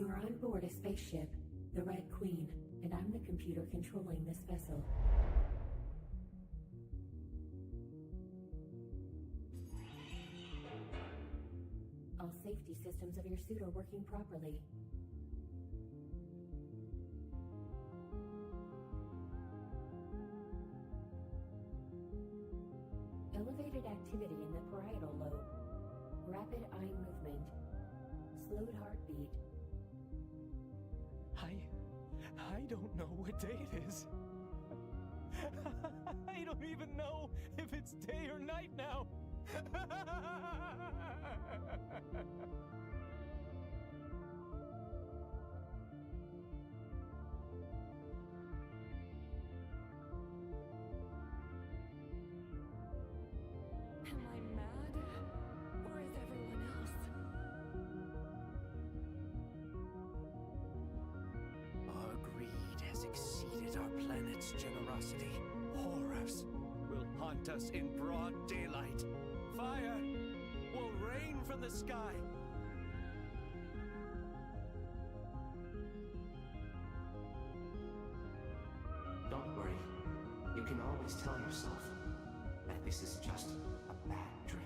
You are on board a spaceship, the Red Queen, and I'm the computer controlling this vessel. All safety systems of your suit are working properly. Elevated activity in the parietal lobe. Rapid eye movement. Slowed heartbeat. I don't know what day it is. I don't even know if it's day or night now. Am I mad? Or is everyone else? Our greed has exceeded our planet's generosity. Horrors will haunt us in broad daylight. Fire will rain from the sky. Don't worry. You can always tell yourself that this is just a bad dream.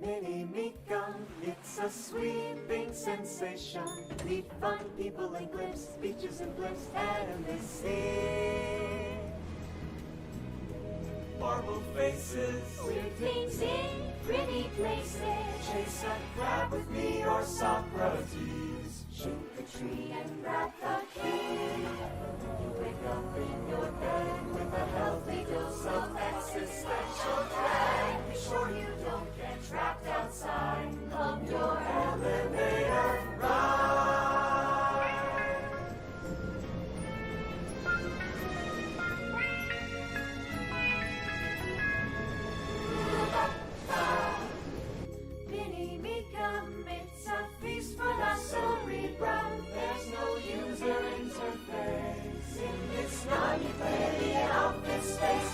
Mini Mika, it's a sweeping sensation. We find people and clips, beaches and blips, and they see marble faces, weird things in pretty places. Chase a crab with me or Socrates. Shoot the tree and grab the key. You up in your bed with a healthy dose of existential dread. Be sure you don't get trapped outside of your elevator ride. Mini-me come, it's a feast for the cerebrum. There's no user interface in this snuggy, baby outfit space.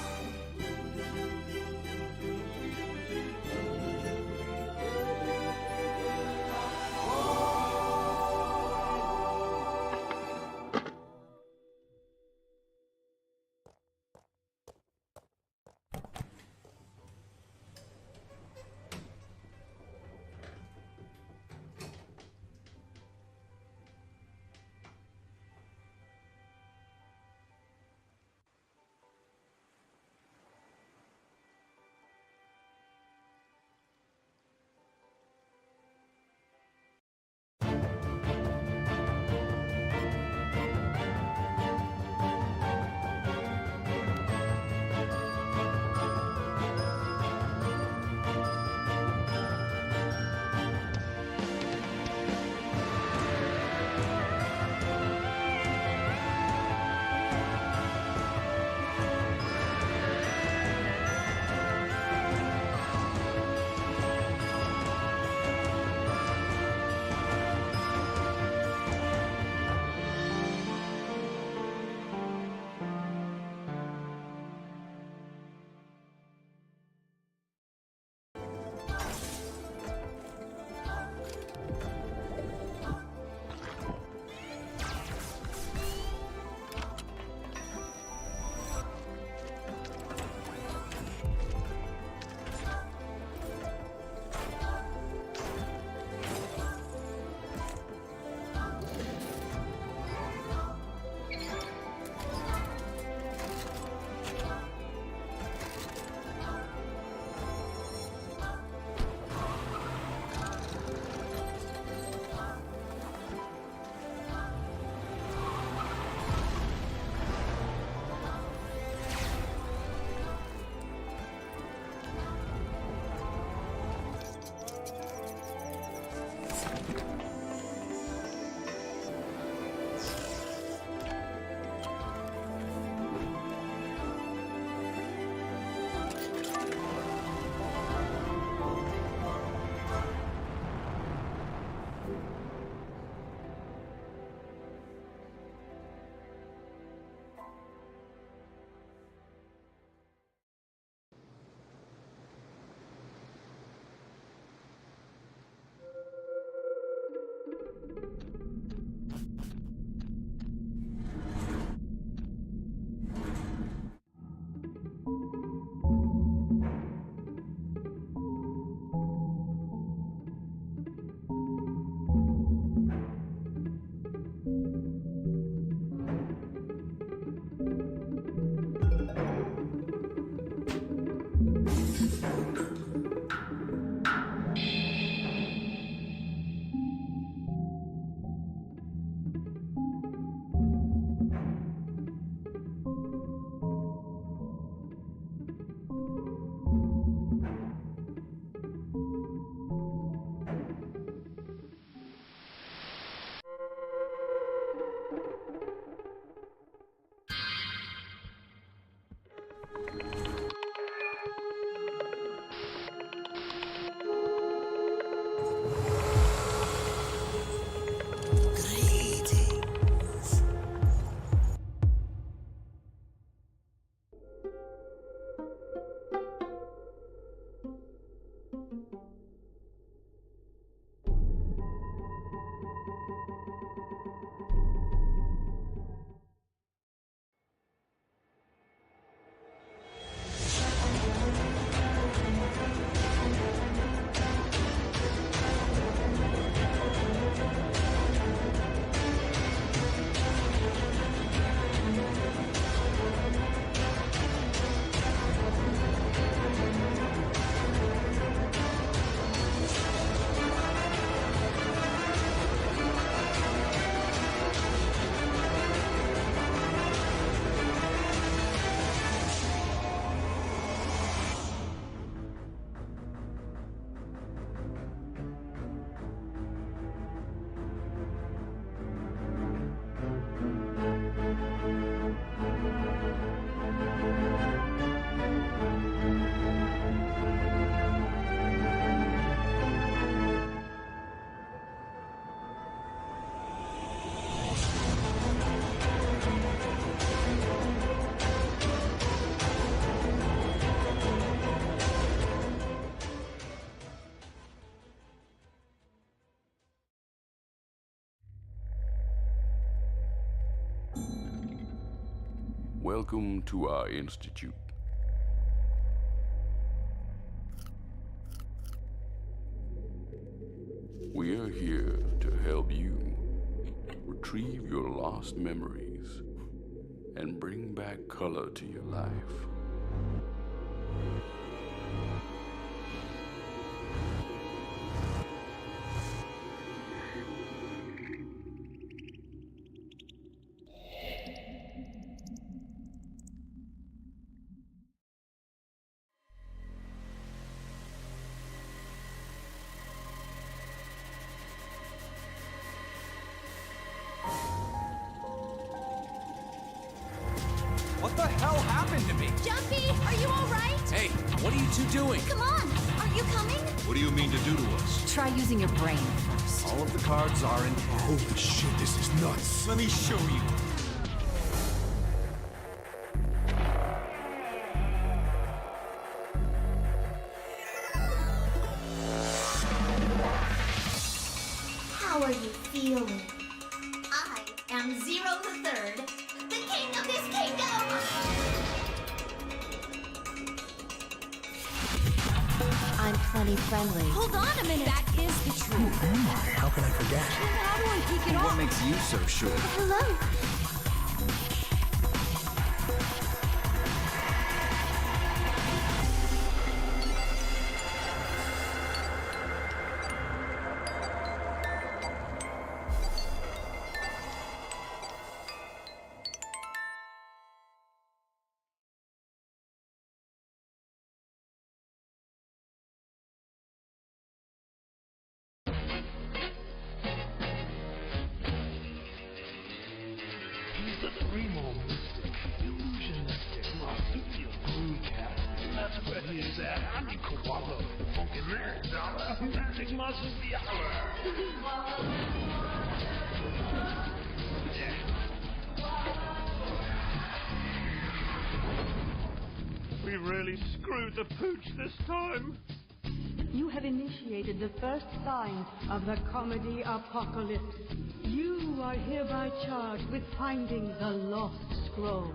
Welcome to our institute. We are here to help you retrieve your lost memories and bring back color to your life. What the hell happened to me? Jumpy, are you all right? Hey, what are you two doing? Come on, are you coming? What do you mean to do to us? Try using your brain first. All of the cards are in hand. Holy shit, this is nuts. Let me show you. How are you feeling? I am Zero the Third, the king of this kingdom! I'm plenty friendly. Hold on a minute! That is the truth. How can I forget? How do I take it What off? makes you so sure? Hello? The three more mystic, illusionistic, marsupial brood cat. That's where he is at. I'm in Koala, funky man, dollar, magic marsupial. We really screwed the pooch this time. You have initiated the first sign of the comedy apocalypse. You are hereby charged with finding the lost scroll.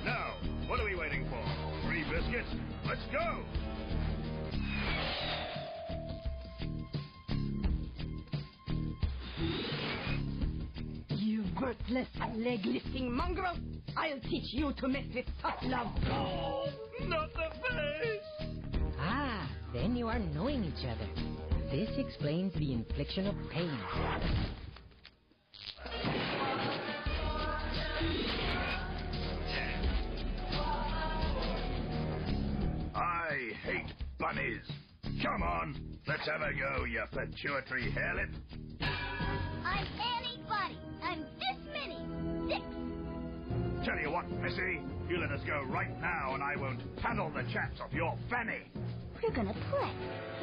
Now, what are we waiting for? 3 biscuits? Let's go! You worthless, leg-lifting mongrel! I'll teach you to mess with tough love. Oh, not the face! Ah, then you are knowing each other. This explains the infliction of pain. I hate bunnies. Come on, let's have a go, you pituitary hairlip. I'm Annie Bunny. I'm this many. 6. Tell you what, Missy, you let us go right now and I won't paddle the chaps off your fanny. We're gonna play,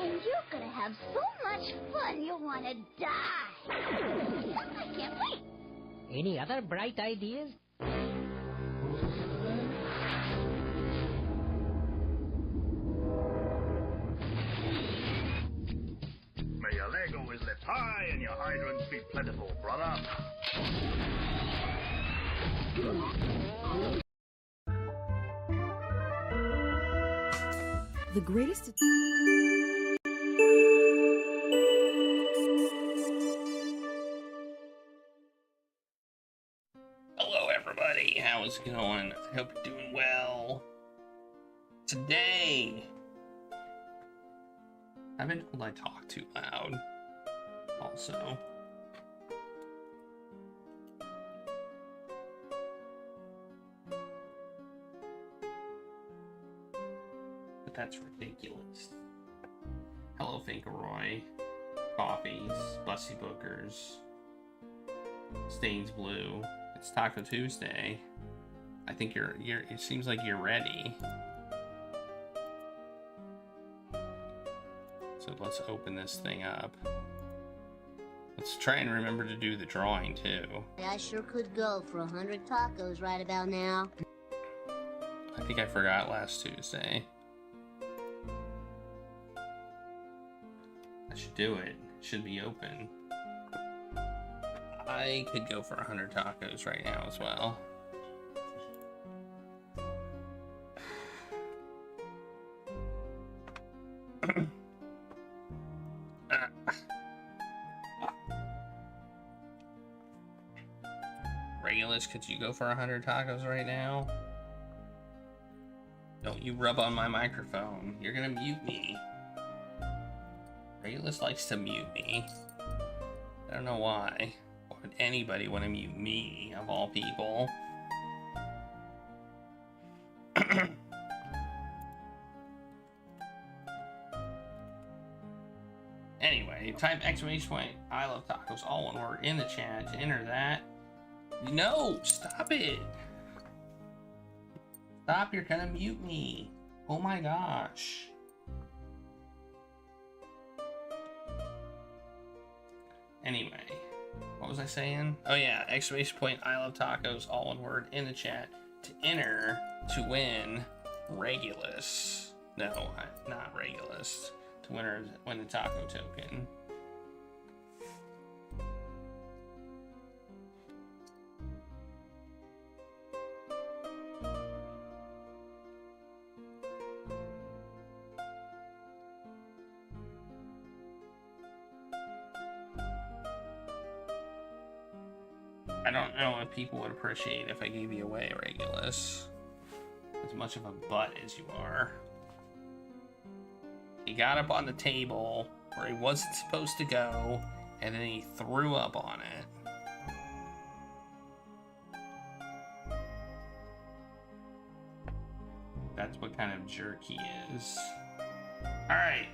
and you're gonna have so much fun you'll wanna die. I can't wait. Any other bright ideas? May your leg always lift high and your hydrants be plentiful, brother. The greatest... Hello everybody, how's it going? I hope you're doing well. Today, I've been told I talk too loud, also. But that's ridiculous. Hello Finkeroy, Coffees, Bussy Bookers, Stains Blue. It's Taco Tuesday. I think you're it seems like you're ready. So let's open this thing up. Let's try and remember to do the drawing too. I sure could go for 100 tacos right about now. I think I forgot last Tuesday. I That should do it. Should be open. I could go for 100 tacos right now as well. Regulus, could you go for 100 tacos right now? Don't you rub on my microphone. You're gonna mute me. Regulus likes to mute me. I don't know why. Why would anybody want to mute me, of all people? Anyway, type exclamation point, I love tacos, all one word, in the chat to enter that. No, stop it. Stop, you're gonna mute me. Oh my gosh. Anyway, what was I saying? Oh yeah, exclamation point, I love tacos, all one word, in the chat to enter to win Regulus. No, not Regulus. To win the taco token. I don't know if people would appreciate if I gave you away, Regulus. As much of a butt as you are. He got up on the table where he wasn't supposed to go, and then he threw up on it. That's what kind of jerk he is. Alright.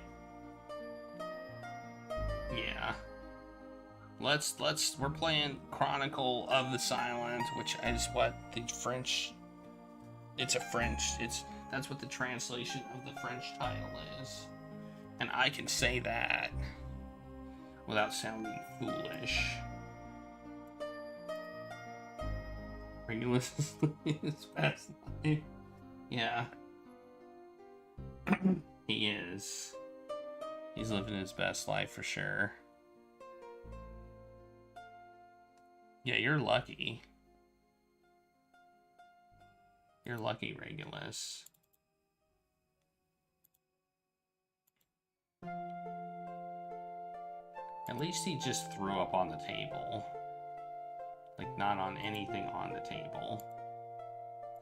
Yeah. We're playing Chronicle of the Silent, which is what the French, that's what the translation of the French title is. And I can say that without sounding foolish. Regulus is living his best life. Yeah. He is. He's living his best life for sure. Yeah, you're lucky. You're lucky, Regulus. At least he just threw up on the table. Like, not on anything on the table.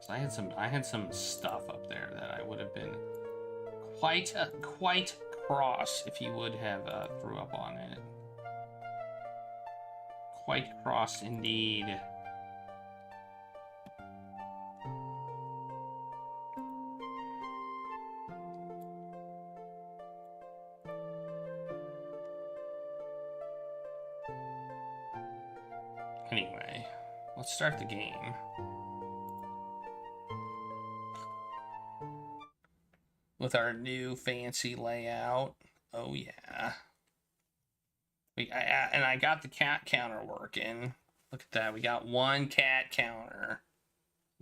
So I had some stuff up there that I would have been quite cross if he would have threw up on it. Quite cross indeed. Anyway, let's start the game. With our new fancy layout. Oh yeah. And I got the cat counter working. Look at that. We got one cat counter.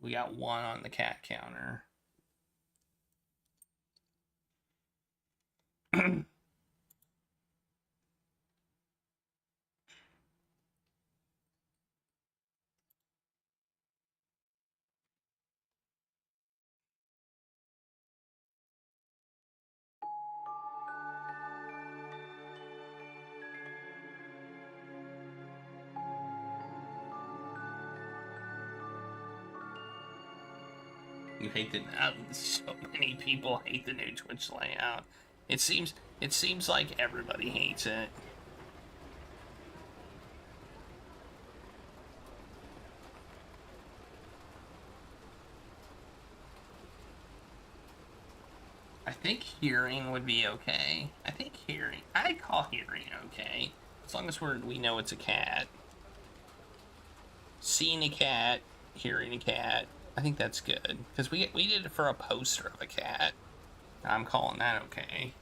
We got one on the cat counter. You hate the so many people hate the new Twitch layout. It seems like everybody hates it. I think hearing would be okay. I'd call hearing okay. As long as we know it's a cat. Seeing a cat, hearing a cat. I think that's good, because we did it for a poster of a cat. I'm calling that okay.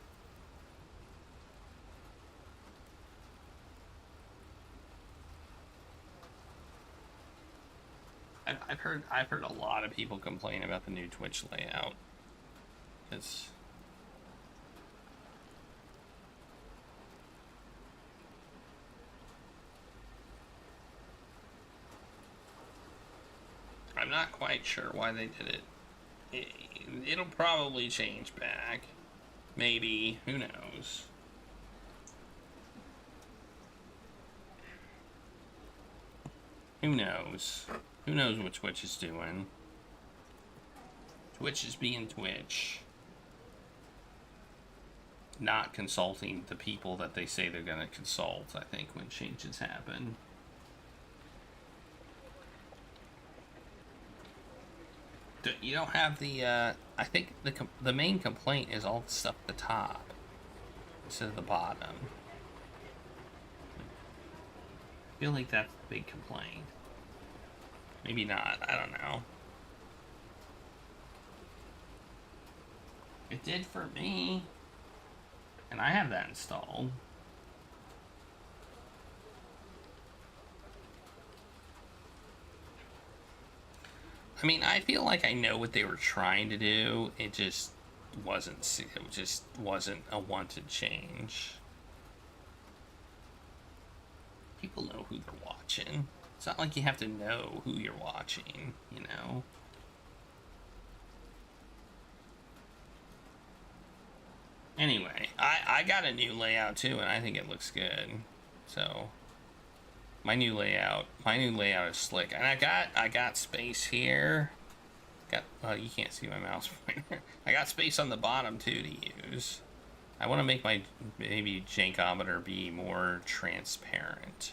I've heard a lot of people complain about the new Twitch layout. I'm not quite sure why they did it. It'll probably change back. Maybe. Who knows? Who knows? Who knows what Twitch is doing? Twitch is being Twitch. Not consulting the people that they say they're going to consult, I think, when changes happen. You don't have the, I think the main complaint is all the stuff at the top instead of the bottom. I feel like that's the big complaint. Maybe not, I don't know. It did for me. And I have that installed. I mean, I feel like I know what they were trying to do. It just wasn't a wanted change. People know who they're watching. It's not like you have to know who you're watching, you know? Anyway, I got a new layout too, and I think it looks good. So my new layout is slick, and I got space here. You can't see my mouse pointer. I got space on the bottom too to use. I want to make my maybe jankometer be more transparent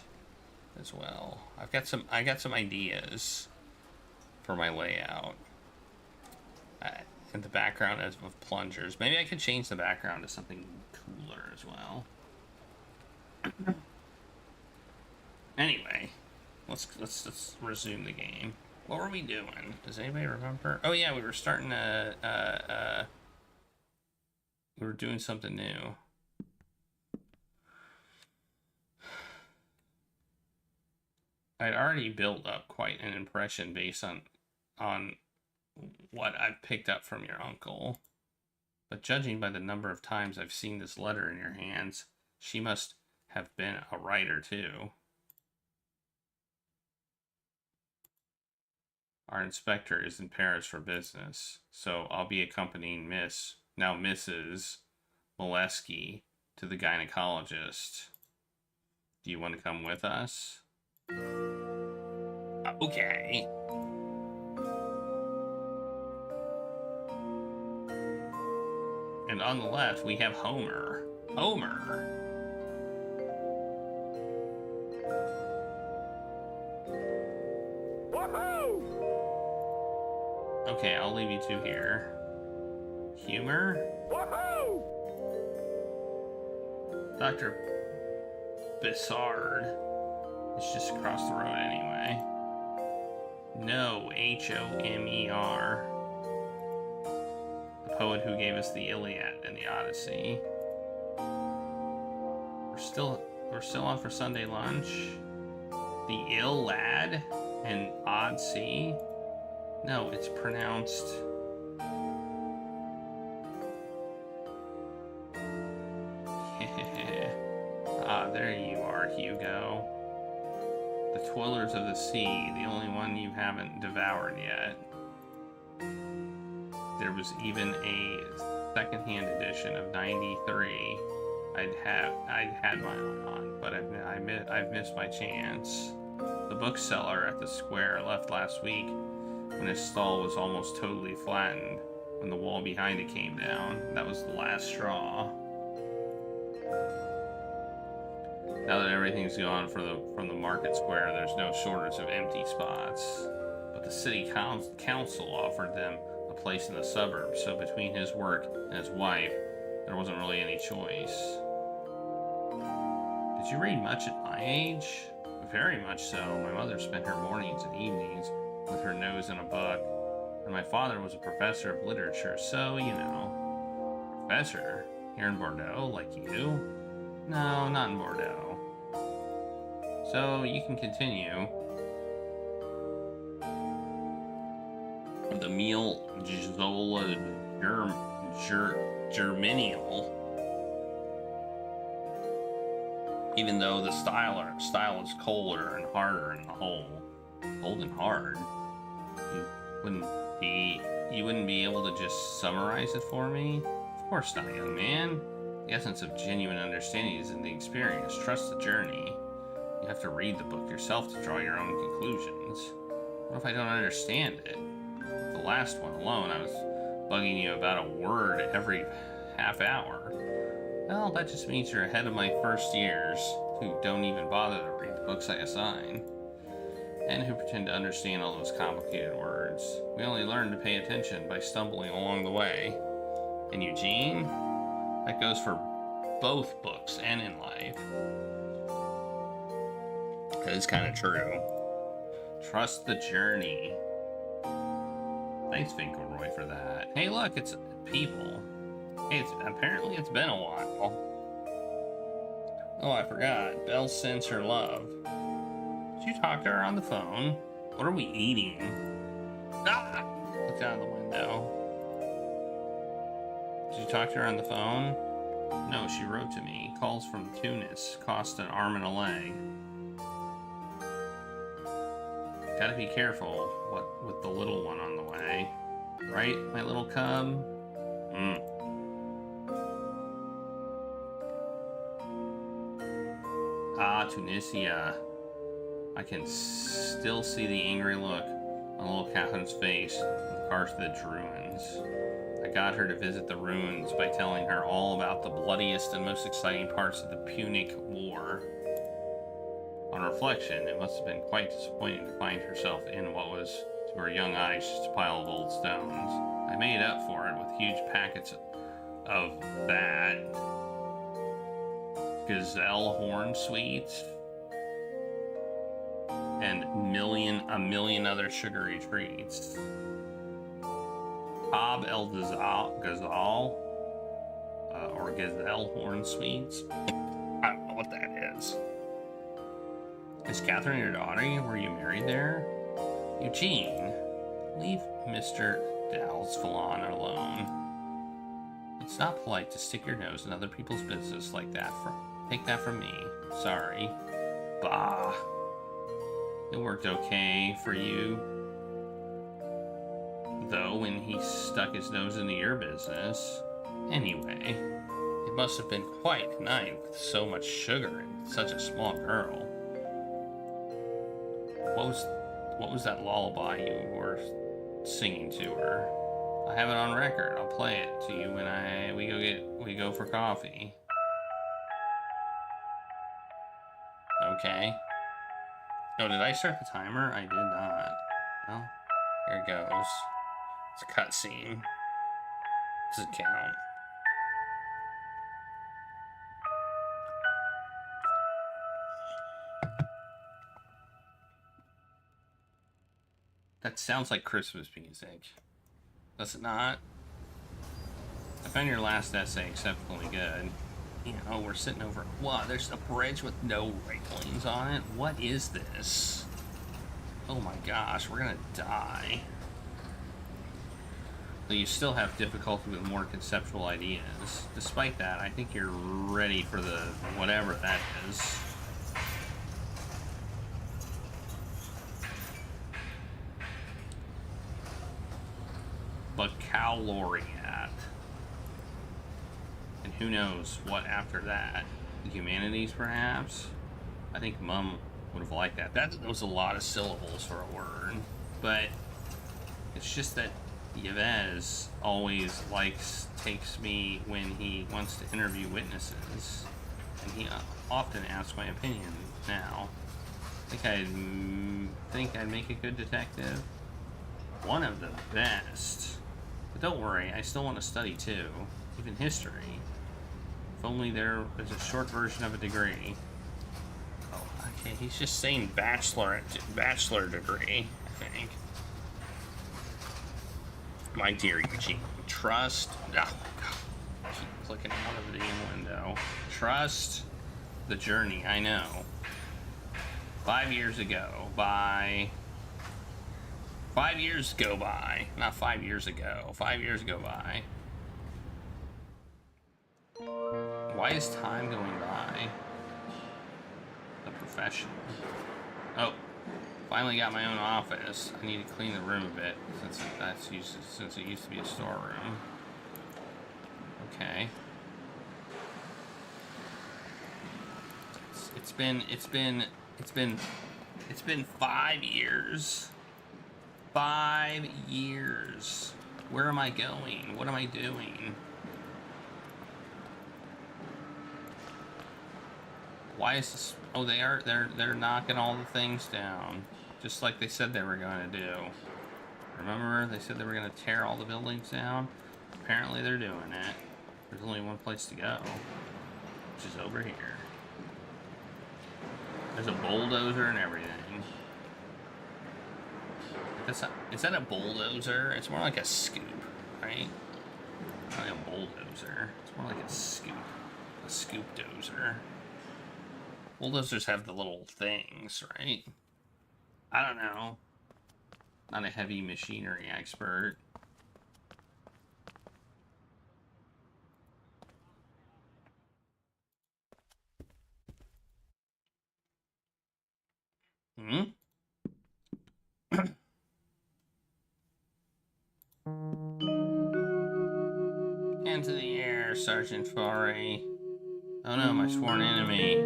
as well. I got some ideas for my layout. And the background of plungers. Maybe I could change the background to something cooler as well. Anyway, let's resume the game. What were we doing? Does anybody remember? Oh yeah, we were starting we were doing something new. I'd already built up quite an impression based on what I've picked up from your uncle. But judging by the number of times I've seen this letter in your hands, she must have been a writer too. Our inspector is in Paris for business, so I'll be accompanying Mrs. Molesky to the gynecologist. Do you want to come with us? Okay. And on the left, we have Homer. Homer! Woohoo! Okay, I'll leave you two here. Humor? Woohoo! Dr. Bissard is just across the road anyway. No, Homer. The poet who gave us the Iliad and the Odyssey. We're still on for Sunday lunch. The Iliad and Odyssey. No, it's pronounced. There you are, Hugo. The Toilers of the Sea, the only one you haven't devoured yet. There was even a secondhand edition of '93. I'd had my eye on, but I've missed my chance. The bookseller at the square left last week when his stall was almost totally flattened when the wall behind it came down. That was the last straw. Now that everything's gone from the market square, there's no shortage of empty spots. But the city council offered them a place in the suburbs, so between his work and his wife, there wasn't really any choice. Did you read much at my age? Very much so. My mother spent her mornings and evenings with her nose in a book, and my father was a professor of literature, so, you know. Professor? Here in Bordeaux, like you? No, not in Bordeaux. So, you can continue. The meal Zola Germinal. Even though the style is colder and harder in the whole. Cold and hard. You wouldn't be able to just summarize it for me? Of course not, young man. The essence of genuine understanding is in the experience. Trust the journey. You have to read the book yourself to draw your own conclusions. What if I don't understand it? The last one alone, I was bugging you about a word every half hour. Well, that just means you're ahead of my first years, who don't even bother to read the books I assign, and who pretend to understand all those complicated words. We only learn to pay attention by stumbling along the way. And Eugene? That goes for both books and in life. That is kind of true. Trust the journey. Thanks, Finkelroy, for that. Hey, look, it's people. Hey, apparently it's been a while. Oh, I forgot. Belle sends her love. Did you talk to her on the phone? What are we eating? Ah! Look out of the window. Did you talk to her on the phone? No, she wrote to me. Calls from Tunis. Cost an arm and a leg. Gotta be careful with the little one on the way. Right, my little cub? Ah, Tunisia. I can still see the angry look on little Catherine's face in regards to the ruins. I got her to visit the ruins by telling her all about the bloodiest and most exciting parts of the Punic War. On reflection, it must have been quite disappointing to find herself in what was, to her young eyes, just a pile of old stones. I made up for it with huge packets of that gazelle horn sweets and a million other sugary treats. Cobb el Gazelle, or gazelle horn sweets. I don't know what that is. Is Catherine your daughter? Were you married there? Eugene, leave Mr. Dalsfallon alone. It's not polite to stick your nose in other people's business like that. Take that from me. Sorry. Bah. It worked okay for you. Though, when he stuck his nose into your business. Anyway, it must have been quite a night with so much sugar and such a small girl. What was that lullaby you were singing to her? I have it on record. I'll play it to you when we go for coffee. Okay. Oh, did I start the timer? I did not. Well, here it goes. It's a cutscene. Does it count? That sounds like Christmas music. Does it not? I found your last essay exceptionally good. You know, we're sitting over... Wow, there's a bridge with no railings on it? What is this? Oh my gosh, we're gonna die. But you still have difficulty with more conceptual ideas. Despite that, I think you're ready for the... whatever that is. Baccalaureate. And who knows what after that? The humanities, perhaps? I think Mum would have liked that. That was a lot of syllables for a word. But it's just that Yves always takes me when he wants to interview witnesses. And he often asks my opinion now. I think I'd make a good detective. One of the best. But don't worry, I still want to study too. Even history. If only there was a short version of a degree. Oh, okay, he's just saying bachelor degree, I think. My dear Eugene, trust... Oh, God. Keep clicking out of the damn window. Trust the journey, I know. 5 years ago, by... 5 years go by. Not 5 years ago. 5 years go by. Why is time going by? The profession. Oh. Finally got my own office. I need to clean the room a bit since it used to be a storeroom. Okay. It's been 5 years. 5 years. Where am I going? What am I doing? Why is this? Oh, they're knocking all the things down, just like they said they were going to do. Remember, they said they were going to tear all the buildings down. Apparently, they're doing it. There's only one place to go, which is over here. There's a bulldozer and everything. Is that a bulldozer? It's more like a scoop, right? Not like a bulldozer. It's more like a scoop. A scoop dozer. Bulldozers have the little things, right? I don't know. Not a heavy machinery expert. Into the air, Sergeant Forey. Oh no, my sworn enemy.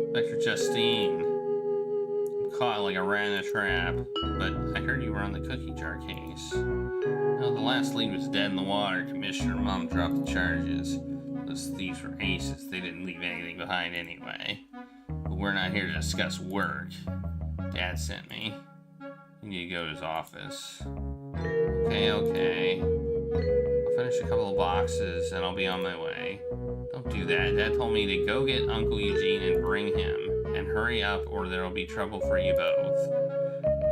Inspector Justine. I'm caught like a rat in a trap. But I heard you were on the cookie jar case. No, the last lead was dead in the water, Commissioner. Mom dropped the charges. Those thieves were aces. They didn't leave anything behind anyway. But we're not here to discuss work. Dad sent me. You need to go to his office. Okay. I'll finish a couple of boxes and I'll be on my way. Don't do that. Dad told me to go get Uncle Eugene and bring him. And hurry up or there'll be trouble for you both.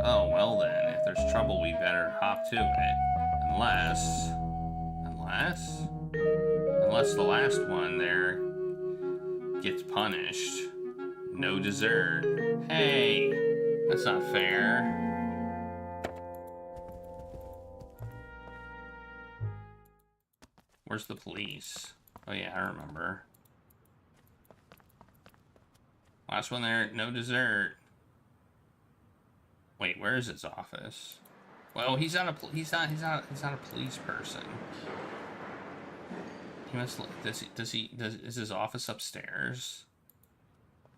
Oh, well then. If there's trouble, we better hop to it. Unless the last one there gets punished. No dessert. Hey, that's not fair. Where's the police? Oh yeah, I remember. Last one there, no dessert. Wait, where is his office? Well, he's not a police person. He must. Is his office upstairs?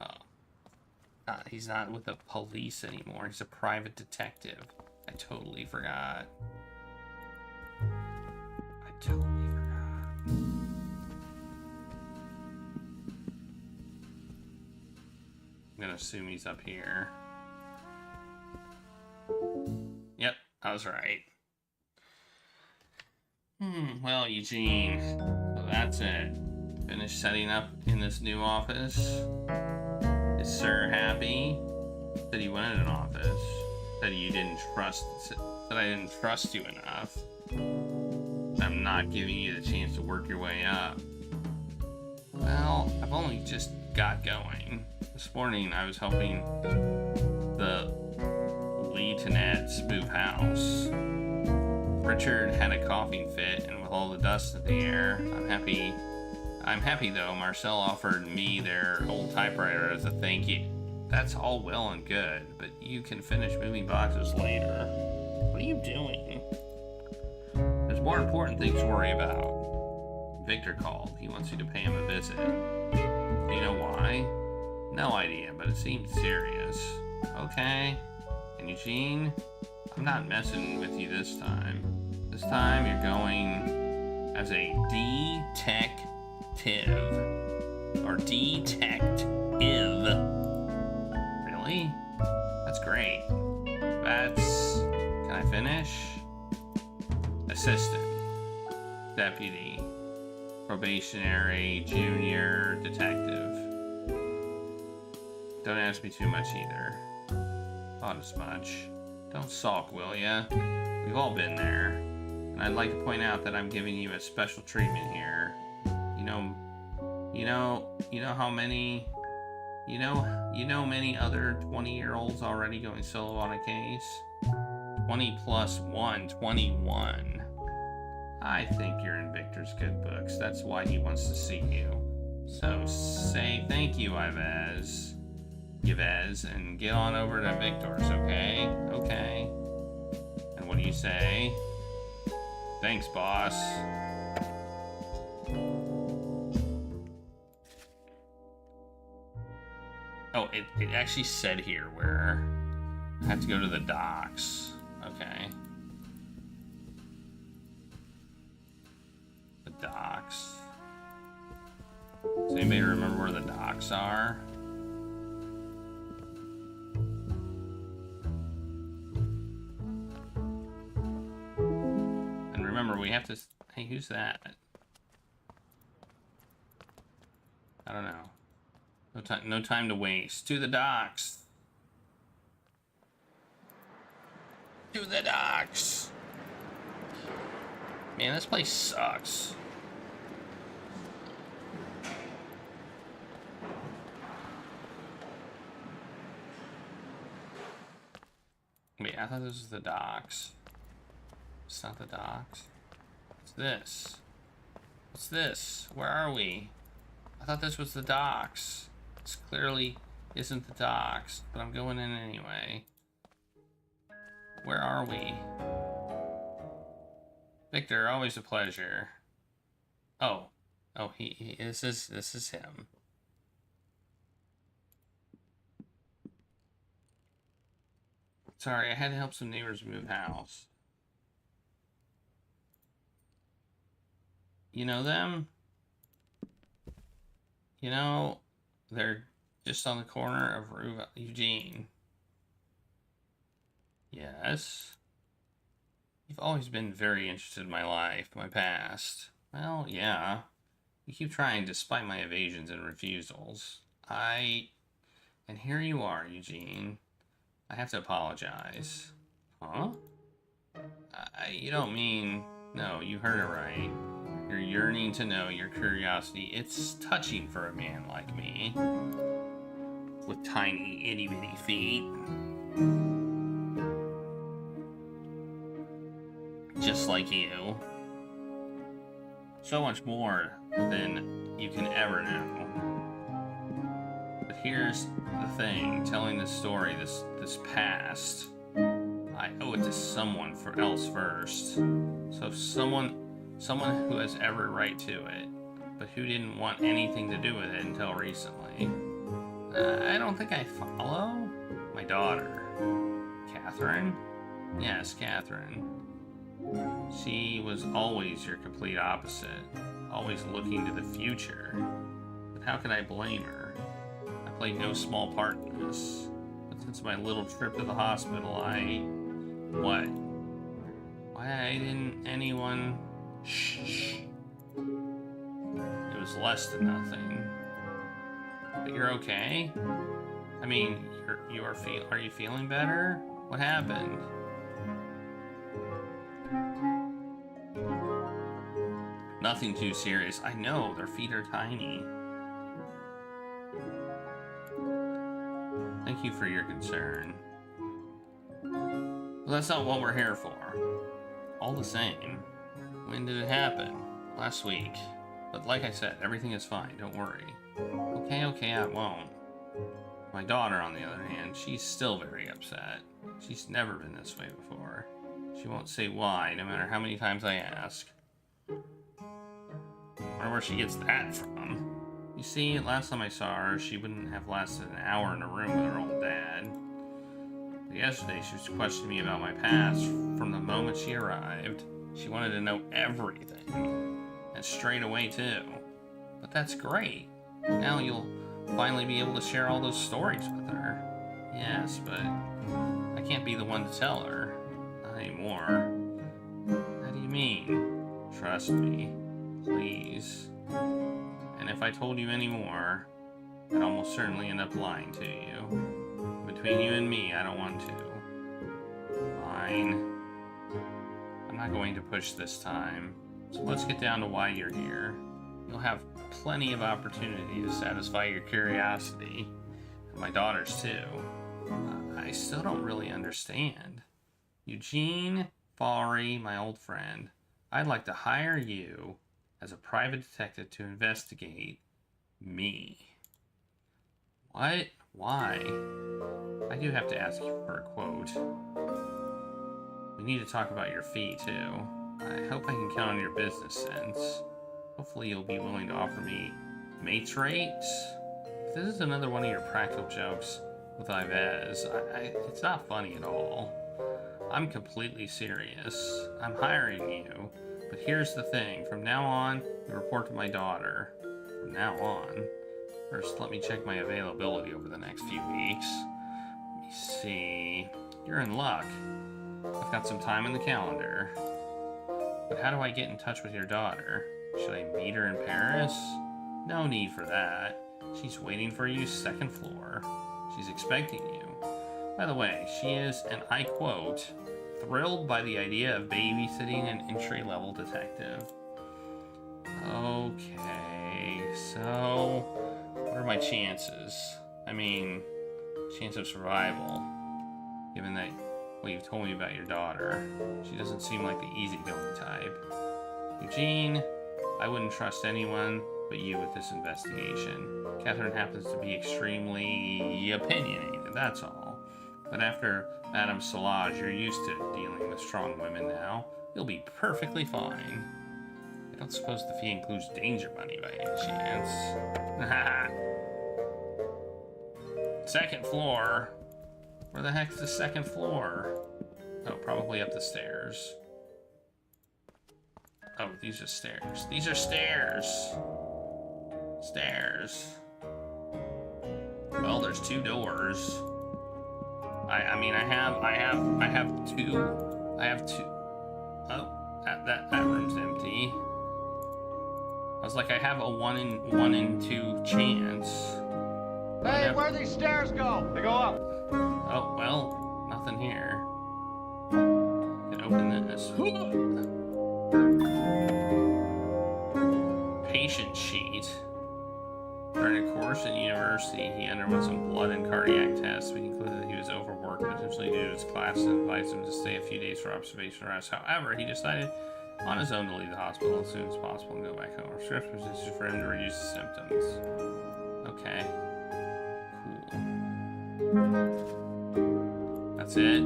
Oh, he's not with the police anymore. He's a private detective. I totally forgot. I'm gonna assume he's up here. Yep, I was right. Well, Eugene, so that's it. Finished setting up in this new office. Is Sir happy? Said he wanted an office. Said you didn't trust. Said I didn't trust you enough. I'm not giving you the chance to work your way up. Well, I've only just got going. This morning I was helping the Lieutenants move house. Richard had a coughing fit, and with all the dust in the air, I'm happy though. Marcel offered me their old typewriter as a thank you. That's all well and good, but you can finish moving boxes later. What are you doing? There's more important things to worry about. Victor called. He wants you to pay him a visit. Do you know why? No idea, but it seems serious. Okay. And Eugene, I'm not messing with you this time. This time you're going as a detective. Or detective. Really? That's great. Can I finish? Assistant. Deputy. Probationary. Junior. Detective. Don't ask me too much either. Not as much. Don't sulk, will ya? We've all been there. And I'd like to point out that I'm giving you a special treatment here. You know many other 20-year-olds already going solo on a case? 20 plus 1, 21. I think you're in Victor's good books. That's why he wants to see you. So say thank you, Ives. Yves, and get on over to Victor's, okay? Okay. And what do you say? Thanks, boss. Oh, it actually said here where I have to go to the docks. Okay. The docks. Does anybody remember where the docks are? And remember, we have to... Hey, who's that? I don't know. No time to waste. To the docks. To the docks. Man, this place sucks. Wait, I thought this was the docks. It's not the docks. What's this? What's this? Where are we? I thought this was the docks. This clearly isn't the docks, but I'm going in anyway. Where are we? Victor, always a pleasure. Oh. Oh, this is him. Sorry, I had to help some neighbors move house. You know them? You know, they're just on the corner of Rue Eugene. Yes. You've always been very interested in my life, my past. Well, yeah. You keep trying despite my evasions and refusals. And here you are, Eugene. I have to apologize. Huh? You don't mean... No, you heard it right. Your yearning to know, your curiosity, it's touching for a man like me. With tiny, itty-bitty feet. Just like you. So much more than you can ever know. But here's the thing, telling this story, this past, I owe it to someone else first. So someone who has every right to it, but who didn't want anything to do with it until recently. I don't think I follow. My daughter. Catherine? Yes, Catherine. She was always your complete opposite, always looking to the future. But how could I blame her? I played no small part in this. But since my little trip to the hospital, What? Why didn't anyone... Shh. It was less than nothing. But you're okay? I mean, are you feeling better? What happened? Nothing too serious. I know, their feet are tiny. Thank you for your concern. But that's not what we're here for. All the same. When did it happen? Last week. But like I said, everything is fine, don't worry. Okay, I won't. My daughter, on the other hand, she's still very upset. She's never been this way before. She won't say why, no matter how many times I ask. I wonder where she gets that from. You see, last time I saw her, she wouldn't have lasted an hour in a room with her old dad. But yesterday, she was questioning me about my past from the moment she arrived. She wanted to know everything. And straight away, too. But that's great. Now you'll finally be able to share all those stories with her. Yes, but I can't be the one to tell her. Not anymore. How do you mean? Trust me. Please. And if I told you any more, I'd almost certainly end up lying to you. Between you and me, I don't want to. Fine. I'm not going to push this time. So let's get down to why you're here. You'll have plenty of opportunity to satisfy your curiosity. And my daughter's too. I still don't really understand. Eugene Fawry, my old friend, I'd like to hire you as a private detective to investigate me. What? Why? I do have to ask you for a quote. We need to talk about your fee, too. I hope I can count on your business sense. Hopefully you'll be willing to offer me mates rates. If this is another one of your practical jokes with Ives, it's not funny at all. I'm completely serious. I'm hiring you. But here's the thing. From now on, you report to my daughter. From now on. First, let me check my availability over the next few weeks. Let me see. You're in luck. I've got some time in the calendar. But how do I get in touch with your daughter? Should I meet her in Paris? No need for that. She's waiting for you, second floor. She's expecting you. By the way, she is, and I quote, thrilled by the idea of babysitting an entry-level detective. Okay, so what are my chances? I mean, chance of survival, given that what you've told me about your daughter. She doesn't seem like the easygoing type. Eugene, I wouldn't trust anyone but you with this investigation. Catherine happens to be extremely opinionated, that's all. But after Madame Solange, you're used to dealing with strong women now. You'll be perfectly fine. I don't suppose the fee includes danger money by any chance. Second floor? Where the heck's the second floor? Oh, probably up the stairs. Oh, these are stairs. These are stairs! Stairs. Well, there's two doors. I mean, I have two. Oh, that room's empty. I was like, I have a 1 in 2 chance. Hey, where these stairs go? They go up. Oh, well, nothing here. Can open this. Patient sheet. During a course at university, he underwent some blood and cardiac tests. We concluded that he was overworked, potentially due to his classes, and advised him to stay a few days for observation rest. However, he decided on his own to leave the hospital as soon as possible and go back home. Our script was issued for him to reduce the symptoms. Okay. Cool. That's it?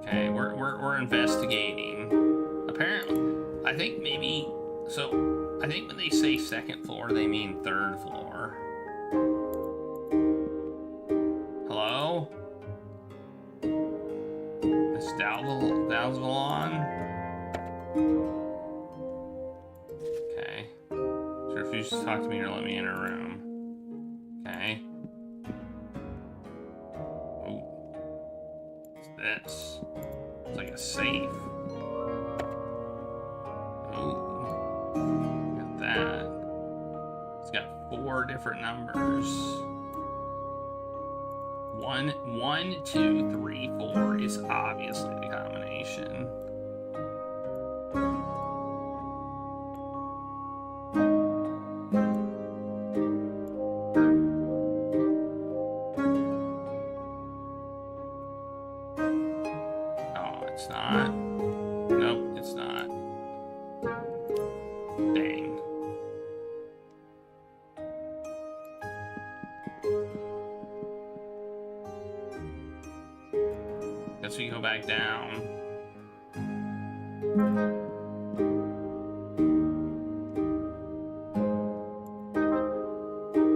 Okay, we're investigating. Apparently, I think maybe... So, I think when they say second floor, they mean third floor. Hello? Miss Dalvalon? Okay. She refuses to talk to me or let me in her room. Okay. Ooh. What's this? It's like a safe. That. It's got 4 different numbers. 1, 2, 3, 4 is obviously the combination. Oh, it's not. Nope, it's not. Dang. Guess we go back down.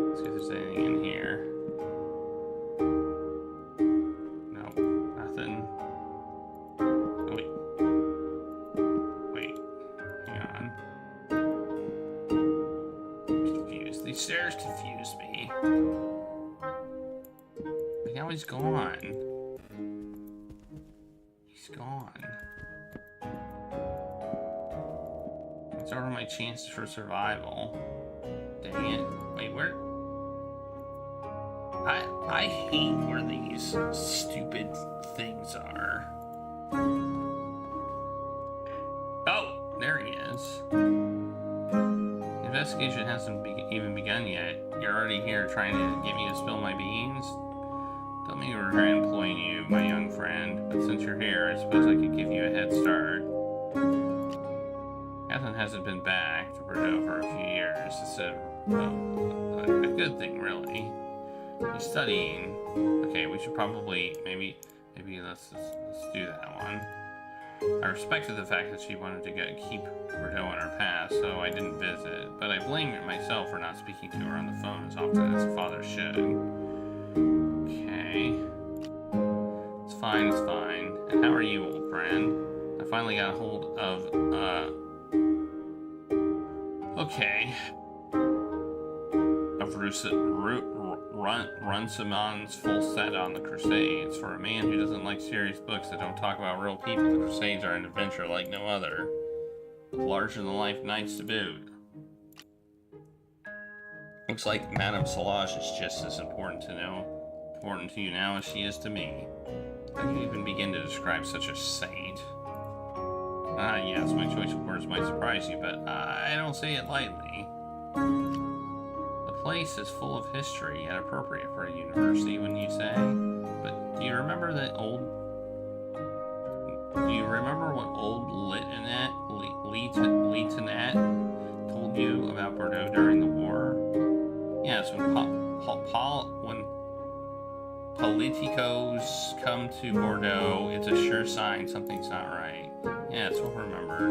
Let's see if there's anything in here. Nope, nothing. Oh, wait, hang on. I'm confused. These stairs confuse me. Like, now he's gone. Gone. What's over my chances for survival? Dang it. Wait, where? I hate where these stupid things are. Oh, there he is. The investigation hasn't even begun yet. You're already here trying to get me to spill my beans? Don't make me regret employing you, my young friend, but since you're here, I suppose I could give you a head start. Catherine hasn't been back to Bordeaux for a few years. It's a good thing, really. He's studying. Okay, we should probably maybe let's do that one. I respected the fact that she wanted to keep Bordeaux in her past, so I didn't visit. But I blame myself for not speaking to her on the phone as often as a father should. Okay. It's fine, it's fine. And how are you, old friend? I finally got a hold of, okay. Of Runciman's full set on the Crusades. For a man who doesn't like serious books that don't talk about real people, the Crusades are an adventure like no other. With larger-than-life knights to boot. Looks like Madame Solange is just as important to you now as she is to me. I can even begin to describe such a saint. Yes, my choice of words might surprise you, but I don't say it lightly. The place is full of history and appropriate for a university, wouldn't you say? But do you remember what old Lieutenant told you about Bordeaux during the war? Yes, when politicos come to Bordeaux, it's a sure sign something's not right. Yeah, that's what I remember.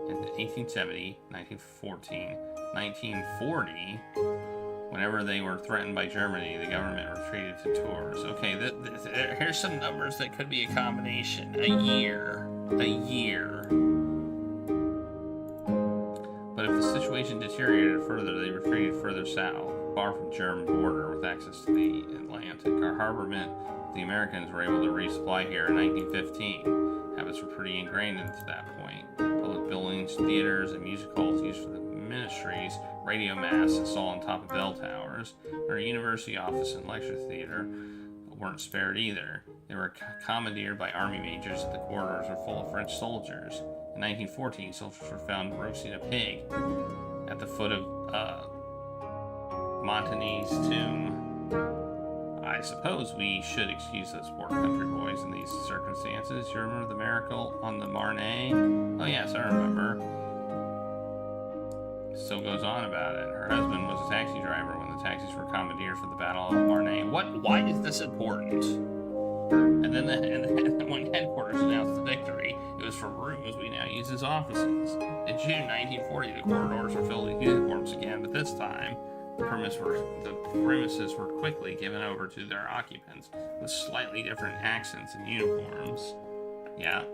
In 1870, 1914, 1940, whenever they were threatened by Germany, the government retreated to Tours. Okay, here's some numbers that could be a combination. A year. But if the situation deteriorated further, they retreated further south, far from German border with access to the Atlantic. Our harbor meant the Americans were able to resupply here in 1915. Habits were pretty ingrained into that point. Public buildings, theaters, and music halls used for the ministries, radio masts installed on top of bell towers. Our university office and lecture theater weren't spared either. They were commandeered by army majors, and the corridors were full of French soldiers. In 1914, soldiers were found roasting a pig at the foot of Montigny's tomb. I suppose we should excuse those poor country boys in these circumstances. You remember the miracle on the Marne? Oh yes, I remember. Still goes on about it. Her husband was a taxi driver when the taxis were commandeered for the Battle of Marne. Why is this important? And then when headquarters announced the victory, it was for rooms we now use as offices. In June 1940, the corridors were filled with uniforms again, but this time, the premises were quickly given over to their occupants with slightly different accents and uniforms. Yeah.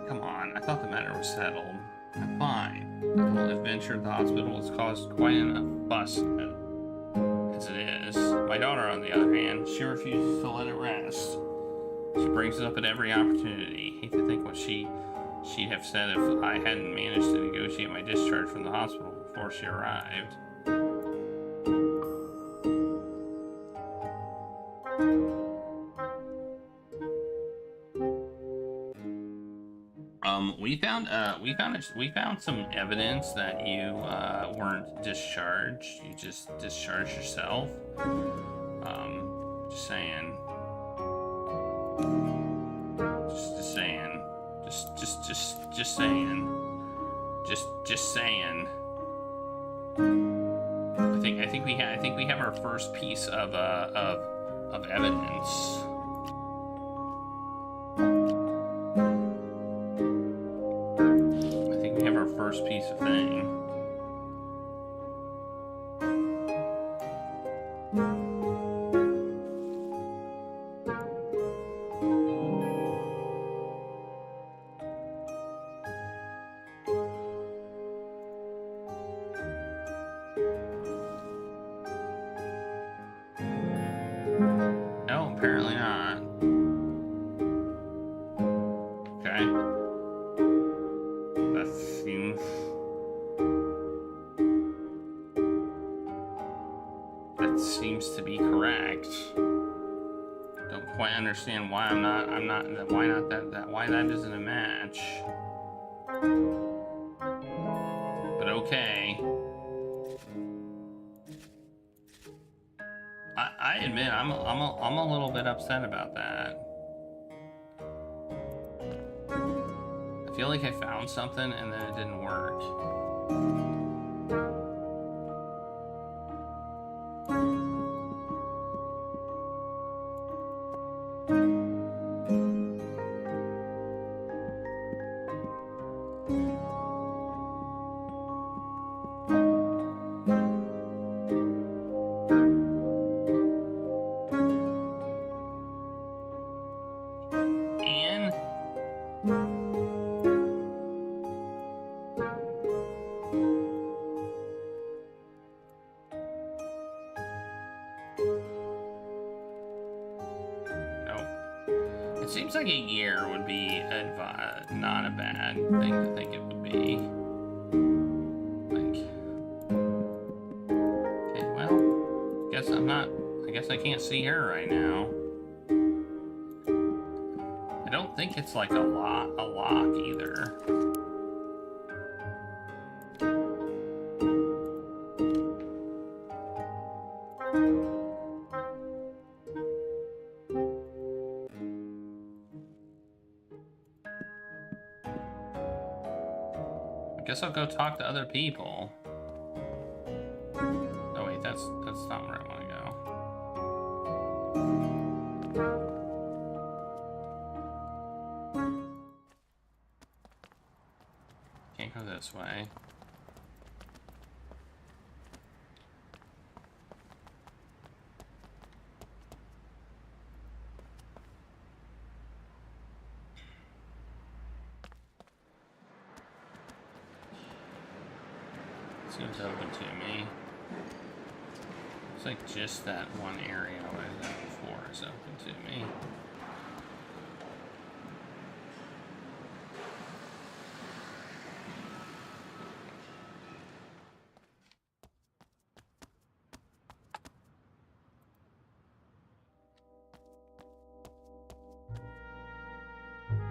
Come on, I thought the matter was settled. I'm fine. The whole adventure at the hospital has caused quite enough fuss as it is. My daughter, on the other hand, she refuses to let it rest. She brings it up at every opportunity. Hate to think what she'd have said if I hadn't managed to negotiate my discharge from the hospital before she arrived. We found some evidence that you weren't discharged. You just discharged yourself. Just saying. Just saying. Just saying. Just saying. I think we have our first piece of evidence. First piece of thing. No, apparently not. Okay. That seems to be correct. Don't quite understand why why that isn't a match. But okay. I admit I'm a little bit upset about that. I feel like I found something and then it didn't work. again? It seems like a year would be not a bad thing to think it would be. Like, okay, well, I guess I can't see her right now. I don't think it's like a lock either. I guess I'll go talk to other people. Oh wait, that's not where I want to go. Can't go this way. Seems open to me. It's like just that one area I was at before is open to me.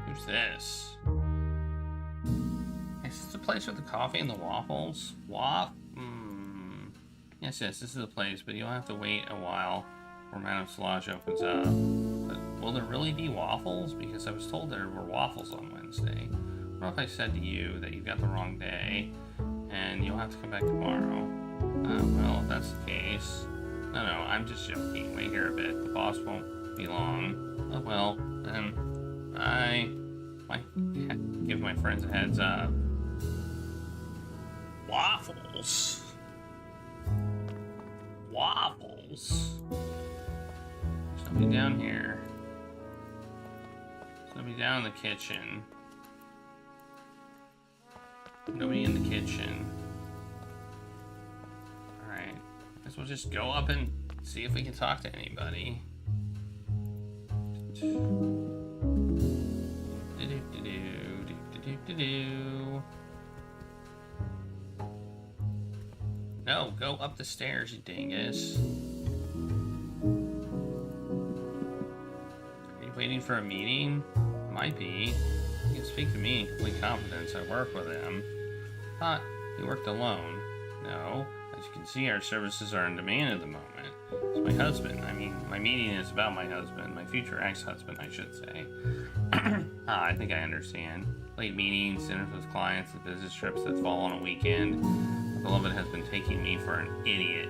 Who's this? Is this the place with the coffee and the waffles? Yes, this is the place, but you'll have to wait a while before Madame Solange opens up. But will there really be waffles? Because I was told there were waffles on Wednesday. What if I said to you that you got the wrong day and you'll have to come back tomorrow? Well, if that's the case... No, I'm just joking. Wait here a bit. The boss won't be long. Oh well, then I might give my friends a heads up. Waffles? Waffles? There's nobody down here. There's nobody down in the kitchen. Nobody in the kitchen. Alright. Guess we'll just go up and see if we can talk to anybody. No, go up the stairs, you dingus. Are you waiting for a meeting? Might be. You can speak to me in complete confidence. I work with him. Thought you worked alone. No. As you can see, our services are in demand at the moment. It's my husband. I mean, my meeting is about my husband. My future ex-husband, I should say. I think I understand. Late meetings, dinners with clients, and business trips that fall on a weekend. My beloved has been taking me for an idiot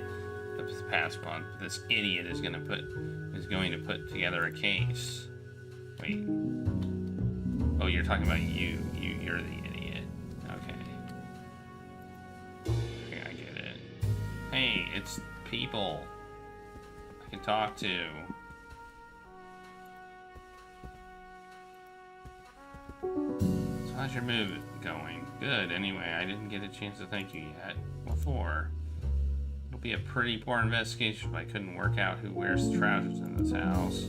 this past month. This idiot is going to put together a case. Wait. Oh, you're talking about you. You're the idiot. Okay. Okay, I get it. Hey, it's people I can talk to. So how's your move going? Good. Anyway, I didn't get a chance to thank you yet. What for? It'll be a pretty poor investigation if I couldn't work out who wears the trousers in this house.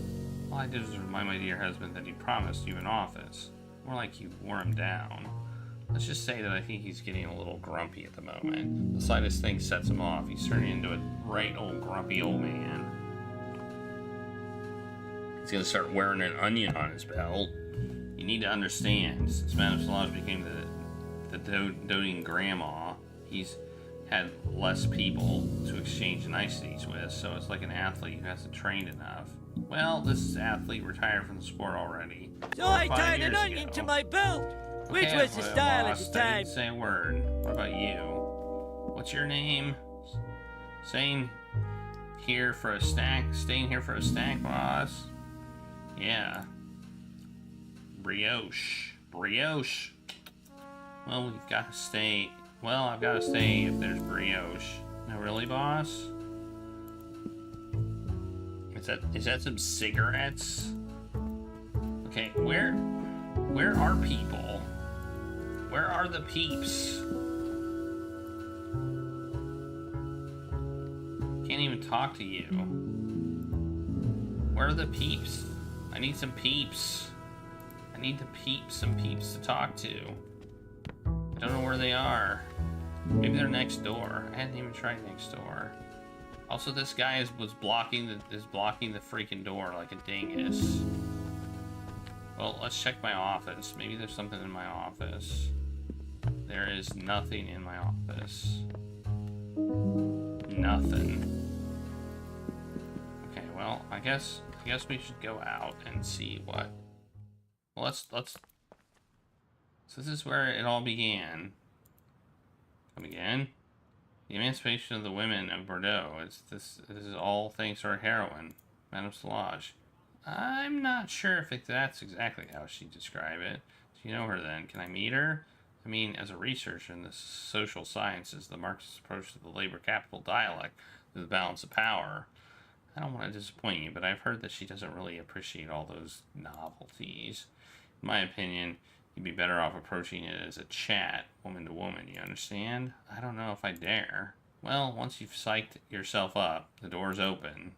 All I did was remind my dear husband that he promised you an office. More like you wore him down. Let's just say that I think he's getting a little grumpy at the moment. The slightest thing sets him off. He's turning into a right old grumpy old man. He's gonna start wearing an onion on his belt. You need to understand, since Madame Solange became the doting grandma, he's had less people to exchange niceties with, so it's like an athlete who hasn't trained enough. Well, this athlete retired from the sport already. So I tied an onion to my belt, which was the style at the time. I didn't say a word. What about you? What's your name? Staying here for a snack, boss? Yeah. Brioche. Well, we've got to stay. Well, I've got to stay if there's brioche. No, really, boss? Is that some cigarettes? Okay, where Where are people? Where are the peeps? Can't even talk to you. Where are the peeps? I need some peeps. I need to some peeps to talk to. I don't know where they are. Maybe they're next door. I hadn't even tried next door. Also, this guy was blocking the freaking door like a dingus. Well, let's check my office. Maybe there's something in my office. There is nothing in my office. Nothing. Okay, well, I guess we should go out and see what. Well, let's. So this is where it all began. Come again? The emancipation of the women of Bordeaux. This is all thanks to our heroine, Madame Solange. I'm not sure if that's exactly how she described it. Do you know her then? Can I meet her? I mean, as a researcher in the social sciences, the Marxist approach to the labor capital dialect to the balance of power. I don't want to disappoint you, but I've heard that she doesn't really appreciate all those novelties. In my opinion, you'd be better off approaching it as a chat, woman to woman, you understand? I don't know if I dare. Well, once you've psyched yourself up, the door's open.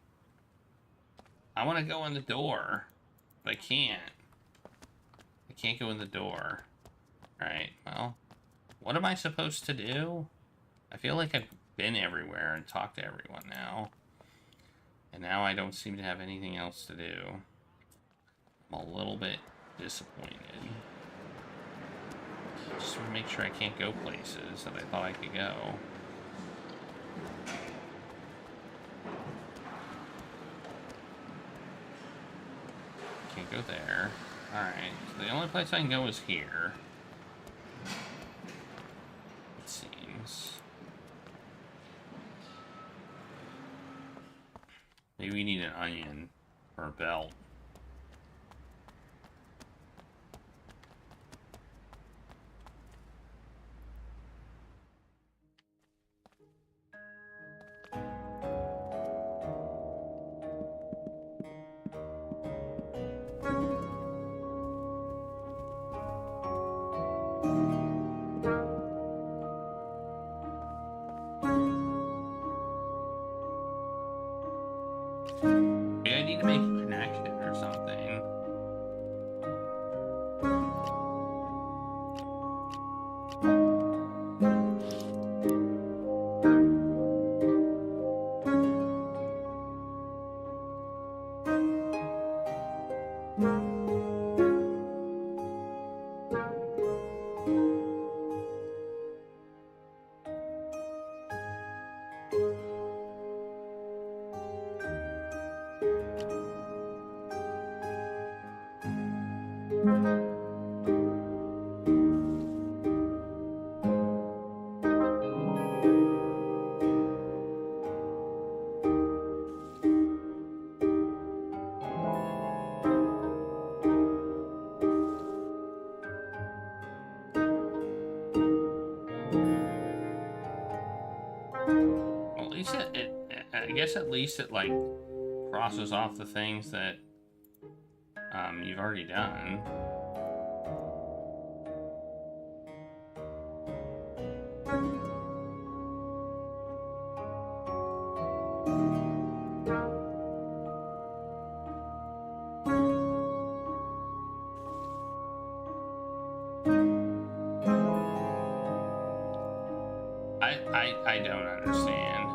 I want to go in the door, but I can't. I can't go in the door. Alright, well, what am I supposed to do? I feel like I've been everywhere and talked to everyone now. And now I don't seem to have anything else to do. I'm a little bit disappointed. Just want to make sure I can't go places that I thought I could go. Can't go there. Alright, so the only place I can go is here. It seems. Maybe we need an onion or a belt. Maybe I need to make a connection or something. Well, at least I guess at least it like crosses off the things that you've already done. I don't understand.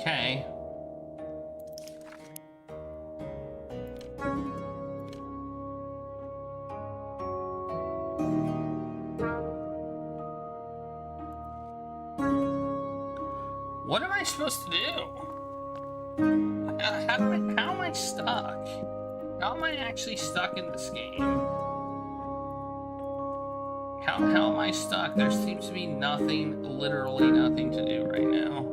Okay. What am I supposed to do? How am I stuck? How am I actually stuck in this game? How am I stuck? There seems to be nothing, literally nothing to do right now.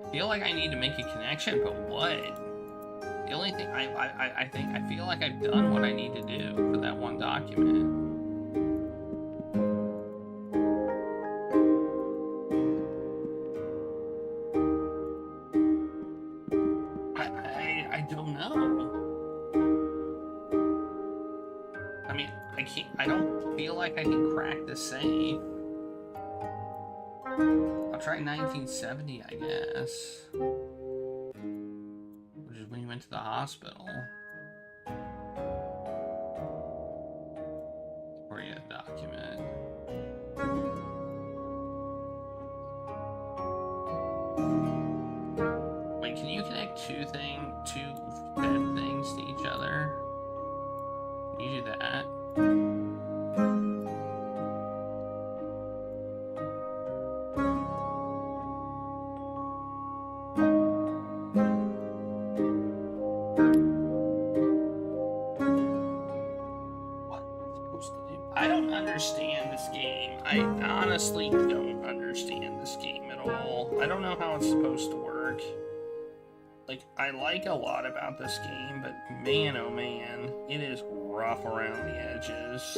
I feel like I need to make a connection, but what? The only thing I feel like I've done what I need to do for that one document. I don't know. I mean, I don't feel like I can crack the safe. I'll try 1970, I guess. Which is when you went to the hospital. Or you had a document. Wait, can you connect two bed things to each other? Can you do that? Understand this game. I honestly don't understand this game at all. I don't know how it's supposed to work. Like, I like a lot about this game, but man, oh man, it is rough around the edges.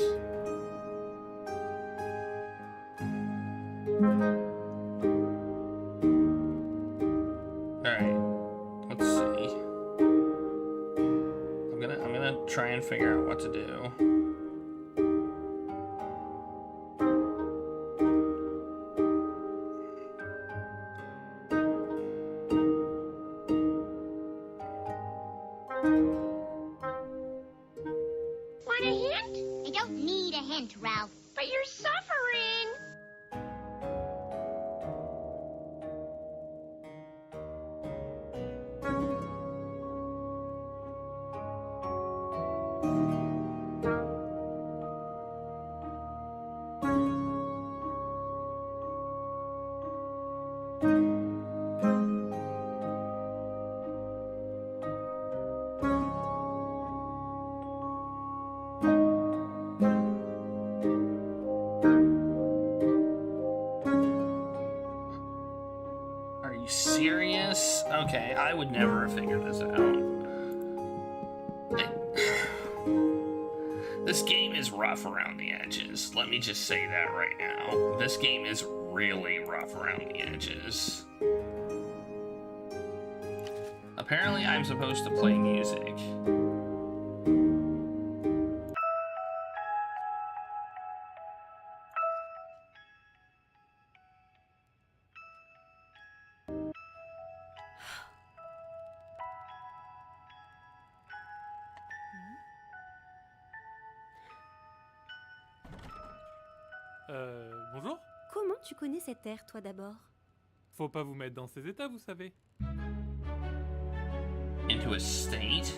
Alright, let's see. I'm gonna try and figure out what to do. Want a hint? I don't need a hint, Ralph. But you're suffering. Serious? Okay, I would never have figured this out. This game is rough around the edges. Let me just say that right now. This game is really rough around the edges. Apparently, I'm supposed to play music. Bonjour. Comment tu connais cette terre, toi d'abord? Faut pas vous mettre dans ces états, vous savez. Into a state?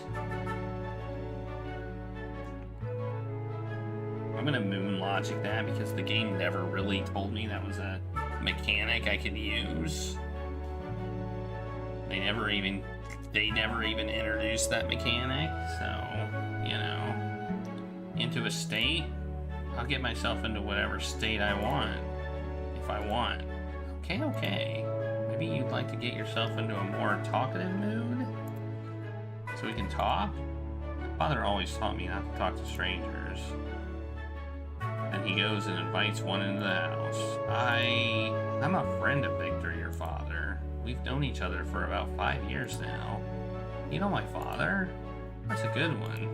I'm gonna moon logic that because the game never really told me that was a mechanic I could use. They never even introduced that mechanic, so, you know. Into a state? I'll get myself into whatever state I want, if I want. Okay. Maybe you'd like to get yourself into a more talkative mood? So we can talk? My father always taught me not to talk to strangers. And he goes and invites one into the house. I'm a friend of Victor, your father. We've known each other for about 5 years now. You know my father? That's a good one.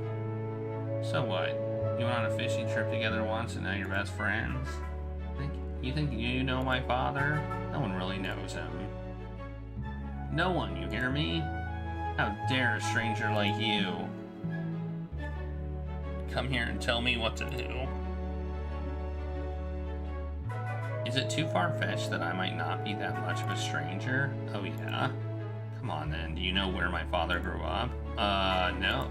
So what? You went on a fishing trip together once and now you're best friends? You think you know my father? No one really knows him. No one, you hear me? How dare a stranger like you come here and tell me what to do? Is it too far-fetched that I might not be that much of a stranger? Oh yeah? Come on then, do you know where my father grew up? No.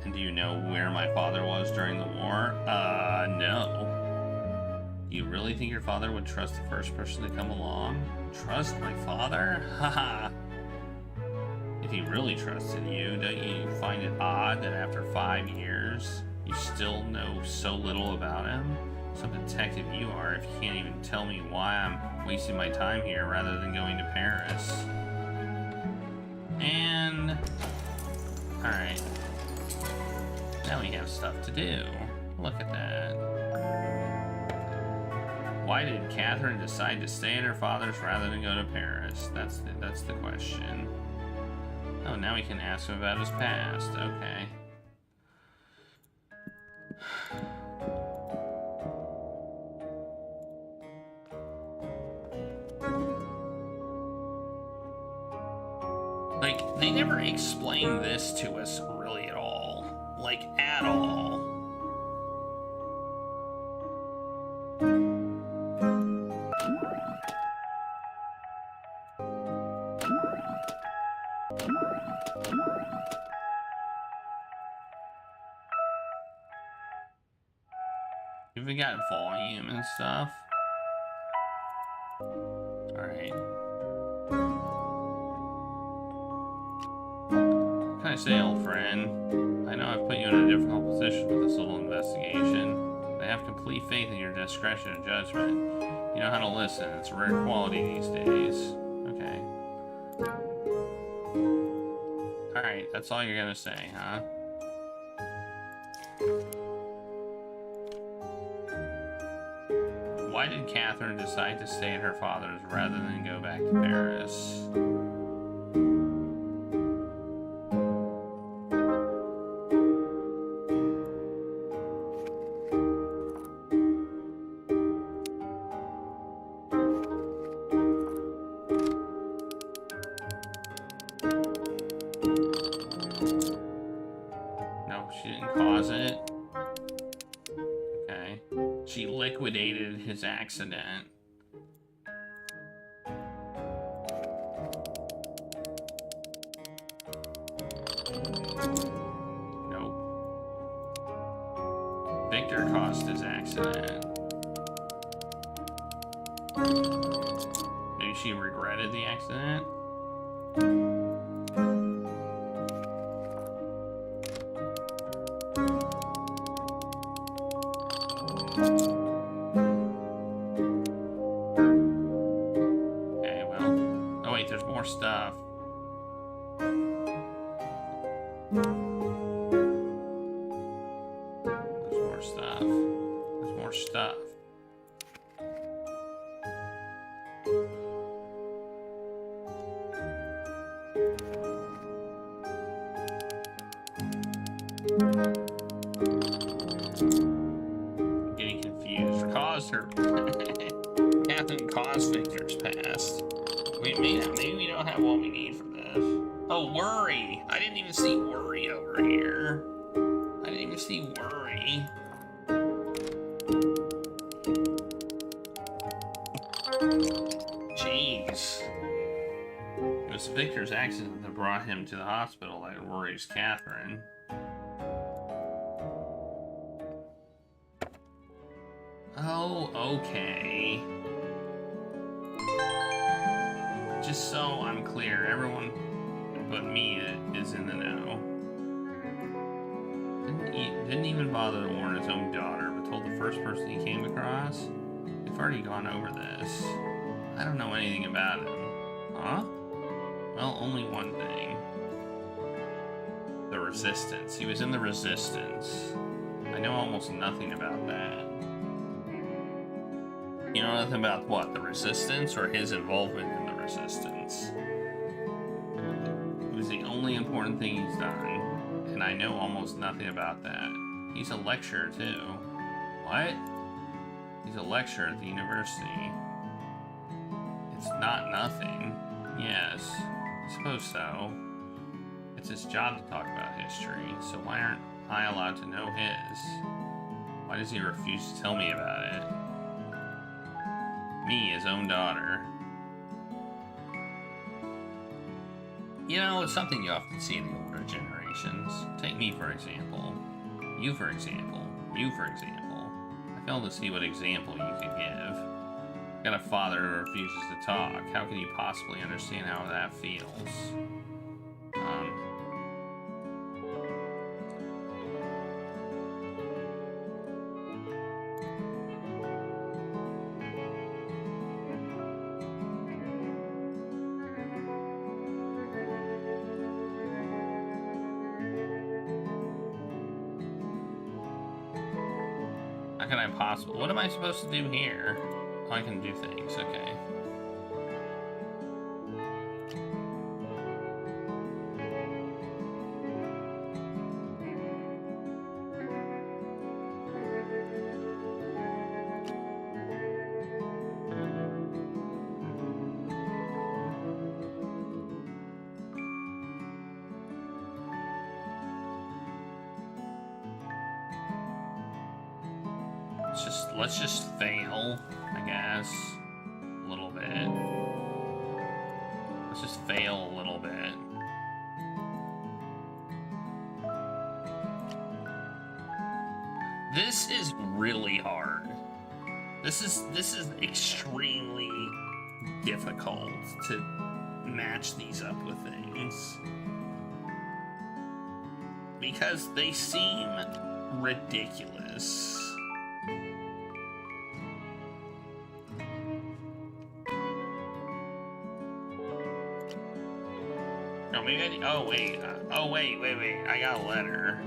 And do you know where my father was during the war? No. Do you really think your father would trust the first person to come along? Trust my father? Haha. If he really trusted you, don't you find it odd that after 5 years, you still know so little about him? Some detective you are if you can't even tell me why I'm wasting my time here rather than going to Paris. And... alright. Now we have stuff to do. Look at that. Why did Catherine decide to stay at her father's rather than go to Paris? That's the question. Oh, now we can ask him about his past. Okay. Like, they never explain this to us really at all. Like, at all. We got volume and stuff. Alright. What can I say, old friend? I know I've put you in a difficult position with this little investigation. I have complete faith in your discretion and judgment. You know how to listen. It's a rare quality these days. Okay. Alright, that's all you're gonna say, huh? Why did Catherine decide to stay at her father's rather than go back to Paris? No, she didn't cause it. Okay. She liquidated his accident. Nope. Victor caused his accident. Maybe she regretted the accident? Okay, well. Oh wait, there's more stuff. There's more stuff. There's more stuff. I'm getting confused. Caused her. Catherine caused Victor's past. Maybe we don't have what we need for this. Oh, worry. I didn't even see worry over here. I didn't even see worry. Jeez. It was Victor's accident that brought him to the hospital that worries Catherine. Oh, okay. Just so I'm clear, everyone but me is in the know. Didn't even bother to warn his own daughter, but told the first person he came across. We've already gone over this. I don't know anything about him. Huh? Well, only one thing. The Resistance. He was in the Resistance. I know almost nothing about that. You know nothing about what? The Resistance or his involvement in the Resistance? It was the only important thing he's done, and I know almost nothing about that. He's a lecturer, too. What? He's a lecturer at the university. It's not nothing. Yes, I suppose so. It's his job to talk about history, so why aren't I allowed to know his? Why does he refuse to tell me about it? Me, his own daughter. You know, it's something you often see in the older generations. Take me, for example. You, for example. You, for example. I fail to see what example you could give. Got a father who refuses to talk. How can you possibly understand how that feels? How can I possibly... What am I supposed to do here? Oh, I can do things, okay. Let's just fail, I guess, a little bit. Let's just fail a little bit. This is really hard. This is extremely difficult to match these up with things. Because they seem ridiculous. No, maybe oh wait, wait, I got a letter.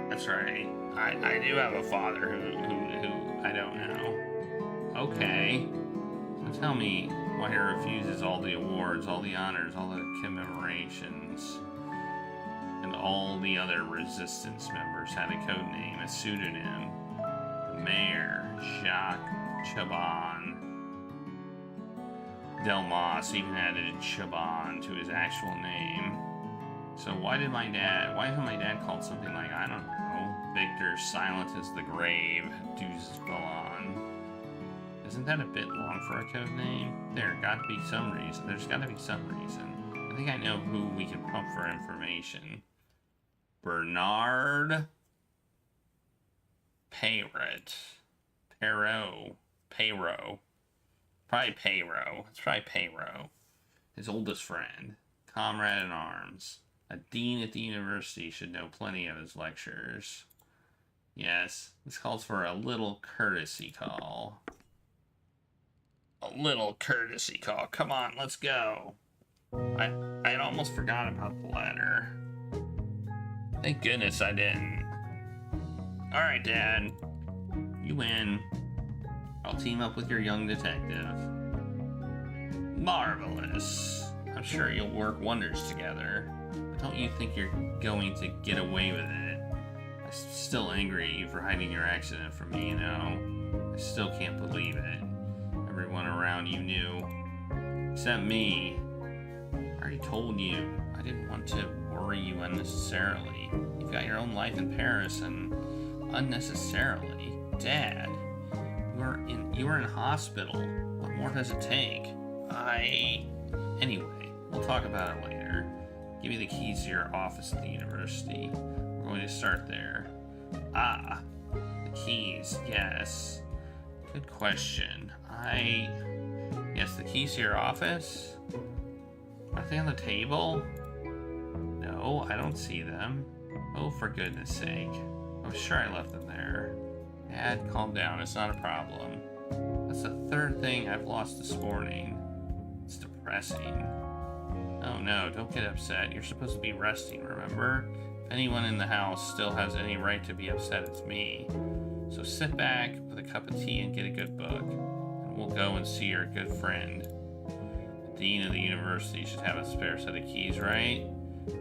That's right. I do have a father who I don't know. Okay. So tell me why he refuses all the awards, all the honors, all the commemorations, and all the other resistance members had a code name, a pseudonym. The mayor, Jacques Chaban. Delmas even added Chaban to his actual name. So why isn't my dad called something like, I don't know, Victor Silent as the Grave, Deuces Ballon? Isn't that a bit long for a code name? There's got to be some reason. I think I know who we can pump for information. Bernard Perrot. Perot. Probably Perot. It's probably Perot. His oldest friend. Comrade in arms. A dean at the university should know plenty of his lectures. Yes, this calls for a little courtesy call. A little courtesy call. Come on, let's go. I had almost forgot about the letter. Thank goodness I didn't. Alright, Dad. You win. I'll team up with your young detective. Marvelous. I'm sure you'll work wonders together. But don't you think you're going to get away with it? I'm still angry at you for hiding your accident from me, you know. I still can't believe it. Everyone around you knew. Except me. I already told you. I didn't want to worry you unnecessarily. You've got your own life in Paris, and unnecessarily. Dad, you were in hospital. What more does it take? Anyway, we'll talk about it later. Give me the keys to your office at the university. We're going to start there. Ah, the keys, yes. Good question. Yes, the keys to your office? Are they on the table? No, I don't see them. Oh, for goodness sake. I'm sure I left them there. Dad, calm down. It's not a problem. That's the third thing I've lost this morning. It's depressing. Oh no, don't get upset. You're supposed to be resting, remember? If anyone in the house still has any right to be upset, it's me. So sit back with a cup of tea and get a good book, and we'll go and see our good friend. The dean of the university should have a spare set of keys, right?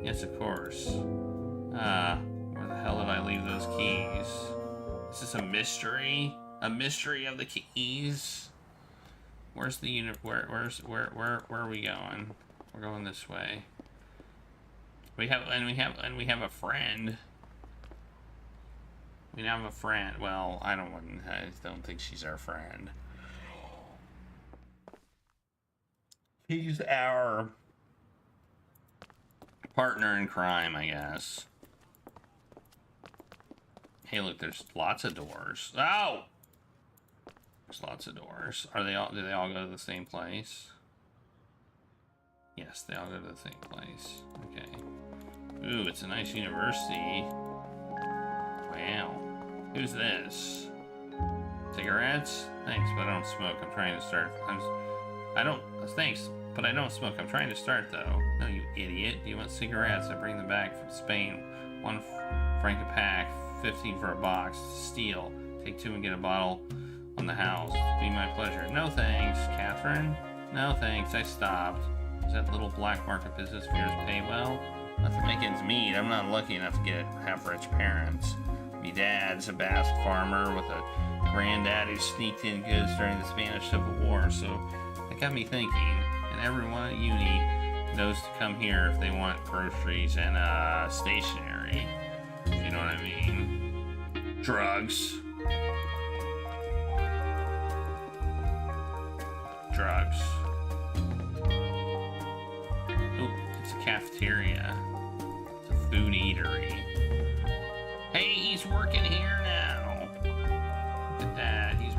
Yes, of course. Where the hell did I leave those keys? Is this a mystery? A mystery of the keys? Where's the where are we going? We're going this way. We have a friend. We have a friend. Well, I don't think she's our friend. He's our partner in crime, I guess. Hey, look, there's lots of doors. Oh! There's lots of doors. Do they all go to the same place? Yes, they all go to the same place. Okay. Ooh, it's a nice university. Wow. Who's this? Cigarettes? Thanks, but I don't smoke. I'm trying to start. Thanks, but I don't smoke. I'm trying to start, though. No, you idiot. Do you want cigarettes? I bring them back from Spain. $1 franc a pack, 15 for a box. Steal. Take 2 and get a bottle on the house. Be my pleasure. No thanks, Catherine. No thanks. I stopped. Is that little black market business of yours pay well? Nothing to make ends meet. I'm not lucky enough to have rich parents. Me dad's a Basque farmer with a granddad who sneaked in goods during the Spanish Civil War, so that got me thinking. And everyone at uni knows to come here if they want groceries and stationery. If you know what I mean. Drugs. Drugs. Oh, it's a cafeteria. It's a food eatery. Hey, he's working here now. Look at that. He's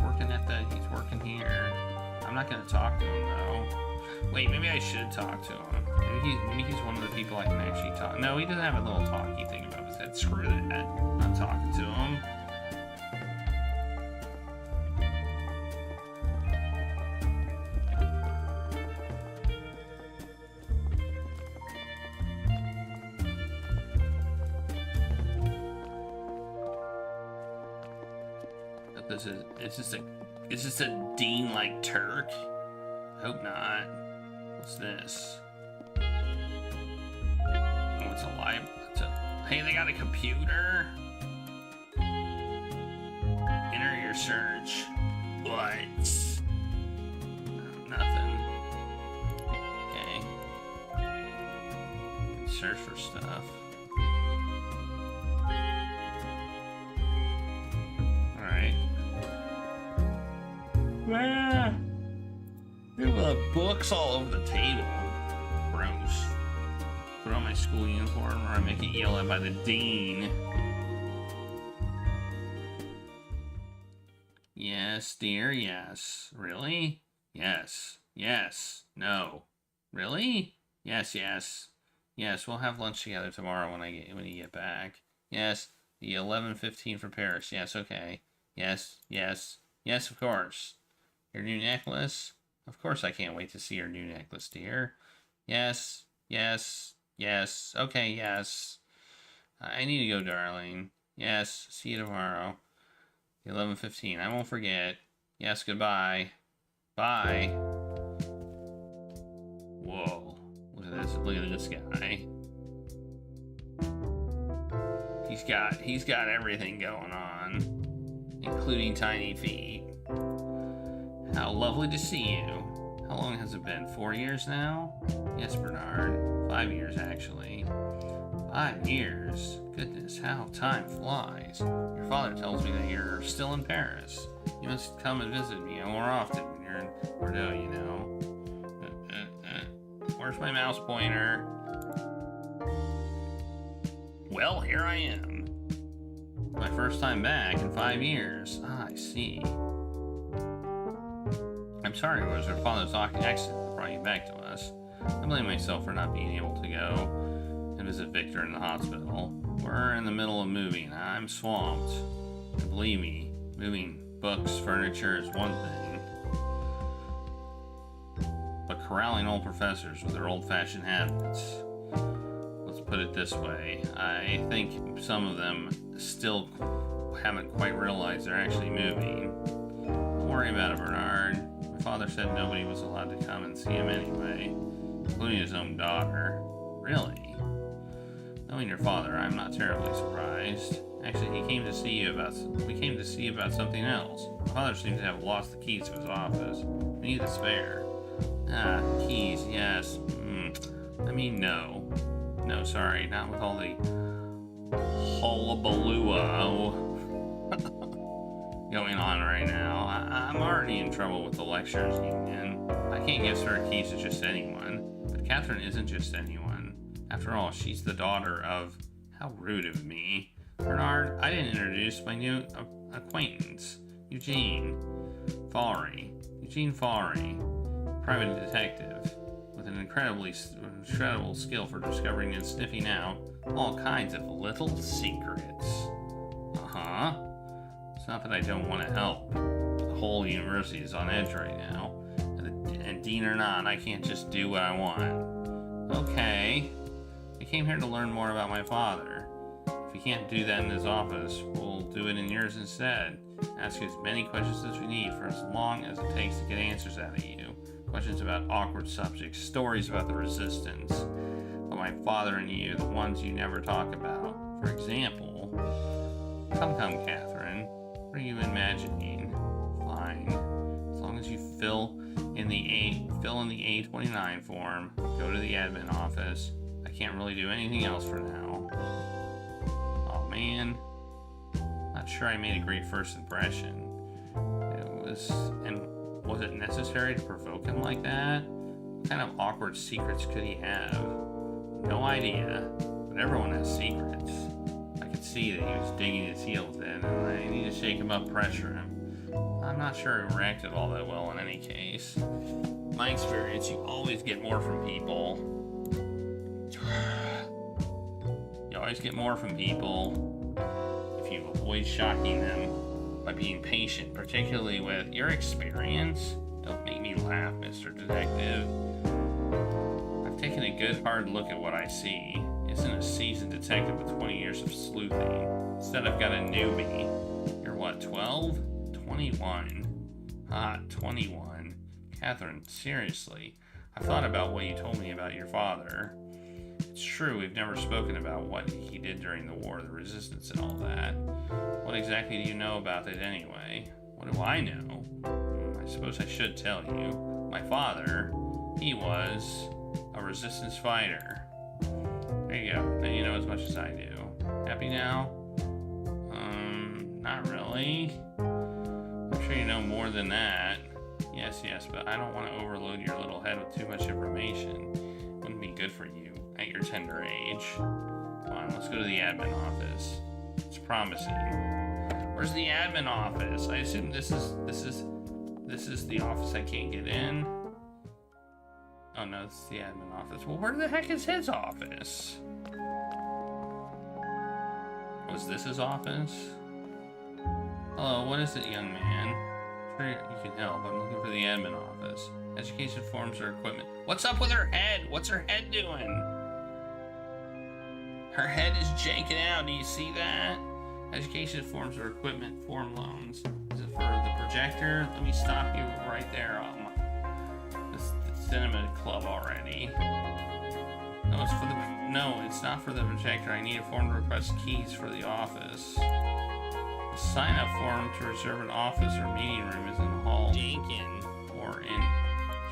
working here. I'm not gonna talk to him though. Wait, maybe I should talk to him. Maybe he's one of the people I can actually talk. No, he doesn't have a little talky thing about his head. Screw that. I'm talking to him. Is this a dean-like Turk? I hope not. What's this? Oh, it's a live. Hey, they got a computer? Enter your search. What? Nothing. Okay. Search for stuff. Alright. Ah, there are books all over the table. Gross. Put on my school uniform or I make it yelled at by the dean. Yes, dear, yes. Really? Yes. Yes. No. Really? Yes, yes. Yes, we'll have lunch together tomorrow when you get back. Yes, the 11:15 for Paris. Yes, okay. Yes, yes. Yes, of course. Your new necklace? Of course I can't wait to see your new necklace, dear. Yes, yes, yes. Okay, yes. I need to go, darling. Yes, see you tomorrow. 11:15. I won't forget. Yes, goodbye. Bye. Whoa. Look at this. Look at this guy. He's got everything going on, including tiny feet. How lovely to see you. How long has it been? 4 years now? Yes, Bernard. 5 years, actually. 5 years? Goodness, how time flies. Your father tells me that you're still in Paris. You must come and visit me more often when you're in Bordeaux, you know. Where's my mouse pointer? Well, here I am. My first time back in 5 years. Ah, I see. I'm sorry it was her father's accident that brought you back to us. I blame myself for not being able to go and visit Victor in the hospital. We're in the middle of moving. I'm swamped. And believe me, moving books, furniture is one thing. But corralling old professors with their old-fashioned habits. Let's put it this way. I think some of them still haven't quite realized they're actually moving. Don't worry about it, Bernard. My father said nobody was allowed to come and see him anyway, including his own daughter. Really? Knowing your father, I'm not terribly surprised. Actually, we came to see you about something else. My father seems to have lost the keys to his office. We need a spare. Ah, keys, yes. I mean, no. No, sorry, not with all the hullabaloo going on right now. I'm already in trouble with the lectures union. I can't give spare keys to just anyone. But Catherine isn't just anyone. After all, she's the daughter of... How rude of me. Bernard, I didn't introduce my new acquaintance, Eugene Fawry. Eugene Fawry, private detective, with an incredible skill for discovering and sniffing out all kinds of little secrets. Uh-huh. It's not that I don't want to help. The whole university is on edge right now. And dean or not, I can't just do what I want. Okay. I came here to learn more about my father. If we can't do that in his office, we'll do it in yours instead. Ask you as many questions as we need for as long as it takes to get answers out of you. Questions about awkward subjects, stories about the resistance, about my father and you, the ones you never talk about. For example, come, Catherine. What are you imagining? Fine. As long as you fill in the A29 form, go to the admin office. I can't really do anything else for now. Oh man. Not sure I made a great first impression. Was it necessary to provoke him like that? What kind of awkward secrets could he have? No idea, but everyone has secrets. I could see that he was digging his heels in, and I need to shake him up, pressure him. I'm not sure he reacted all that well in any case. In my experience, you always get more from people. You always get more from people if you avoid shocking them by being patient, particularly with your experience. Don't make me laugh, Mr. Detective. I've taken a good hard look at what I see. Isn't a seasoned detective with 20 years of sleuthing. Instead, I've got a newbie. You're what, 12? 21. Ah, 21. Catherine, seriously. I've thought about what you told me about your father. It's true, we've never spoken about what he did during the War of the Resistance and all that. What exactly do you know about it anyway? What do I know? I suppose I should tell you. My father, he was a resistance fighter. There you go. Now you know as much as I do. Happy now? Not really. I'm sure you know more than that. Yes, but I don't want to overload your little head with too much information. Wouldn't be good for you at your tender age. Come on, let's go to the admin office. It's promising. Where's the admin office? I assume this is the office I can't get in. Oh no, this is the admin office. Well, where the heck is his office? Was this his office? Hello, what is it, young man? Sure you can help. I'm looking for the admin office. Education forms or equipment. What's up with her head? What's her head doing? Her head is janking out. Do you see that? Education forms or equipment form loans. Is it for the projector? Let me stop you right there. The Cinema Club already. No, it's not for the projector. I need a form to request keys for the office. The sign-up form to reserve an office or meeting room is in Hall Jenkins or in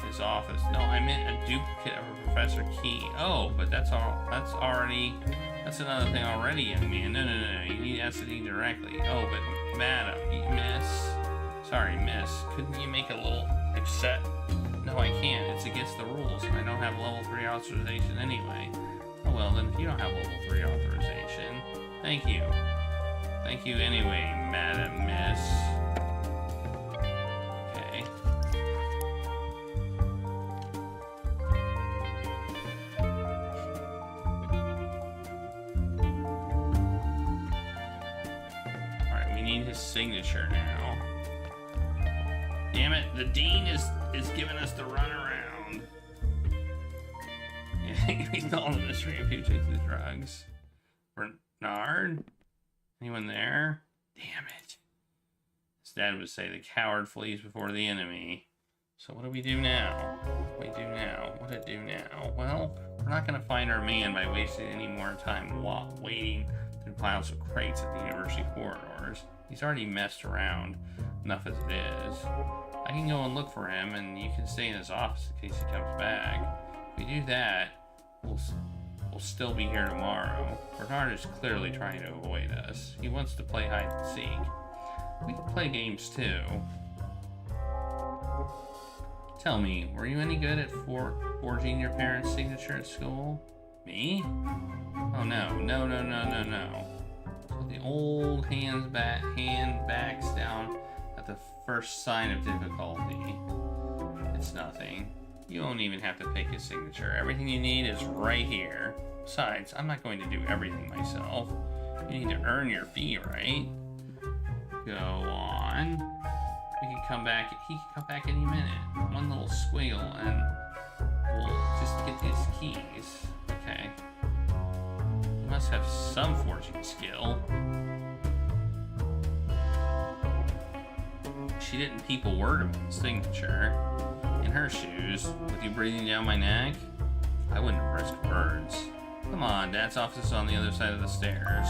his office. No, I meant a duplicate of a Professor Key. Oh, but that's another thing already, young man. No. You need to ask the dean directly. Oh, but madam, miss, couldn't you make a little except? No, I can't. It's against the rules, and I don't have level 3 authorization anyway. Oh well, then if you don't have level 3 authorization, thank you. Thank you anyway, madam, miss. Okay. Alright, we need his signature now. Damn it, the dean is giving us the runaround. Yeah, we solved the mystery of who took the drugs. Bernard? Anyone there? Damn it. His dad would say the coward flees before the enemy. So what do we do now? What do we do now? Well, we're not going to find our man by wasting any more time waiting through piles of crates at the university corridors. He's already messed around enough as it is. I can go and look for him, and you can stay in his office in case he comes back. If we do that, we'll still be here tomorrow. Bernard is clearly trying to avoid us. He wants to play hide and seek. We can play games too. Tell me, were you any good at forging your parents' signature at school? Me? Oh no. So the old hand backs down at the first sign of difficulty. It's nothing. You won't even have to pick his signature. Everything you need is right here. Besides, I'm not going to do everything myself. You need to earn your fee, right? Go on. He can come back any minute. One little squiggle and we'll just get his keys. Okay. He must have some forging skill. She didn't peep a word of his signature. In her shoes, with you breathing down my neck, I wouldn't have risked birds. Come on, Dad's office is on the other side of the stairs.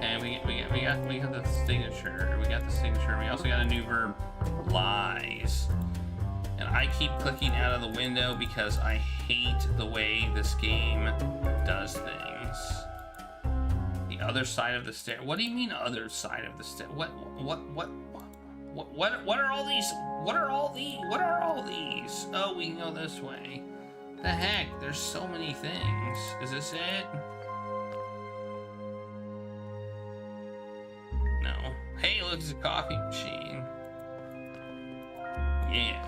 And we got the signature. We got the signature. We also got a new verb, lies. And I keep clicking out of the window because I hate the way this game does things. The other side of the stair. What do you mean other side of the stair? What are all these? What are all these? Oh, we can go this way. The heck? There's so many things. Is this it? No. Hey, look, it's a coffee machine. Yeah.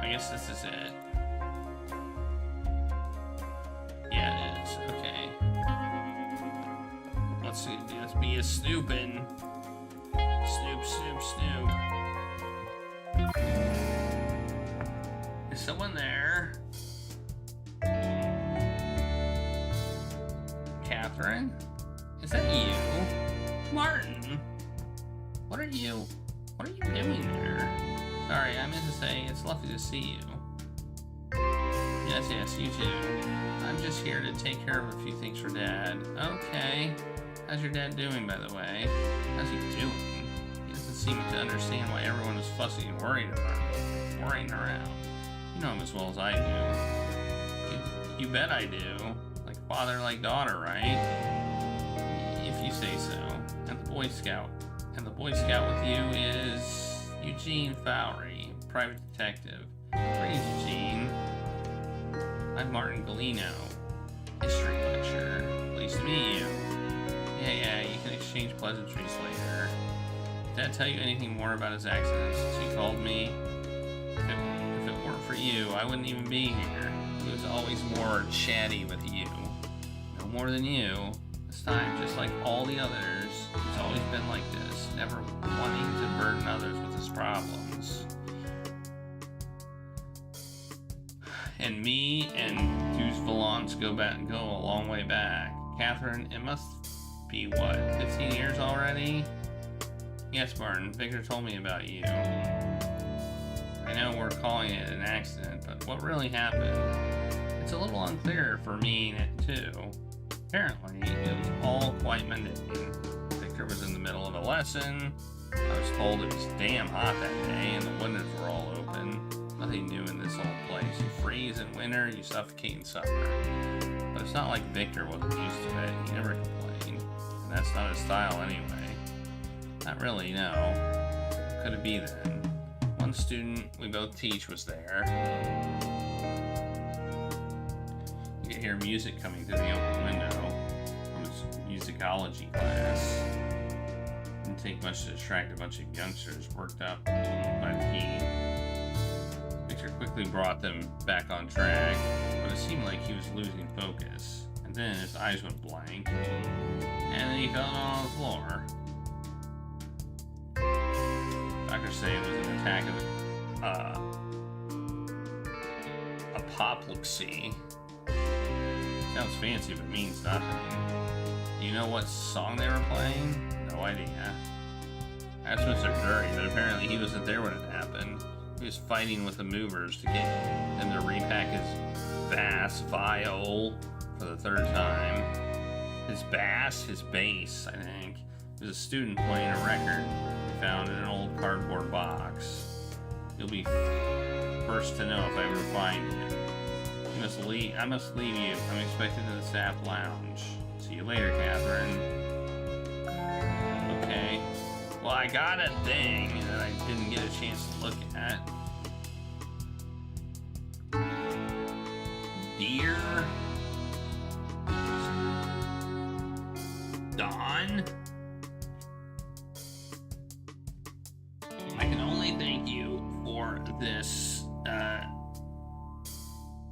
I guess this is it. Yeah, it is. Okay. Let's be a snooping. Snoop. Is someone there? Catherine? Is that you? Martin? What are you doing there? Sorry, I meant to say it's lovely to see you. Yes, you too. I'm just here to take care of a few things for Dad. Okay. How's your dad doing, by the way? How's he doing? He doesn't seem to understand why everyone is fussing and worrying around. You know him as well as I do. You bet I do. Like father, like daughter, right? If you say so. And the Boy Scout with you is Eugene Fowry, private detective. Greetings, Eugene. I'm Martin Galino, history lecturer. Pleased to meet you. Yeah, you can exchange pleasantries later. Did Dad tell you anything more about his accident since he called me? If it weren't for you, I wouldn't even be here. He was always more chatty with you. No more than you. This time, just like all the others, he's always been like this, never wanting to burden others with his problems. And me and Deuce Vallance go a long way back. Catherine, it must be, what, 15 years already? Yes, Martin, Victor told me about you. I know we're calling it an accident, but what really happened? It's a little unclear for me, too. Apparently, it was all quite mundane. Victor was in the middle of a lesson. I was told it was damn hot that day and the windows were all open. Nothing new in this old place. You freeze in winter, you suffocate in summer. But it's not like Victor wasn't used to it. He never complained. And that's not his style anyway. Not really, no. What could it be then? One student we both teach was there. You could hear music coming through the open window from his musicology class. Didn't take much to distract a bunch of youngsters worked up by the heat. Victor quickly brought them back on track, but it seemed like he was losing focus. And then his eyes went blank, and then he fell on the floor. Dr. doctors say it was an attack of apoplexy. Sounds fancy, but means nothing. Do you know what song they were playing? No idea. I asked Mr. Drury, but apparently he wasn't there when it happened. He was fighting with the movers to get them to repack his bass viol for the third time. His bass? His bass, I think. He was a student playing a record he found in an old cardboard box. You'll be first to know if I ever find it. I must leave you. I'm expected to the staff lounge. See you later, Catherine. Okay. Well, I got a thing that I didn't get a chance to look at. Dear Dawn, I can only thank you for this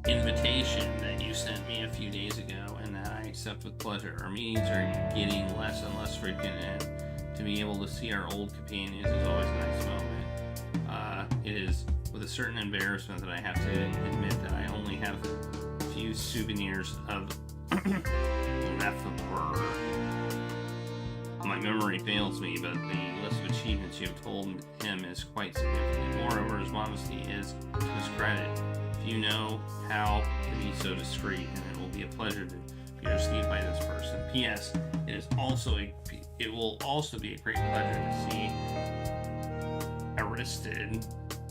invitation that you sent me a few days ago, and that I accept with pleasure. Our meetings are getting less and less frequent, and to be able to see our old companions is always a nice moment. It is with a certain embarrassment that I have to admit that I only have a few souvenirs of Lefebvre. My memory fails me, but the list of achievements you have told him is quite significant. Moreover, his modesty is to his credit. If you know how to be so discreet, and it will be a pleasure to be received by this person. P.S. It will also be a great pleasure to see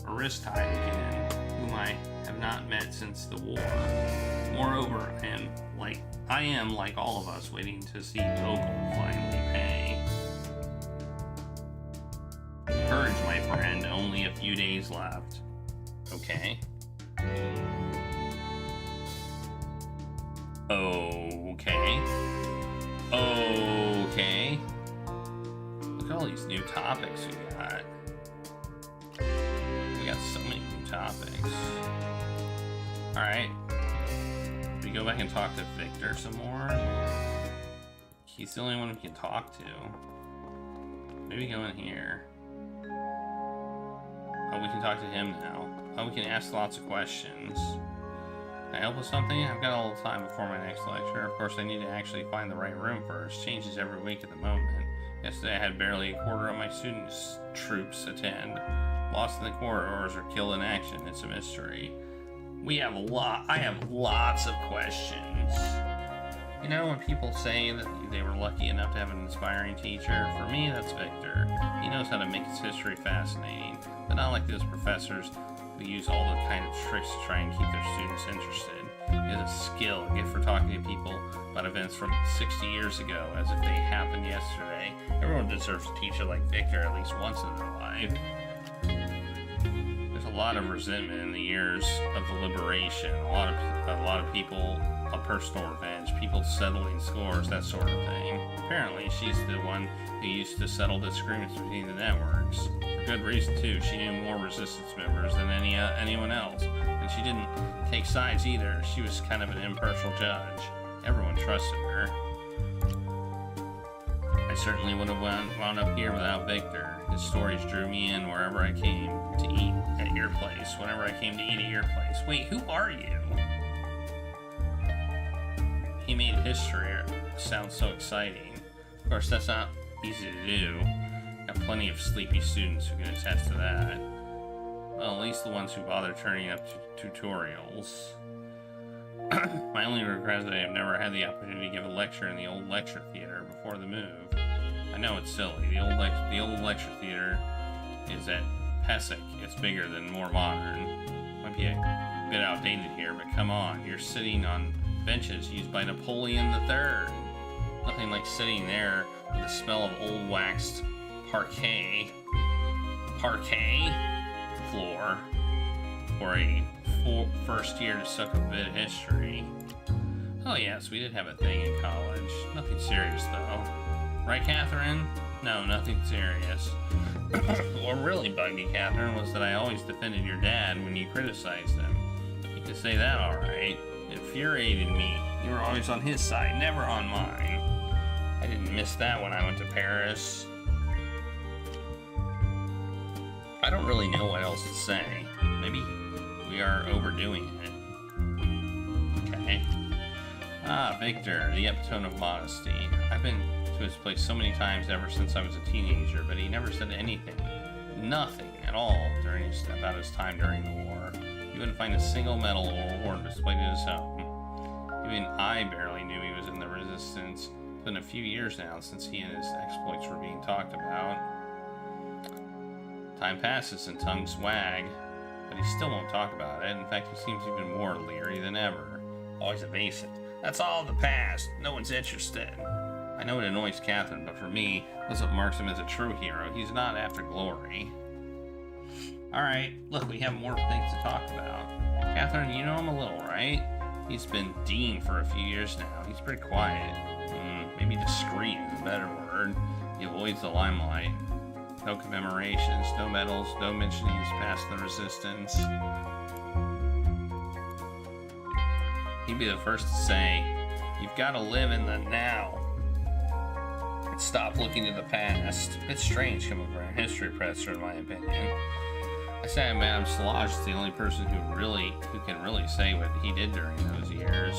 Aristide again, whom I have not met since the war. Moreover, I am like all of us, waiting to see Vogel finally pay. Courage, my friend. Only a few days left. Okay. Okay. Look at all these new topics we got. We got so many new topics. Alright. We go back and talk to Victor some more. He's the only one we can talk to. Maybe go in here. Oh, we can talk to him now. Oh, we can ask lots of questions. Can I help with something? I've got a little time before my next lecture. Of course, I need to actually find the right room first. Changes every week at the moment. Yesterday, I had barely a quarter of my students' troops attend. Lost in the corridors or killed in action. It's a mystery. I have lots of questions. You know, when people say that they were lucky enough to have an inspiring teacher, for me, that's Victor. He knows how to make his history fascinating, but not like those professors who use all the kind of tricks to try and keep their students interested. He has a skill, a gift for talking to people about events from 60 years ago as if they happened yesterday. Everyone deserves a teacher like Victor at least once in their life. There's a lot of resentment in the years of the liberation. A lot of people, a personal revenge, people settling scores, that sort of thing. Apparently, she's the one who used to settle disagreements between the networks. For good reason, too. She knew more resistance members than anyone else. And she didn't take sides either. She was kind of an impartial judge. Everyone trusted her. I certainly would have wound up here without Victor. His stories drew me in wherever I came to eat at your place. Whenever I came to eat at your place. Wait, who are you? He made history sound so exciting. Of course, that's not easy to do. Got plenty of sleepy students who can attest to that. Well, at least the ones who bother turning up to tutorials. My only regret is that I have never had the opportunity to give a lecture in the old lecture theater before the move. I know it's silly. The old lecture theater is at Pesach. It's bigger than more modern. Might be a bit outdated here, but come on. You're sitting on benches used by Napoleon III. Nothing like sitting there with the smell of old waxed parquet floor for a first year to suck a bit of history. Oh yes, we did have a thing in college. Nothing serious though. Right, Catherine? No, nothing serious. What really bugged me, Catherine, was that I always defended your dad when you criticized him. You could say that alright. It infuriated me. You were always on his side, never on mine. I didn't miss that when I went to Paris. I don't really know what else to say. Maybe we are overdoing it. Okay. Ah, Victor, the epitome of modesty. I've been to his place so many times ever since I was a teenager, but he never said anything. Nothing at all about his time during the war. You wouldn't find a single medal or award displayed in his home. Even I barely knew he was in the resistance. It's been a few years now since he and his exploits were being talked about. Time passes and tongues wag, but he still won't talk about it. In fact, he seems even more leery than ever. Always evasive. That's all the past. No one's interested. I know it annoys Catherine, but for me, that's what marks him as a true hero. He's not after glory. Alright, look, we have more things to talk about. Catherine, you know him a little, right? He's been dean for a few years now. He's pretty quiet. Maybe discreet is a better word. He avoids the limelight. No commemorations, no medals, no mentionings past the resistance. He'd be the first to say, you've got to live in the now. And stop looking to the past. It's strange coming from a history professor, in my opinion. I say Madame Solange is the only person who can really say what he did during those years.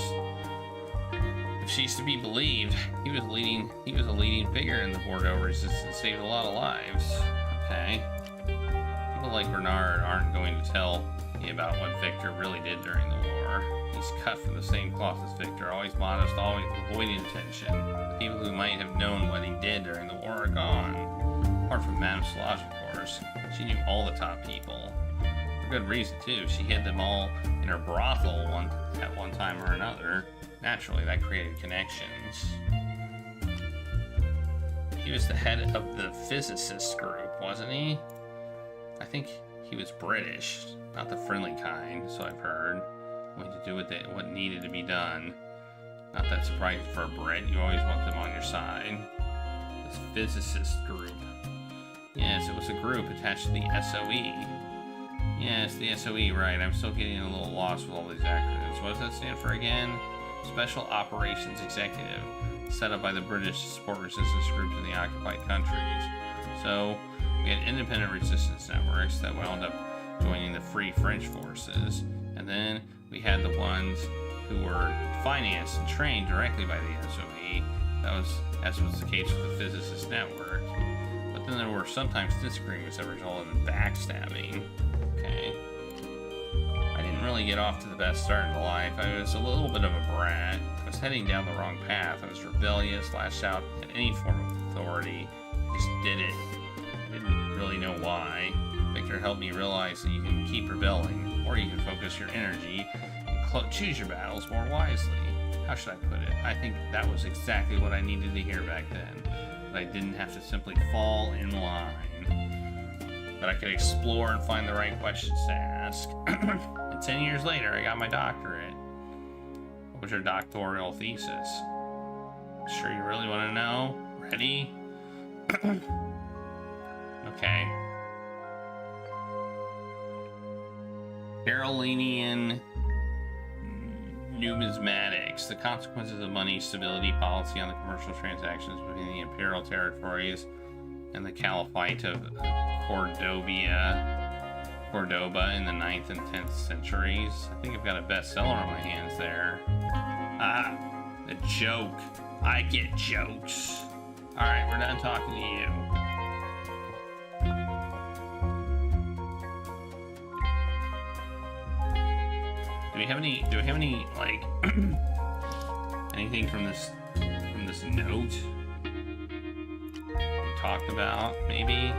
If she's to be believed, he was a leading figure in the Bordeaux resistance, saved a lot of lives. Okay. People like Bernard aren't going to tell me about what Victor really did during the war. He's cut from the same cloth as Victor, always modest, always avoiding attention. The people who might have known what he did during the war are gone. Apart from Madame Solange, of course. She knew all the top people. For good reason, too. She hid them all in her brothel at one time or another. Naturally, that created connections. He was the head of the physicist group, wasn't he? I think he was British, not the friendly kind, so I've heard. Going to do what needed to be done. Not that surprising for a Brit. You always want them on your side. This physicist group. Yes, it was a group attached to the SOE. Yes, the SOE, right. I'm still getting a little lost with all these acronyms. What does that stand for again? Special Operations Executive, set up by the British to support resistance groups in the occupied countries. So, we had independent resistance networks that wound up joining the Free French forces, and then we had the ones who were financed and trained directly by the SOE. As was the case with the Physicist Network. But then there were sometimes disagreements that resulted in backstabbing. Okay. I didn't really get off to the best start in life. I was a little bit of a brat. I was heading down the wrong path. I was rebellious, lashed out at any form of authority. Just did it. Didn't really know why. Victor helped me realize that you can keep rebelling, or you can focus your energy and choose your battles more wisely. How should I put it? I think that was exactly what I needed to hear back then. That I didn't have to simply fall in line. But I could explore and find the right questions to ask. And 10 years later, I got my doctorate. What was your doctoral thesis? Sure you really want to know? Ready? Okay. Carolinian numismatics, the consequences of money stability policy on the commercial transactions between the imperial territories and the Caliphate of Cordoba in the 9th and 10th centuries. I think I've got a bestseller on my hands there. Ah, a joke. I get jokes. Alright, we're done talking to you. Do we have any like anything from this note we talked about, maybe?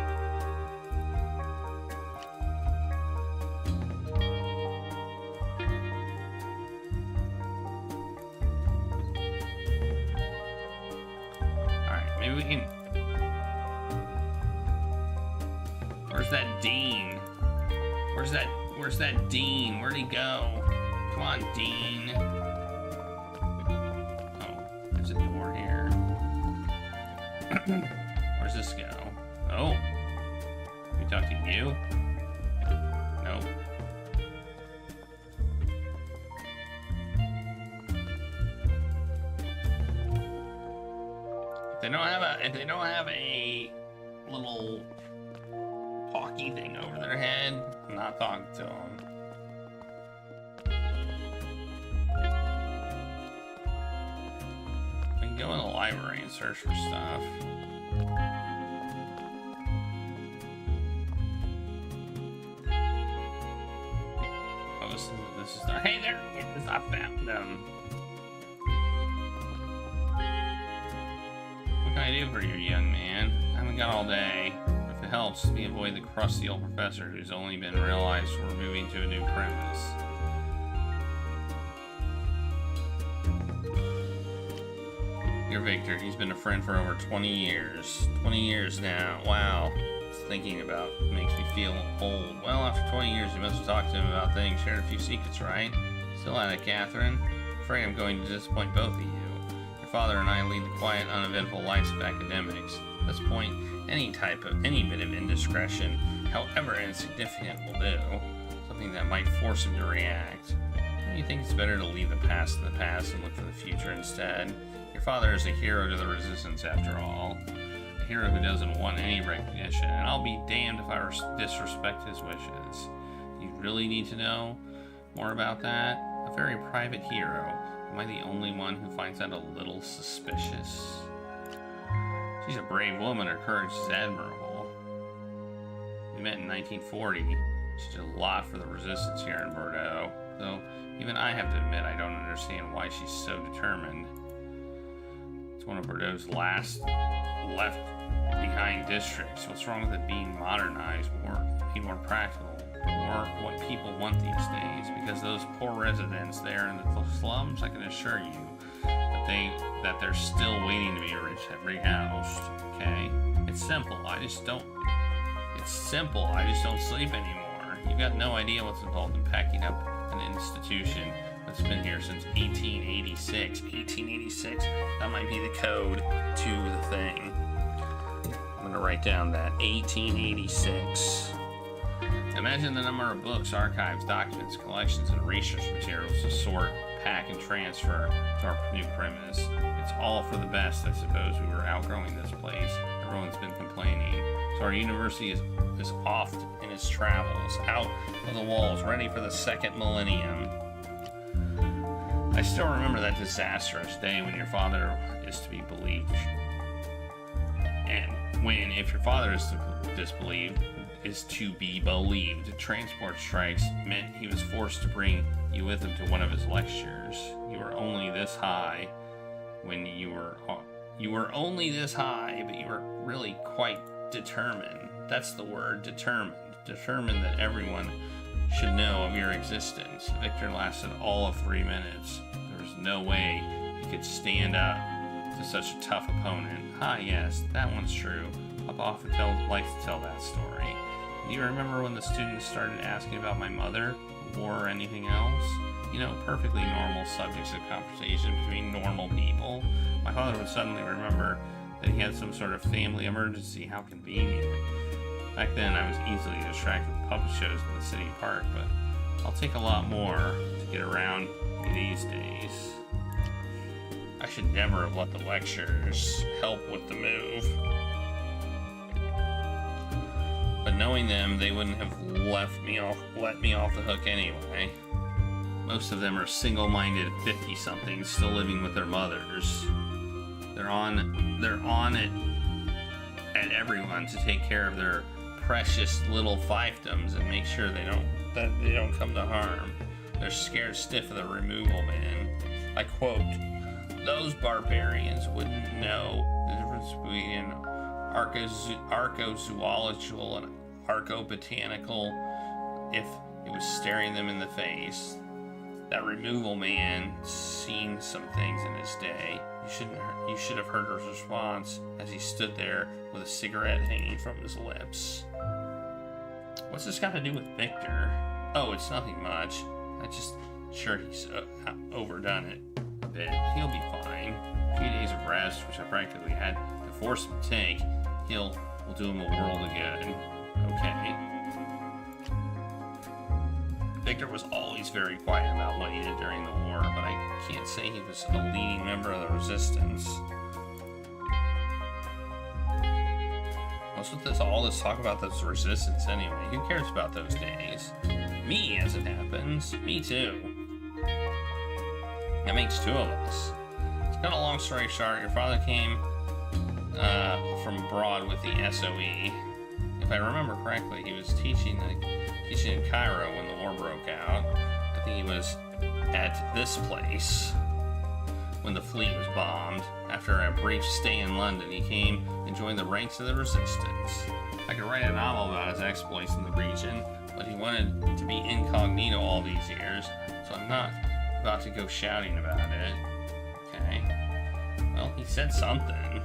Alright, maybe we can. Where's that Dean? Where's that Dean? Where'd he go? Come on, Dean. Oh, there's a door here. Where's this go? Oh. Can we talk to you? No. If they don't have a little talkie thing over their head. I'm not talking to them. We can go in the library and search for stuff. Oh, this is not. Hey, there it is. I found them. What can I do for you, young man? I haven't got all day. If it helps, we avoid the crusty old professor who's only been realized we're moving to a new premise. You're Victor. He's been a friend for over 20 years. 20 years now. Wow. Just thinking about it makes me feel old. Well, after 20 years, you must have talked to him about things, shared a few secrets, right? Still at it, Catherine? Afraid I'm going to disappoint both of you. Your father and I lead the quiet, uneventful lives of academics. At this point, any bit of indiscretion, however insignificant, will do. Something that might force him to react. Don't you think it's better to leave the past in the past and look for the future instead? Your father is a hero to the resistance, after all. A hero who doesn't want any recognition, and I'll be damned if I disrespect his wishes. Do you really need to know more about that? A very private hero. Am I the only one who finds that a little suspicious? She's a brave woman. Her courage is admirable. We met in 1940. She did a lot for the resistance here in Bordeaux. Though, even I have to admit, I don't understand why she's so determined. It's one of Bordeaux's last left behind districts. What's wrong with it being modernized, more practical, more what people want these days? Because those poor residents there in the slums, I can assure you that they're still waiting to be rehoused. Okay, it's simple. I just don't sleep anymore. You've got no idea what's involved in packing up an institution that's been here since 1886. 1886. That might be the code to the thing. I'm gonna write down that 1886. Imagine the number of books, archives, documents, collections, and research materials to sort, pack, and transfer to our new premise. It's all for the best, I suppose. We were outgrowing this place. Everyone's been complaining. So our university is off in its travels, out of the walls, ready for the second millennium. I still remember that disastrous day when your father is to be believed. And if your father is to be believed, transport strikes meant he was forced to bring you with him to one of his lectures. You were only this high when you were only this high, but you were really quite determined. That's the word, determined. Determined that everyone should know of your existence. Victor lasted all of 3 minutes. There was no way he could stand up to such a tough opponent. Ah, yes, that one's true. Papa often likes to tell that story. Do you remember when the students started asking about my mother, war, or anything else? You know, perfectly normal subjects of conversation between normal people. My father would suddenly remember that he had some sort of family emergency. How convenient. Back then, I was easily distracted with puppet shows in the city park, but I'll take a lot more to get around these days. I should never have let the lectures help with the move. But knowing them, they wouldn't have let me off the hook anyway. Most of them are single-minded 50-somethings still living with their mothers. They're on it at everyone to take care of their precious little fiefdoms and make sure they don't come to harm. They're scared stiff of the removal man. I quote, "Those barbarians wouldn't know the difference between archaeozoological and archaeobotanical if it was staring them in the face. That removal man seen some things in his day. You should have heard his response as he stood there with a cigarette hanging from his lips." What's this got to do with Victor? Oh, it's nothing much. I'm just sure he's overdone it a bit. He'll be fine. A few days of rest, which I practically had to force him to take, will do him a world of good. Okay. Victor was always very quiet about what he did during the war, but I can't say he was a leading member of the resistance. What's with this? All this talk about this resistance anyway? Who cares about those days? Me, as it happens. Me too. That makes two of us. To cut a long story short, your father came from abroad with the SOE. If I remember correctly, he was teaching in Cairo when the war broke out. I think he was at this place when the fleet was bombed. After a brief stay in London, he came and joined the ranks of the resistance. I could write a novel about his exploits in the region, but he wanted to be incognito all these years, so I'm not about to go shouting about it. Okay. Well, he said something.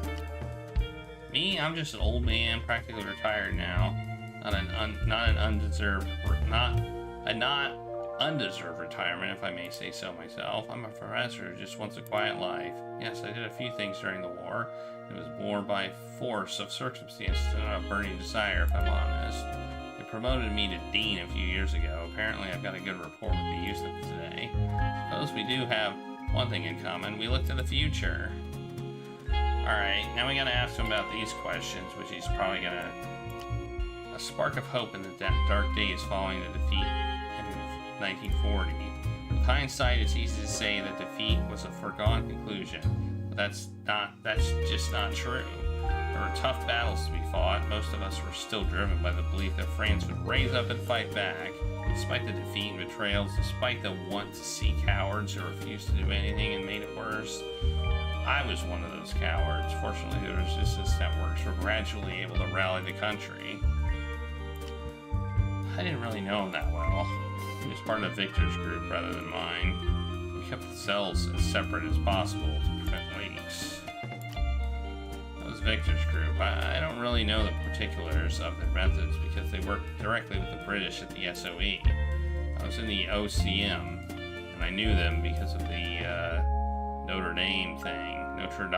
Me, I'm just an old man, practically retired now. Not undeserved retirement, if I may say so myself. I'm a professor who just wants a quiet life. Yes, I did a few things during the war. It was more by force of circumstance than a burning desire, if I'm honest. They promoted me to dean a few years ago. Apparently, I've got a good rapport with the youth of today. Suppose we do have one thing in common. We look to the future. Alright, now we gotta ask him about these questions, which he's probably gonna... A spark of hope in the dark days following the defeat in 1940. With hindsight, it's easy to say that defeat was a foregone conclusion, but that's just not true. There were tough battles to be fought. Most of us were still driven by the belief that France would raise up and fight back. Despite the defeat and betrayals, despite the want to see cowards who refused to do anything and made it worse, I was one of those cowards. Fortunately, the resistance networks were gradually able to rally the country. I didn't really know him that well. He was part of Victor's group rather than mine. We kept the cells as separate as possible to prevent leaks. That was Victor's group. I don't really know the particulars of their methods because they worked directly with the British at the SOE. I was in the OCM, and I knew them because of the Notre Dame thing. Notre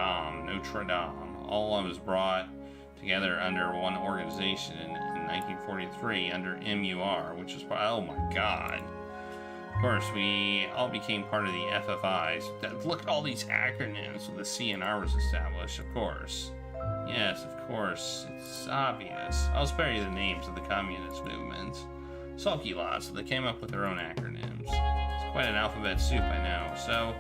Dame. All of us brought together under one organization in 1943 under MUR, which was, oh my god. Of course, we all became part of the FFIs. Look at all these acronyms when the CNR was established, of course. Yes, of course, it's obvious. I'll spare you the names of the communist movements. Sulky lots, so they came up with their own acronyms. It's quite an alphabet soup, I know. So,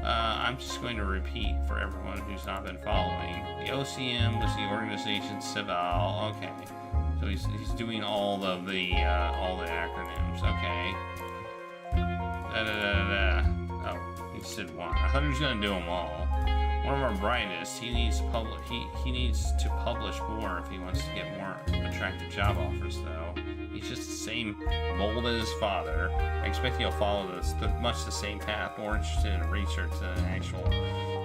I'm just going to repeat for everyone who's not been following. The OCM was the Organisation Civile. Okay. So he's doing all the acronyms. Okay. Oh, he said one. I thought he was gonna do them all. One of our brightest. He needs to publish more if he wants to get more attractive job offers, though. He's just the same mold as his father. I expect he'll follow much the same path, more interested in research than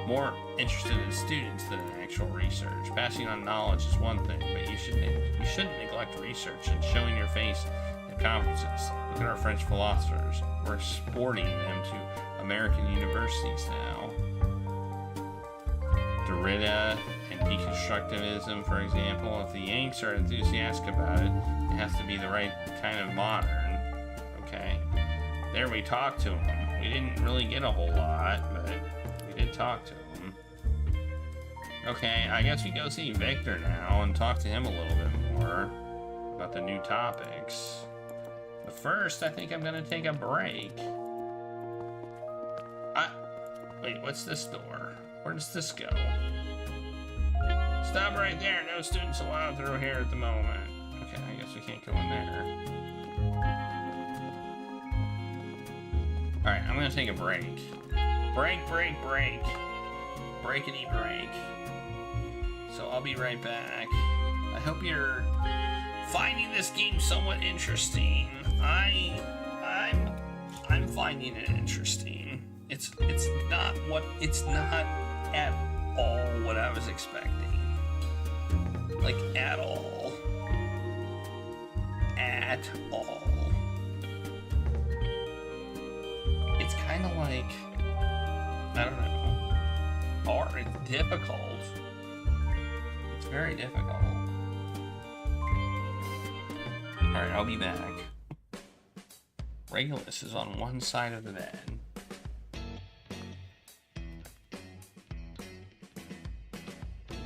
more interested in students than in actual research. Passing on knowledge is one thing, but you shouldn't neglect research and showing your face at conferences. Look at our French philosophers. We're exporting them to American universities now. Derrida and deconstructivism, for example. If the Yanks are enthusiastic about it, it has to be the right kind of modern. Okay. There we talked to him. We didn't really get a whole lot, but we did talk to him. Okay, I guess we go see Victor now and talk to him a little bit more about the new topics. But first, I think I'm gonna take a break. Wait, what's this door? Where does this go? Stop right there. No students allowed through here at the moment. Okay, I guess we can't go in there. Alright, I'm gonna take a break. Break. Breakity break. So I'll be right back. I hope you're finding this game somewhat interesting. I'm finding it interesting. It's not at all what I was expecting. Like, at all. At all. It's kind of like, I don't know, hard. It's difficult. It's very difficult. Alright, I'll be back. Regulus is on one side of the bed.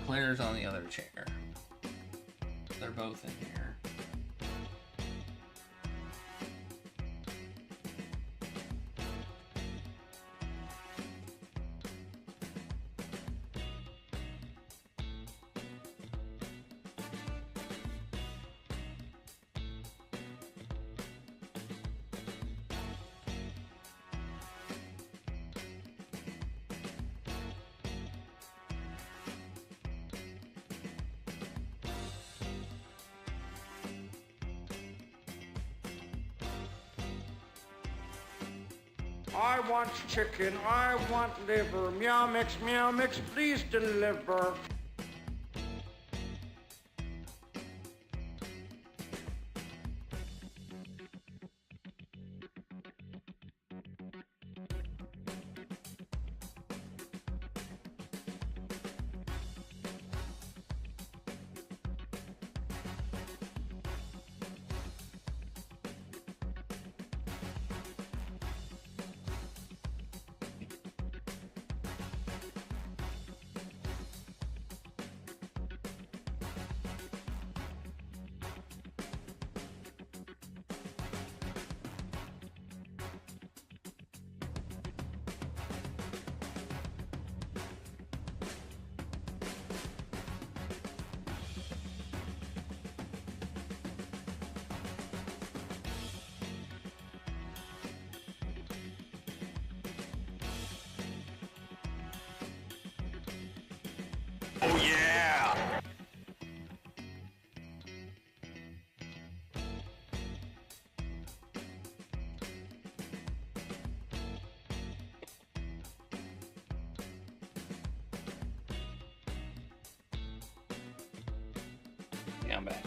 Claire's on the other chair. they're both in here. I want chicken, I want liver. Meow mix, please deliver. Oh yeah! Yeah, I'm back.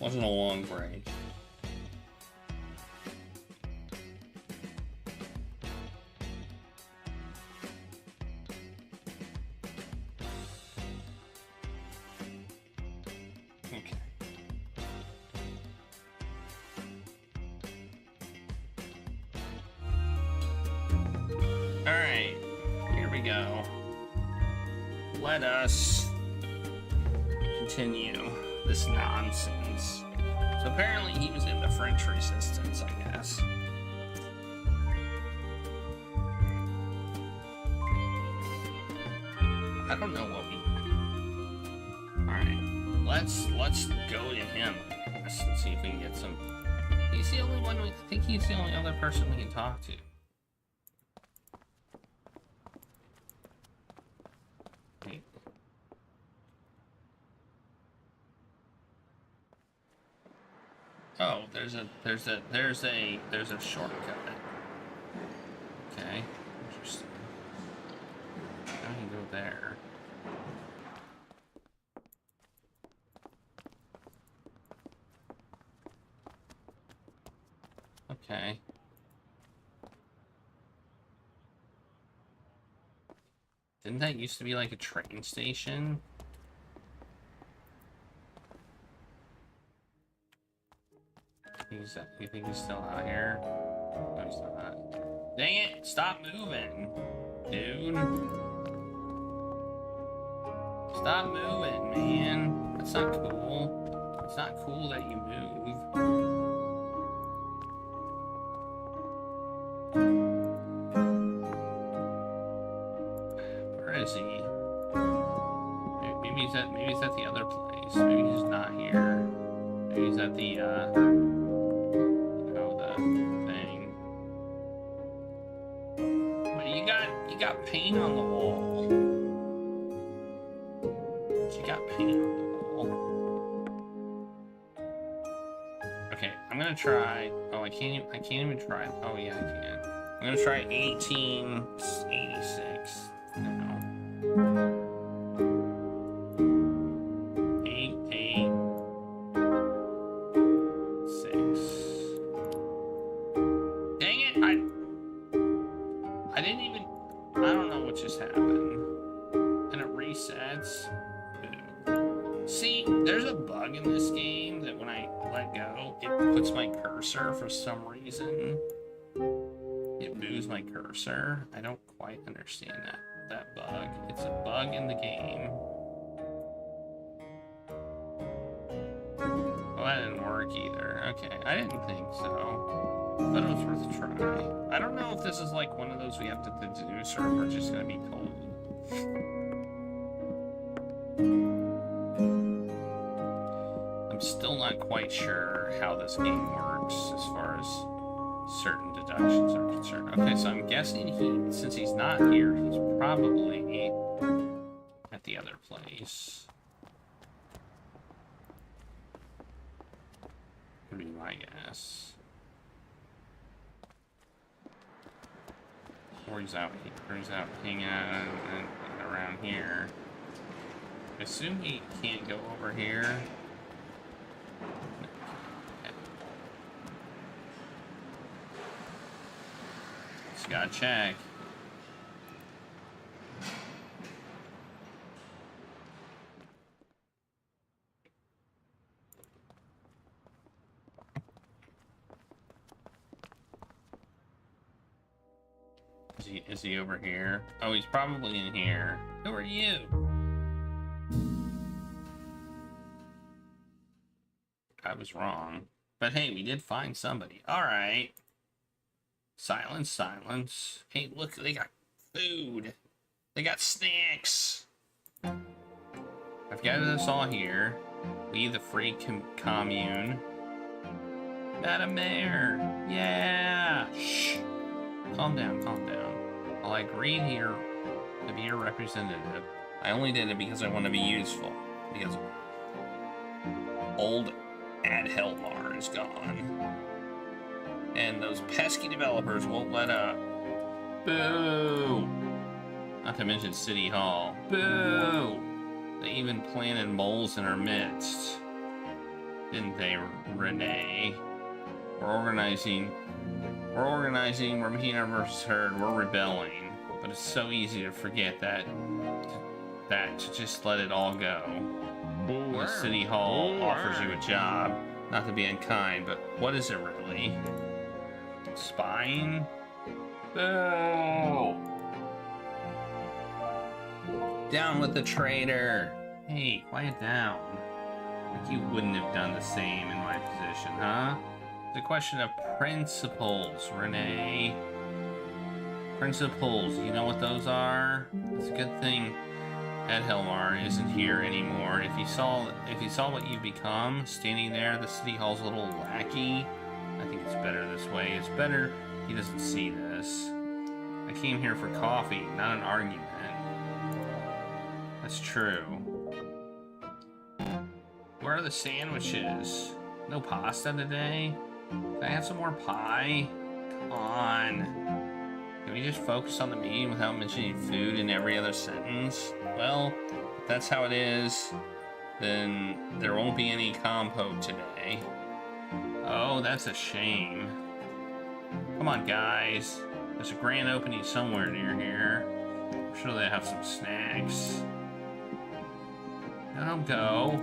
Wasn't a long break. Alright, here we go. Let us continue this nonsense. So apparently he was in the French Resistance, I guess. I don't know what we... Alright, let's go to him, I guess, and see if we can get some... He's the only one, I think he's the only other person we can talk to. Oh, there's a shortcut. Okay, interesting. I can go there. Okay. Didn't that used to be like a train station? You think he's still out here? No, he's not. Dang it! Stop moving, dude. Stop moving, man. That's not cool. It's not cool that you move. Where is he? Maybe he's at the other place. Maybe he's not here. Maybe he's at the thing. But you got paint on the wall. You got paint on the wall. Okay, I'm gonna try. Oh, I can't even try. Oh yeah, I can. I'm gonna try 1886 now. 886. Dang it! I didn't even. I don't know what just happened. And it resets. See, there's a bug in this game that when I let go, it puts my cursor for some reason. It moves my cursor. I don't quite understand that bug. It's a bug in the game. work either. Okay, I didn't think so. But it was worth a try. I don't know if this is like one of those we have to deduce or if we're just gonna be told. I'm still not quite sure how this game works as far as certain deductions are concerned. Okay, so I'm guessing since he's not here, he's probably at the other place. Would be my guess. Or he's out hanging out around here. I assume we can't go over here. Just gotta check. Is he over here? Oh, he's probably in here. Who are you? I was wrong. But hey, we did find somebody. Alright. Silence, silence. Hey, look, they got food. They got snacks. I've gathered us all here. We, the free commune. Madam Mayor. Yeah. Shh. Calm down, calm down. While I agreed here to be your representative, I only did it because I want to be useful. Because old Ad Helmar is gone. And those pesky developers won't let up. Boo! Not to mention City Hall. Boo! They even planted moles in our midst. Didn't they, Renee? We're organizing, we're making our voices heard, we're rebelling. But it's so easy to forget that to just let it all go. The City Hall offers you a job, not to be unkind, but what is it really? Spying? Boo! Down with the traitor! Hey, quiet down. Like you wouldn't have done the same in my position, huh? It's a question of principles, Renee. Principles, you know what those are? It's a good thing Ed Helmar isn't here anymore. If you saw what you've become, standing there, the City Hall's little lackey, I think it's better this way. It's better he doesn't see this. I came here for coffee, not an argument. That's true. Where are the sandwiches? No pasta today? Can I have some more pie? Come on. Can we just focus on the meeting without mentioning food in every other sentence? Well, if that's how it is, then there won't be any compote today. Oh, that's a shame. Come on, guys. There's a grand opening somewhere near here. I'm sure they have some snacks. Now don't go.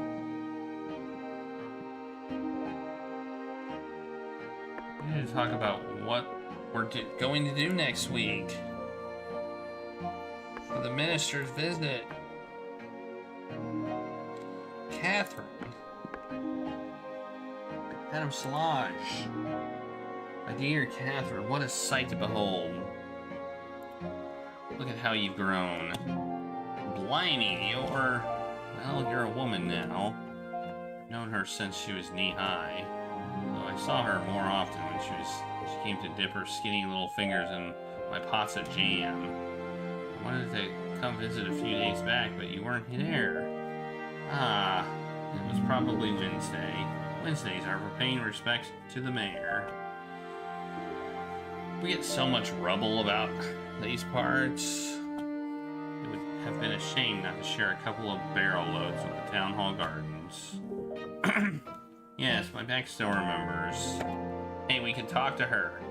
We need to talk about what we're going to do next week for the minister's visit. Catherine. Madame Solange. My dear Catherine, what a sight to behold. Look at how you've grown. Blimey, you're a woman now. I've known her since she was knee-high. Though I saw her more often when she came to dip her skinny little fingers in my pots of jam. I wanted to come visit a few days back, but you weren't there. Ah, it was probably Wednesday. Wednesdays are for paying respect to the mayor. We get so much rubble about these parts. It would have been a shame not to share a couple of barrel loads with the town hall gardens. Yes, my back still remembers. Hey, we can talk to her.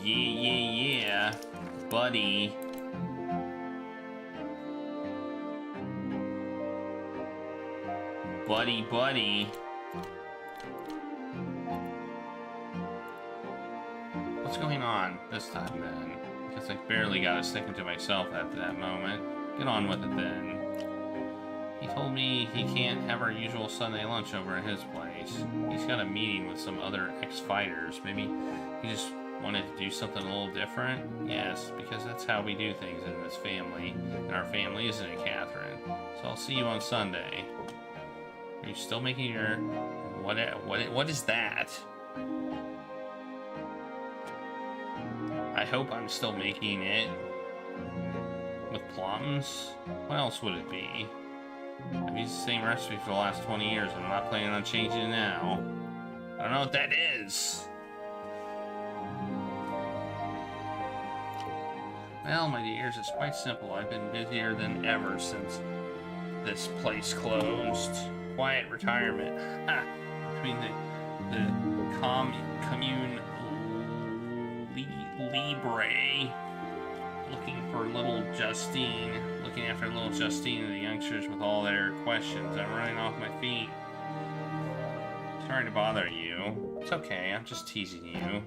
Yeah, buddy. Buddy. What's going on this time then? Because I barely got a second to myself after that moment. Get on with it then. He told me he can't have our usual Sunday lunch over at his place. He's got a meeting with some other ex-fighters. Maybe he just wanted to do something a little different? Yes, because that's how we do things in this family. And our family, isn't it, Catherine? So I'll see you on Sunday. Are you still making your... What is that? I hope I'm still making it with plums. What else would it be? I've used the same recipe for the last 20 years. I'm not planning on changing it now. I don't know what that is. Well, my dears, it's quite simple. I've been busier than ever since this place closed. Quiet retirement. Ha! Between the commune libre, looking for little Justine, looking after little Justine and the youngsters with all their questions. I'm running off my feet. Sorry to bother you. It's okay, I'm just teasing you.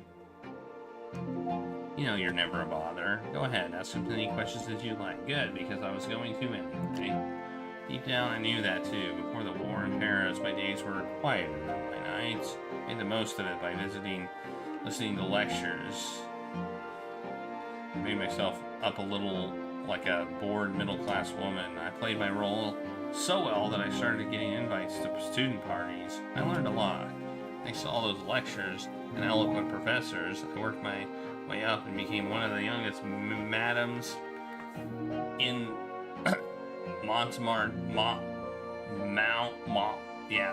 You know you're never a bother. Go ahead, ask as many questions as you like. Good, because I was going to anyway. Deep down, I knew that too. Before the war in Paris, my days were quieter than my nights. Made the most of it by listening to lectures. I made myself up a little like a bored middle-class woman. I played my role so well that I started getting invites to student parties. I learned a lot. Thanks to all those lectures and eloquent professors, I worked my way up and became one of the youngest madams in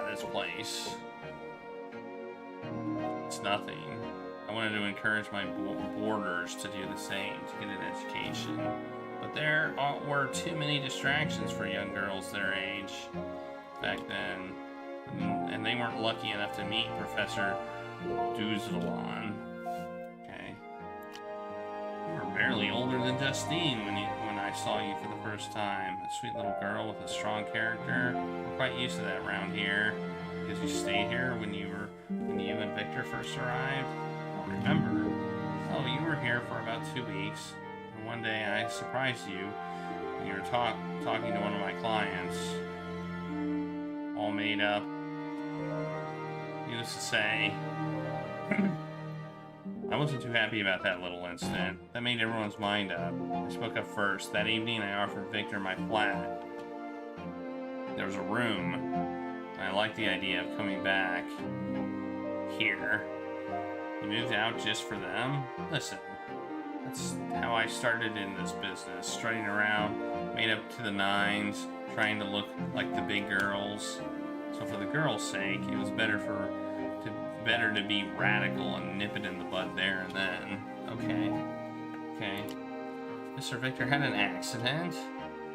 this place. It's nothing. I wanted to encourage my boarders to do the same, to get an education. But there were too many distractions for young girls their age back then. And they weren't lucky enough to meet Professor Duzalon. Okay. You were barely older than Justine when I saw you for the first time. A sweet little girl with a strong character. We're quite used to that around here. Because you stayed here when you and Victor first arrived. I don't remember. Oh, you were here for about 2 weeks. And one day I surprised you when you were talking to one of my clients. All made up. Needless to say, I wasn't too happy about that little incident. That made everyone's mind up. I spoke up first. That evening, I offered Victor my flat. There was a room, and I liked the idea of coming back here. You moved out just for them? Listen, that's how I started in this business. Strutting around, made up to the nines, trying to look like the big girls. So for the girls' sake, it was better to be radical and nip it in the bud there and then. Okay. Mr. Victor had an accident,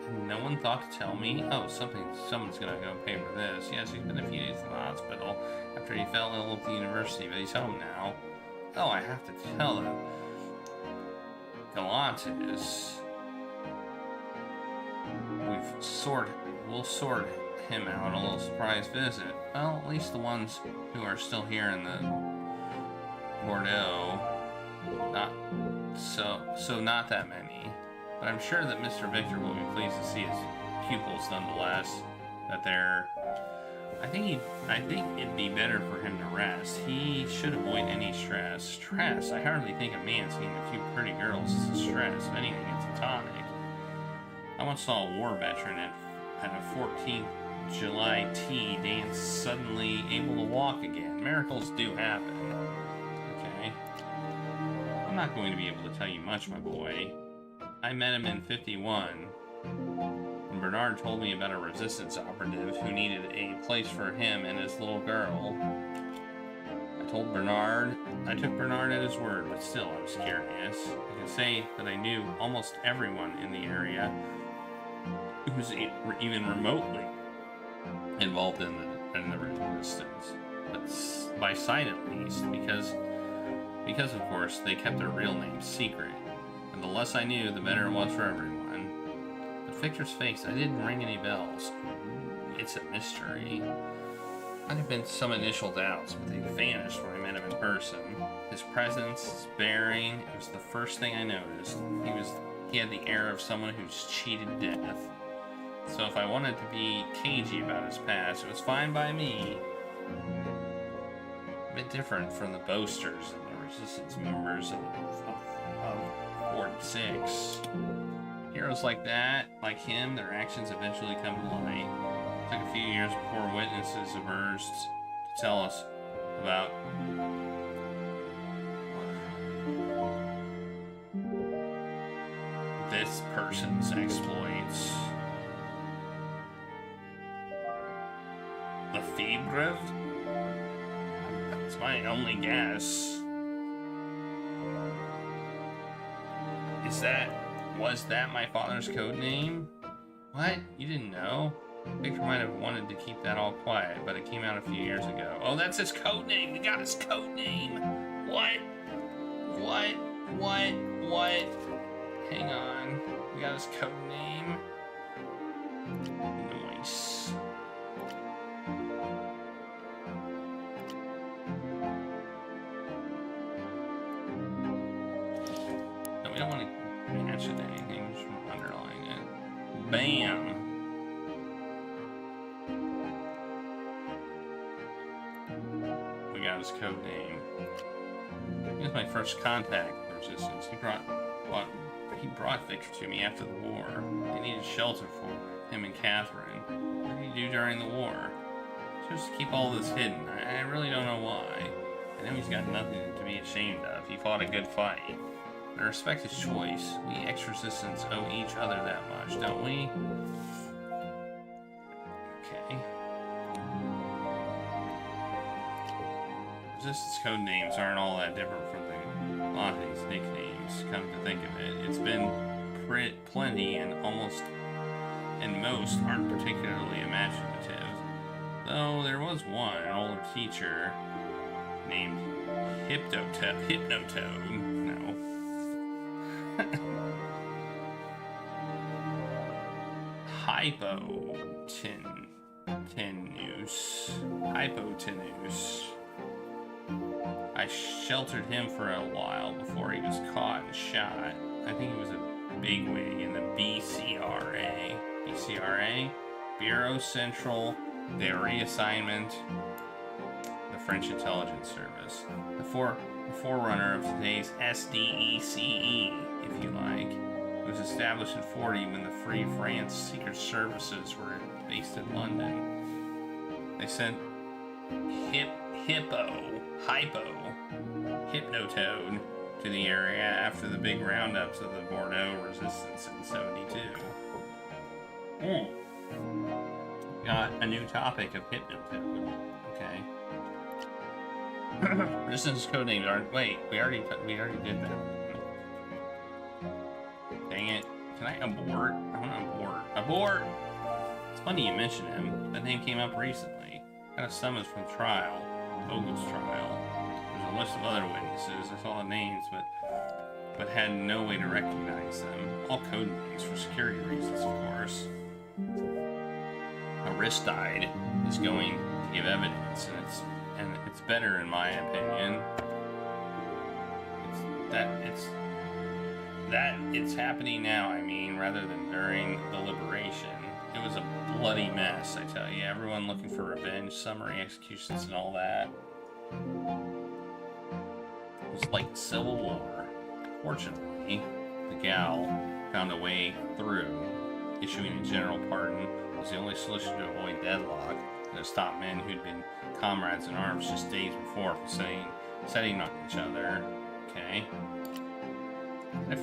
and no one thought to tell me. Oh, someone's gonna go pay for this. Yes, he's been a few days in the hospital after he fell ill at the university, but he's home now. Oh, I have to tell him. Galantis. We'll sort him out a little surprise visit. Well, at least the ones who are still here in the Bordeaux. Not that many. But I'm sure that Mr. Victor will be pleased to see his pupils nonetheless. I think it'd be better for him to rest. He should avoid any stress. Stress? I hardly think a man seeing a few pretty girls is a stress. If anything, it's a tonic. I once saw a war veteran at a 14th July tea dance suddenly able to walk again. Miracles do happen. Okay. I'm not going to be able to tell you much, my boy. I met him in 51. And Bernard told me about a resistance operative who needed a place for him and his little girl. I took Bernard at his word, but still I was curious. I can say that I knew almost everyone in the area who was even remotely involved in the resistance, but by sight at least, because of course they kept their real names secret, and the less I knew, the better it was for everyone. But Victor's face, I didn't ring any bells. It's a mystery. Might have been some initial doubts, but they vanished when I met him in person. His presence, his bearing, it was the first thing I noticed. He had the air of someone who's cheated death. So if I wanted to be cagey about his past, it was fine by me. A bit different from the boasters and the resistance members of Horde 6. Heroes like that, like him, their actions eventually come to light. It took a few years before witnesses emerged to tell us about this person's exploits. The Febre? That's my only guess. Was that my father's code name? What? You didn't know? Victor might have wanted to keep that all quiet, but it came out a few years ago. Oh, that's his code name! We got his code name! What? Hang on. We got his code name. Nice. No, we don't want to match it to anything. We just want to underline it. Bam! We got his code name. He was my first contact with Resistance. He brought Victor to me after the war. They needed shelter for him and Catherine. What did he do during the war? Just to keep all this hidden. I really don't know why. I know he's got nothing to be ashamed of. He fought a good fight. I respect his choice. We ex-Resistance owe each other that much, don't we? Okay. Resistance code names aren't all that different from the Lonte's nicknames, come to think of it. It's been plenty, and most aren't particularly imaginative. Though there was one, an older teacher named Hypnotoad. No. Hypotenuse. I sheltered him for a while before he was caught and shot. I think he was a bigwig in the BCRA. BCRA? Bureau Central de Reassignment, the French Intelligence Service. The forerunner of today's SDECE, if you like. It was established in 1940 when the Free France Secret Services were based in London. They sent Hypnotoad to the area after the big roundups of the Bordeaux Resistance in 1972. Got a new topic of Hypnotoad. Okay. Resistance code names aren't. Wait, we already did that. Dang it! Can I abort? I want to abort. Abort! It's funny you mention him. That name came up recently. Got a summons from trial. Vogel's trial. There's a list of other witnesses. I saw the names, but had no way to recognize them. All code names for security reasons, of course. Aristide is going to give evidence, and it's better in my opinion. It's happening now. I mean, rather than during the liberation. It was a bloody mess, I tell you. Everyone looking for revenge, summary executions, and all that. It was like Civil War. Fortunately, the gal found a way through. Issuing a general pardon was the only solution to avoid deadlock and to stop men who'd been comrades in arms just days before from setting on each other. Okay. I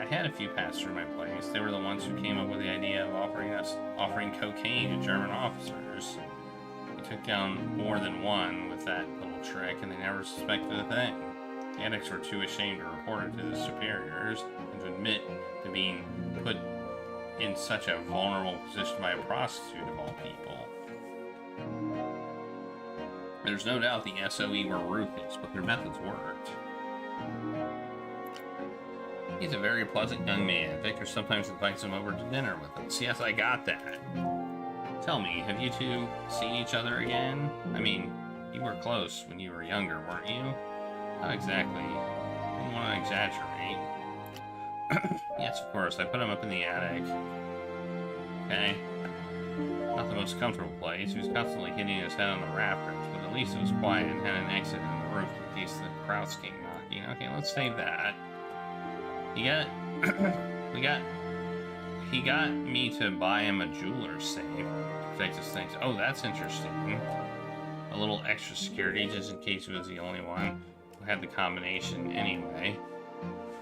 had a few pass through my place. They were the ones who came up with the idea of offering cocaine to German officers. We took down more than one with that little trick, and they never suspected a thing. The addicts were too ashamed to report it to the superiors and to admit to being put in such a vulnerable position by a prostitute of all people. There's no doubt the SOE were ruthless, but their methods worked. He's a very pleasant young man. Victor sometimes invites him over to dinner with us. Yes, I got that. Tell me, have you two seen each other again? I mean, you were close when you were younger, weren't you? Not exactly. I don't want to exaggerate. Yes, of course. I put him up in the attic. Okay. most comfortable place. He was constantly hitting his head on the rafters, but at least it was quiet and had an exit in the roof in case the Krauts came knocking. Okay, let's save that. He got... He got me to buy him a jeweler's safe to protect his things. Oh, that's interesting. A little extra security just in case he was the only one who had the combination anyway.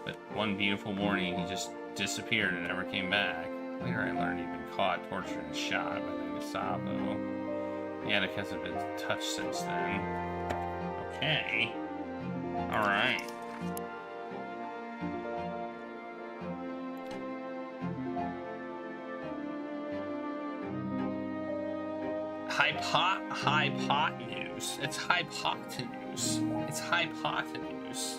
But one beautiful morning, he just disappeared and never came back. Later, I learned he'd been caught, tortured, and shot by the Gestapo. The attic hasn't been touched since then. Okay. Alright. Hypotenuse. It's hypotenuse. It's hypotenuse.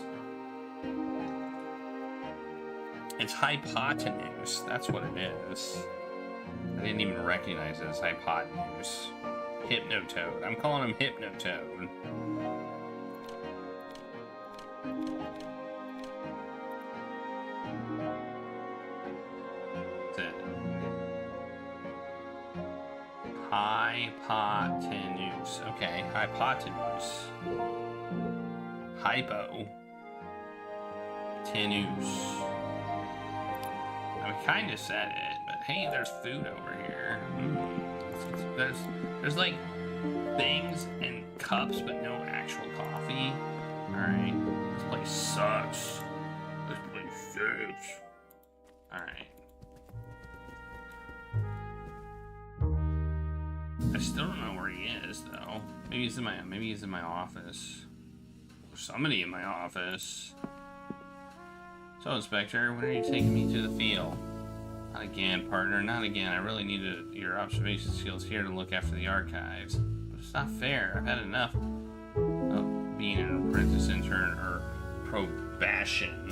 It's hypotenuse. That's what it is. I didn't even recognize it as hypotenuse. Hypnotoad. I'm calling him Hypnotoad. That's it. Hypotenuse. Okay, hypotenuse. Hypo. Tenuse. I kind of said it, but hey, there's food over here. There's like things and cups, but no actual coffee. All right, this place sucks. This place sucks. All right. I still don't know where he is, though. Maybe he's in my office. Or somebody in my office. So, Inspector, when are you taking me to the field? Not again, partner, not again. I really needed your observation skills here to look after the archives. But it's not fair. I've had enough of being an apprentice intern or probation.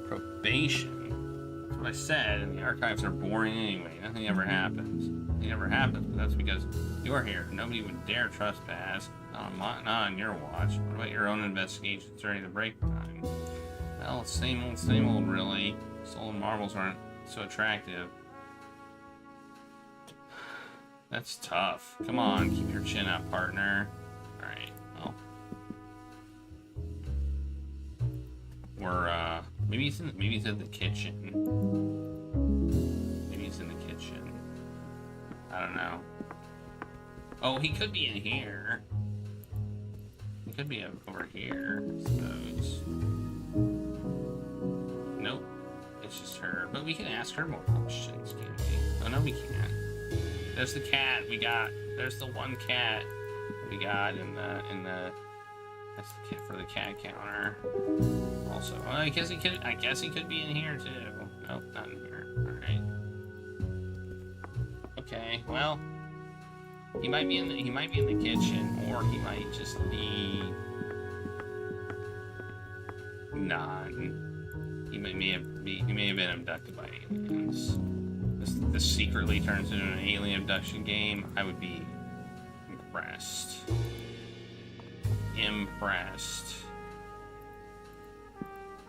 Probation? That's what I said, and the archives are boring anyway. Nothing ever happens. Nothing ever happens, but that's because you're here. Nobody would dare trespass. Not on your watch. What about your own investigations during the break time? Well, it's same old, really. Stolen marbles aren't so attractive. That's tough. Come on, keep your chin up, partner. Alright, well. We're, maybe he's in the kitchen. Maybe he's in the kitchen. I don't know. Oh, he could be in here. He could be over here, I suppose. Nope. It's just her. But we can ask her more questions, can't we? Oh, no, we can't. There's the cat we got. There's the one cat we got in the... That's the cat for the cat counter. Also, well, I guess he could be in here, too. Nope, not in here. Alright. Okay, well... He might be in the kitchen, or he might just be... He may have been abducted by aliens. This secretly turns into an alien abduction game. I would be impressed.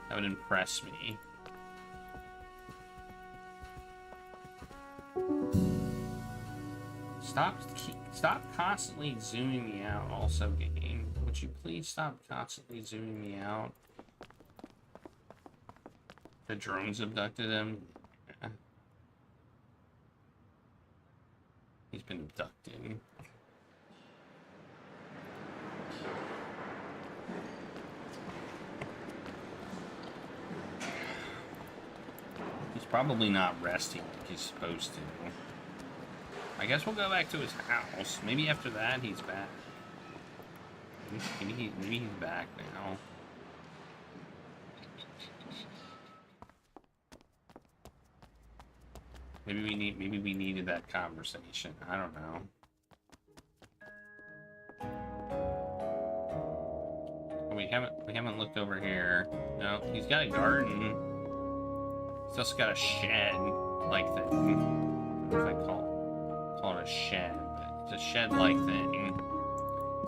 That would impress me. Stop constantly zooming me out. Also, game, would you please stop constantly zooming me out? The drones abducted him. Yeah. He's been abducted. He's probably not resting like he's supposed to. I guess we'll go back to his house. Maybe after that he's back. Maybe he's back now. Maybe we needed that conversation. I don't know. We haven't looked over here. No, he's got a garden. He's also got a shed-like thing. I don't know if I call it a shed, but it's a shed-like thing.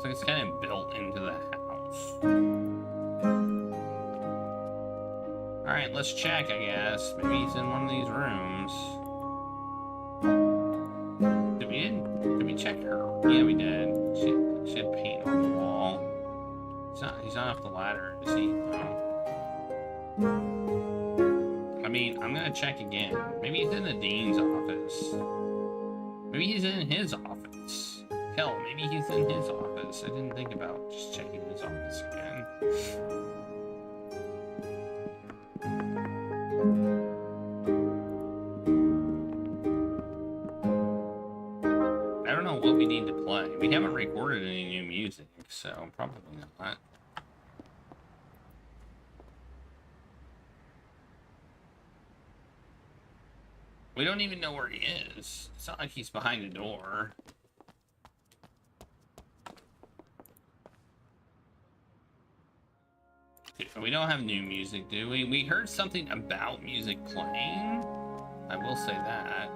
So it's kind of built into the house. Alright, let's check, I guess. Maybe he's in one of these rooms. check her? Yeah, we did. She had paint on the wall. He's not up the ladder, is he? No. I mean, I'm gonna check again. Maybe he's in the dean's office. Maybe he's in his office. Hell, maybe he's in his office. I didn't think about just checking his office again. I don't know what we need to play. We haven't recorded any new music, so probably not. We don't even know where he is. It's not like he's behind a door. We don't have new music, do we? We heard something about music playing. I will say that.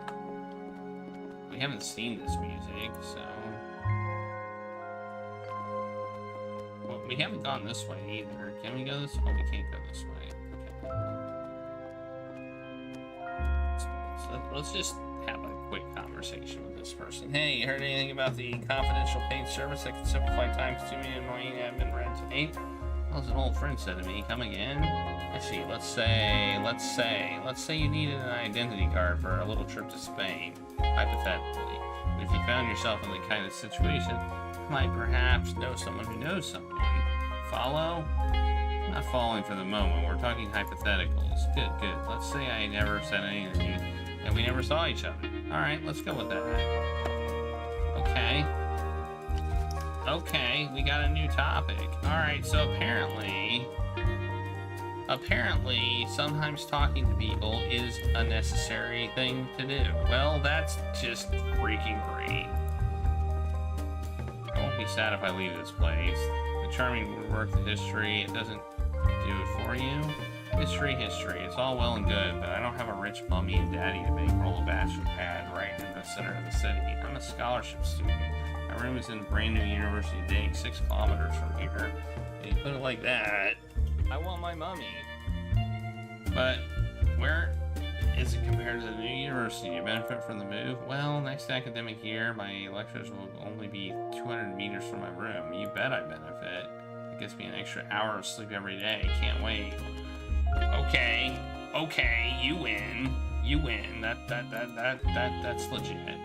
We haven't seen this music, so... Well, we haven't gone this way either. Can we go this way? Oh, we can't go this way. Okay. So let's just have a quick conversation with this person. Hey, you heard anything about the confidential paid service that can simplify times too many annoying admin red tape? Well, as an old friend said to me, come again? Let's see, let's say you needed an identity card for a little trip to Spain, hypothetically. And if you found yourself in the kind of situation, you might perhaps know someone who knows someone. Follow? I'm not following for the moment, we're talking hypotheticals. Good. Let's say I never said anything, and we never saw each other. Alright, let's go with that. Okay, we got a new topic. Alright, so apparently, sometimes talking to people is a necessary thing to do. Well, that's just freaking great. I won't be sad if I leave this place. The charming woodwork, the history, it doesn't do it for you. History, it's all well and good, but I don't have a rich mummy and daddy to bankroll a bachelor pad right in the center of the city. I'm a scholarship student. My room is in a brand new university dating 6 kilometers from here. And you put it like that, I want my mummy. But where is it compared to the new university? Do you benefit from the move? Well, next academic year, my lectures will only be 200 meters from my room. You bet I benefit. It gets me an extra hour of sleep every day. Can't wait. Okay, you win. That's legit.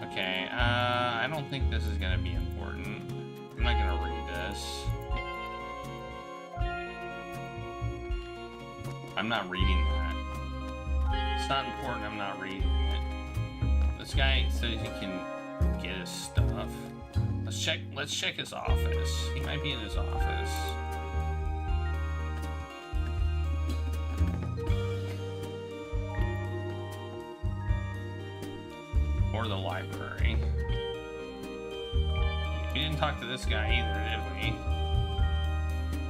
Okay, I don't think this is gonna be important. I'm not gonna read this. I'm not reading that. It's not important, I'm not reading it. This guy says he can get his stuff. Let's check his office. He might be in his office. Or the library. We didn't talk to this guy either, did we?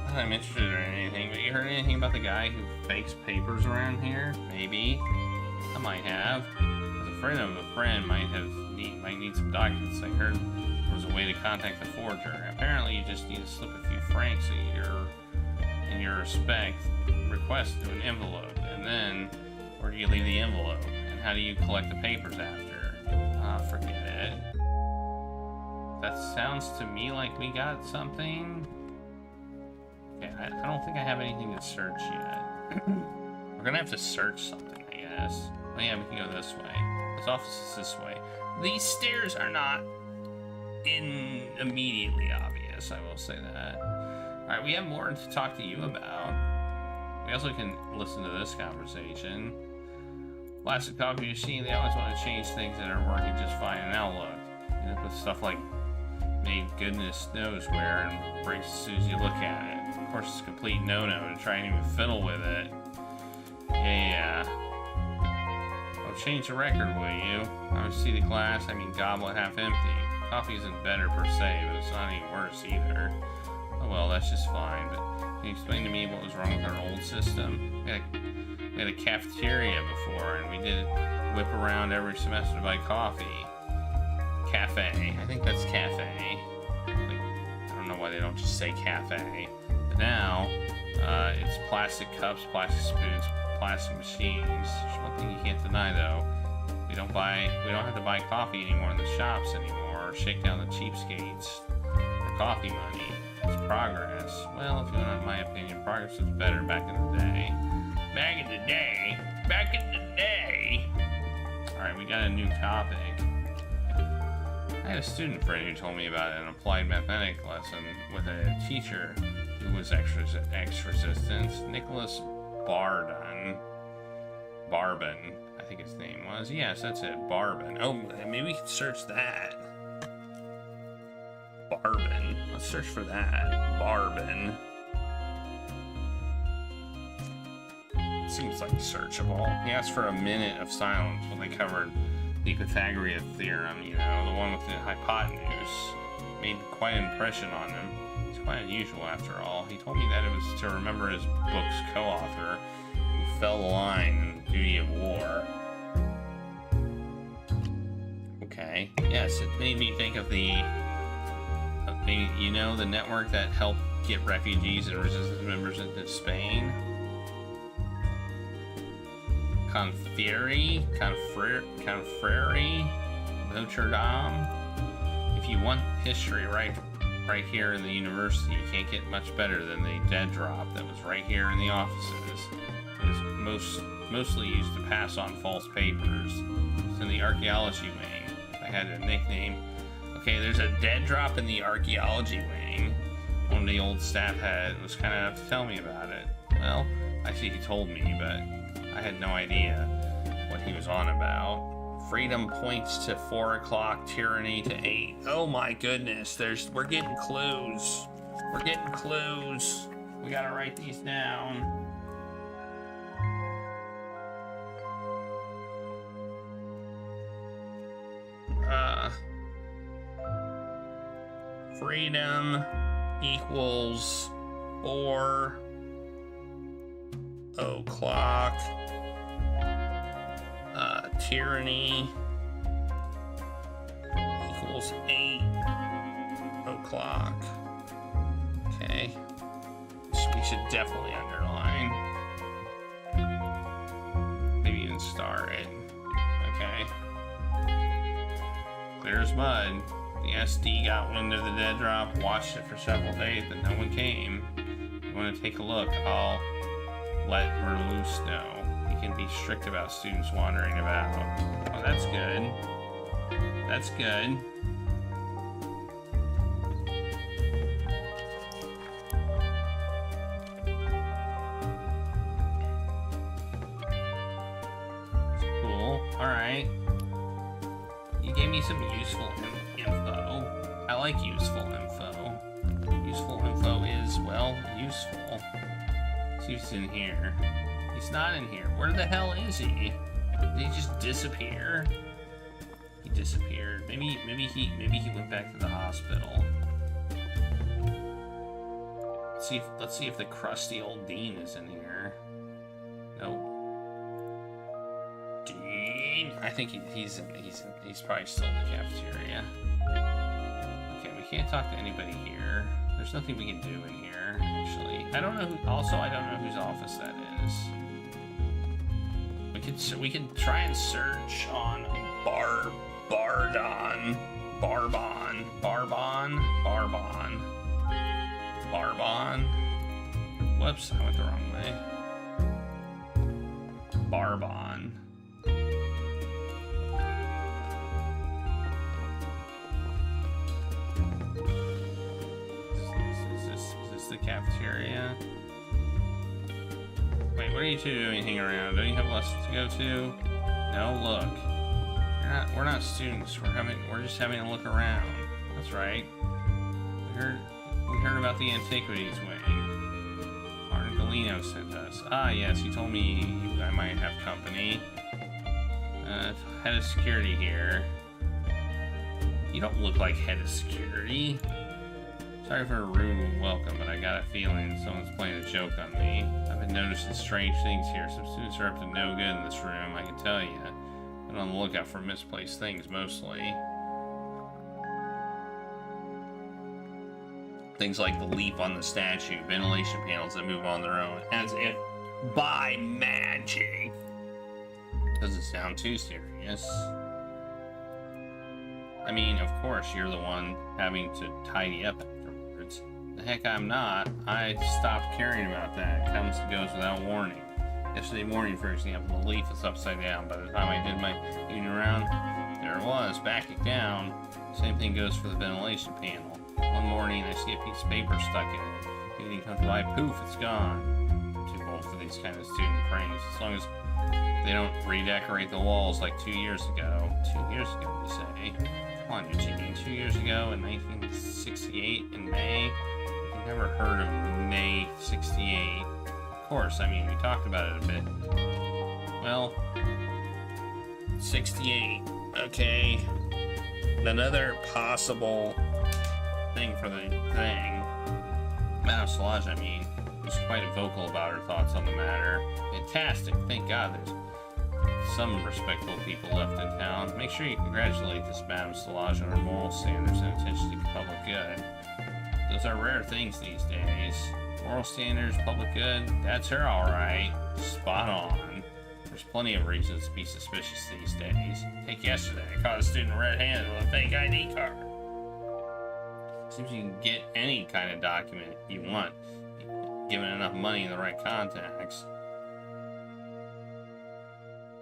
Not that I'm interested in anything, but you heard anything about the guy who fakes papers around here? Maybe. I might have. I was afraid of a friend might need some documents. I heard there was a way to contact the forger. Apparently you just need to slip a few francs in your request to an envelope. And then, where do you leave the envelope? And how do you collect the papers after? Forget it. That sounds to me like we got something. Okay, I don't think I have anything to search yet. We're gonna have to search something, I guess. Oh yeah, we can go this way. This office is this way. These stairs are not immediately obvious, I will say that. Alright, we have more to talk to you about. We also can listen to this conversation. Plastic coffee machine, they always want to change things that are working just fine in Outlook. You know, with stuff like made goodness knows where and breaks as soon as you look at it. Of course, it's a complete no-no to try and even fiddle with it. Yeah. Oh, change the record, will you? I would see the glass, goblet half empty. Coffee isn't better per se, but it's not any worse either. Oh well, that's just fine, but can you explain to me what was wrong with our old system? We had a cafeteria before, and we did whip around every semester to buy coffee. Cafe. I think that's cafe. Like, I don't know why they don't just say cafe. But now, it's plastic cups, plastic spoons, plastic machines. There's one thing you can't deny, though. We don't have to buy coffee anymore in the shops anymore, or shake down the cheapskates for coffee money. It's progress. Well, if you want my opinion, progress was better back in the day. Back in the day? Back in the day! Alright, we got a new topic. I had a student friend who told me about an applied mathematics lesson with a teacher who was X-resistant, Nicholas Barbin, I think his name was. Yes, that's it, Barbin. Oh, maybe we can search that. Barbin. Let's search for that. Barbin. Seems like searchable. He asked for a minute of silence when they covered the Pythagorean theorem, you know, the one with the hypotenuse. Made quite an impression on him. It's quite unusual after all. He told me that it was to remember his book's co-author, who fell the line in Duty of War. Okay. Yes, it made me think of the, maybe, you know, the network that helped get refugees and resistance members into Spain. Confrere, Notre Dame. If you want history right here in the university, you can't get much better than the dead drop that was right here in the offices. It was mostly used to pass on false papers. It's in the archaeology wing. I had a nickname. Okay, there's a dead drop in the archaeology wing. One of the old staff was kind enough to tell me about it. Well, actually he told me, but I had no idea what he was on about. Freedom points to 4 o'clock, tyranny to 8. Oh my goodness, we're getting clues. We're getting clues. We gotta write these down. Freedom equals 4 o'clock. Tyranny equals 8 o'clock. Okay. So we should definitely underline. Maybe even star it. Okay. Clear as mud. The SD got wind of the dead drop, watched it for several days, but no one came. If you want to take a look, I'll let Merloose know. He can be strict about students wandering about. Oh, that's good. That's good. Cool. Alright. You gave me some useful info. I like useful info. Useful info is, well, useful. See if he's in here. He's not in here. Where the hell is he? Did he just disappear? He disappeared. Maybe he went back to the hospital. Let's see if the crusty old dean is in here. Nope. Dean. I think he's probably still in the cafeteria. Okay, we can't talk to anybody here. There's nothing we can do in here, actually. I don't know whose office that is. We could try and search on Barbon. Whoops, I went the wrong way. Barbon. Is this the cafeteria? Wait, what are you two doing hanging around? Don't you have lessons to go to? No, look. We're not students. We're just having a look around. That's right. We heard about the antiquities wing. Martin Galino sent us. Ah, yes, he told me I might have company. Head of security here. You don't look like head of security. Sorry for a rude welcome, but I got a feeling someone's playing a joke on me. I've been noticing strange things here. Some students are up to no good in this room, I can tell you. Been on the lookout for misplaced things, mostly. Things like the leaf on the statue, ventilation panels that move on their own, as if by magic. Doesn't sound too serious. serious. I mean, of course, you're the one having to tidy up afterwards. The heck I'm not. I stopped caring about that. It comes and goes without warning. Yesterday morning, for example, the leaf was upside down. By the time I did my evening round, there it was, backing down. Same thing goes for the ventilation panel. One morning, I see a piece of paper stuck in it. Getting comfortable, by poof, it's gone. I'm too old for these kind of student pranks. As long as they don't redecorate the walls like 2 years ago. 2 years ago, you say? Come on, Eugene. 2 years ago in 1968 in May? You've never heard of May 68. Of course, I mean, we talked about it a bit. Well, 68. Okay. Another possible thing for the thing. Madame Solange, I mean, was quite vocal about her thoughts on the matter. Fantastic. Thank God there's some respectable people left in town. Make sure you congratulate this Madame Solange on her moral standards and attention to public good. Those are rare things these days. Moral standards, public good, that's her alright. Spot on. There's plenty of reasons to be suspicious these days. Take yesterday, I caught a student red-handed with a fake ID card. Seems you can get any kind of document you want, given enough money in the right contacts.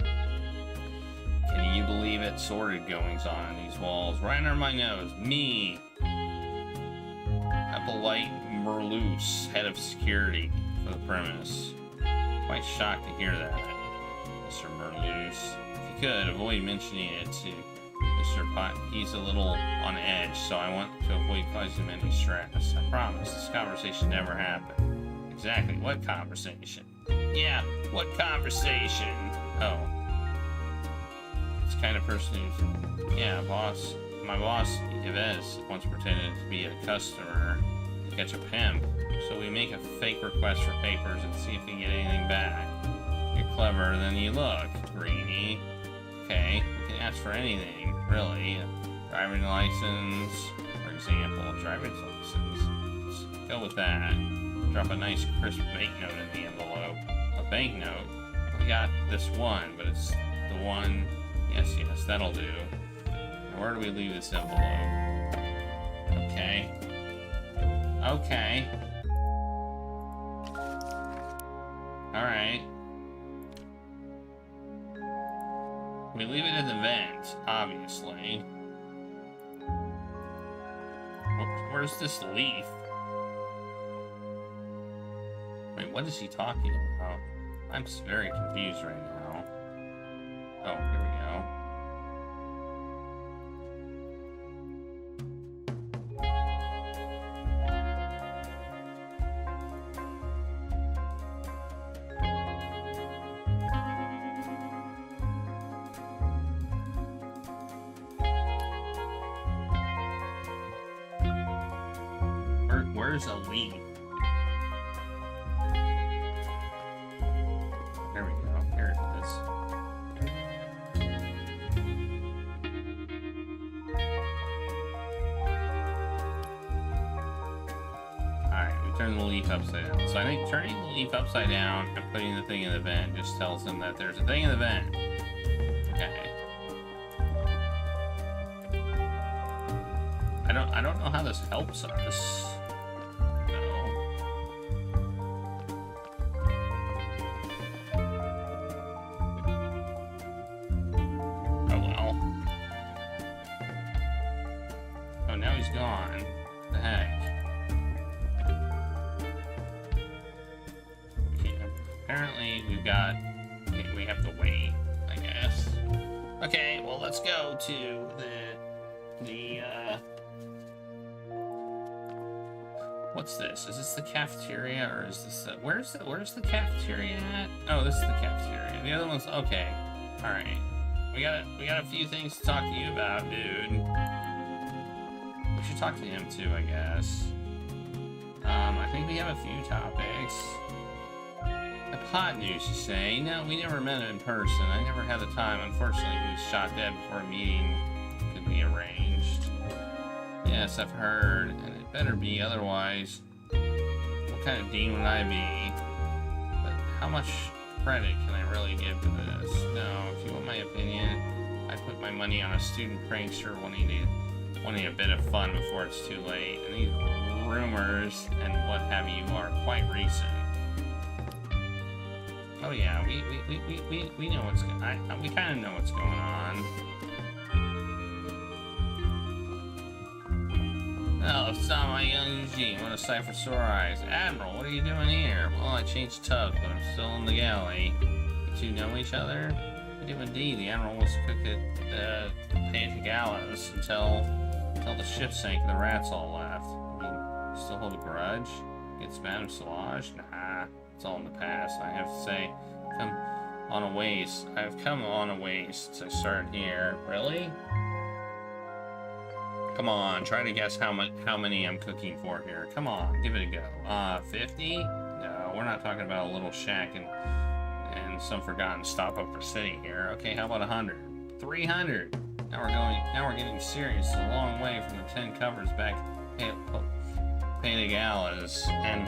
Can you believe it? Sordid goings on in these walls. Right under my nose. Me. Hippolyte Merloose, head of security for the premise. Quite shocked to hear that, Mr. Merloose. If you could, avoid mentioning it to Mr. Pot. He's a little on edge, so I want to avoid causing him any stress. I promise, this conversation never happened. Exactly, what conversation? Yeah, what conversation? Oh. It's the kind of person who's... Yeah, boss. My boss, Yves, once pretended to be a customer to catch a pimp. So we make a fake request for papers and see if we can get anything back. You're cleverer than you look, Greenie. Okay, we can ask for anything, really. Driving license, for example. Driving license. Let's go with that. Drop a nice crisp banknote in the envelope. A banknote? We got this one, but it's the one... Yes, that'll do. Now where do we leave this envelope? Okay. Okay. Alright. We leave it in the vent, obviously. Where's this leaf? Wait, what is he talking about? I'm very confused right now. Oh, here we go. Where's a leaf? There we go. Here it is. Alright, we turn the leaf upside down. So I think turning the leaf upside down and putting the thing in the vent just tells them that there's a thing in the vent. Okay. I don't know how this helps us. Gone. The heck? Okay, apparently we have to wait, I guess. Okay, well let's go to the what's this? Is this the cafeteria or is this the, where's the cafeteria at? Oh, this is the cafeteria. The other one's okay. Alright. We got a few things to talk to you about, dude. We should talk to him too, I guess. I think we have a few topics. The pot news, you say? No, we never met in person. I never had the time. Unfortunately, he was shot dead before a meeting could be arranged. Yes, I've heard, and it better be, otherwise, what kind of dean would I be? But how much credit can I really give to this? No, if you want my opinion, I put my money on a student prankster wanting a bit of fun before it's too late. And these rumors and what have you are quite recent. Oh yeah, we know what's we kind of know what's going on. Oh, it's not my young Eugene. What a sight for sore eyes. Admiral, what are you doing here? Well, I changed tubs, but I'm still in the galley. You two know each other? I do indeed. The Admiral was cooked at Page Gallows until the ship sank and the rats all left. I mean, still hold a grudge? Against Madame Solange? Nah, it's all in the past. I have to say, I've come on a ways since I started here. Really? Come on, try to guess how many I'm cooking for here. Come on, give it a go. 50? No, we're not talking about a little shack and some forgotten stop-up city here. Okay, how about 100? 300? Now we're getting serious. It's a long way from the 10 covers back Pay Gallows, and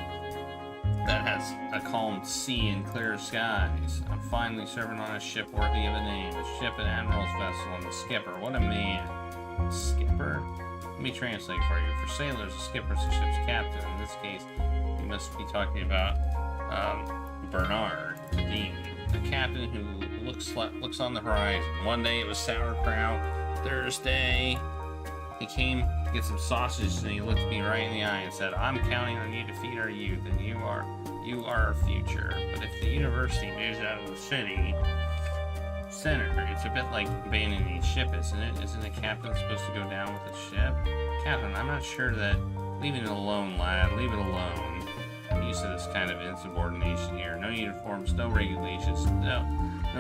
that has a calm sea and clear skies. I'm finally serving on a ship worthy of a name. A ship, an admiral's vessel, and a skipper. What a man. Skipper? Let me translate for you. For sailors, a skipper is the ship's captain. In this case, you must be talking about Bernard, the dean, the captain who looks on the horizon. One day it was sauerkraut. Thursday, he came to get some sausage, and he looked me right in the eye and said, "I'm counting on you to feed our youth, and you are our future. But if the university moves out of the city center, it's a bit like abandoning a ship, isn't it? Isn't the captain supposed to go down with the ship? Captain, I'm not sure that... Leave it alone, lad. Leave it alone. I'm used to this kind of insubordination here. No uniforms, no regulations, no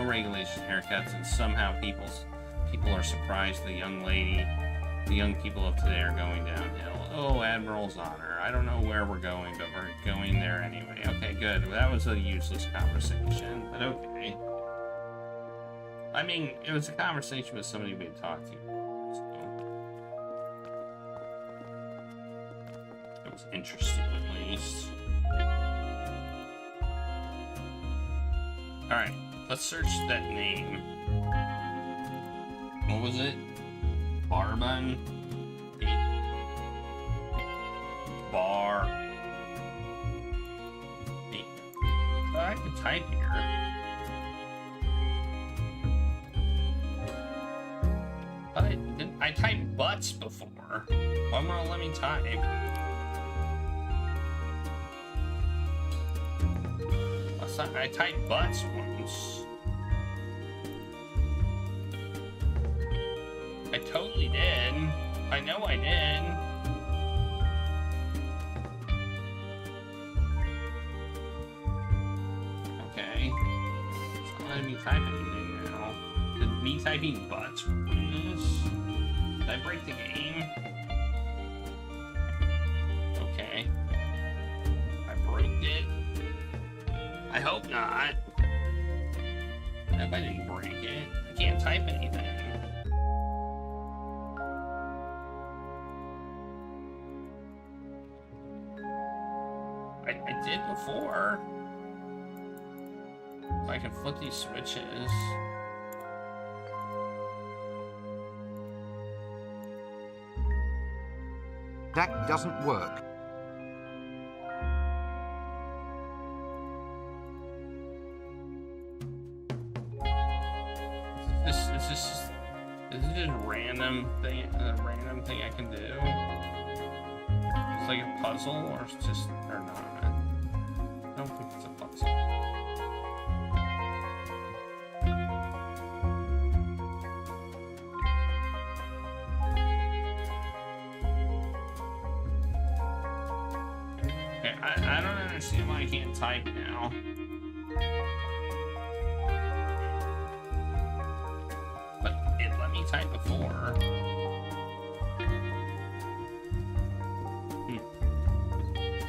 regulation haircuts, and somehow people are surprised the young people of today are going downhill. Oh, Admiral's honor. I don't know where we're going, but we're going there anyway. Okay, good. Well, that was a useless conversation, but okay. I mean, it was a conversation with somebody we had talked to. So. It was interesting, at least. Alright, let's search that name. What was it? Barbun? Bar. Oh, I can type here. But I typed butts before. Why won't it let me type? I typed butts once. I totally did. I know I did. Okay. It's not letting me type anything now. Did me typing butts ruin this? Did I break the game? Okay. I broke it. I hope not. I hope I didn't break it. I can't type anything. I did before. If I can flip these switches. That doesn't work. Is it just a random thing I can do? It's like a puzzle, or it's just, or not? I don't think it's a puzzle. Okay, I don't understand why I can't type now. Type before.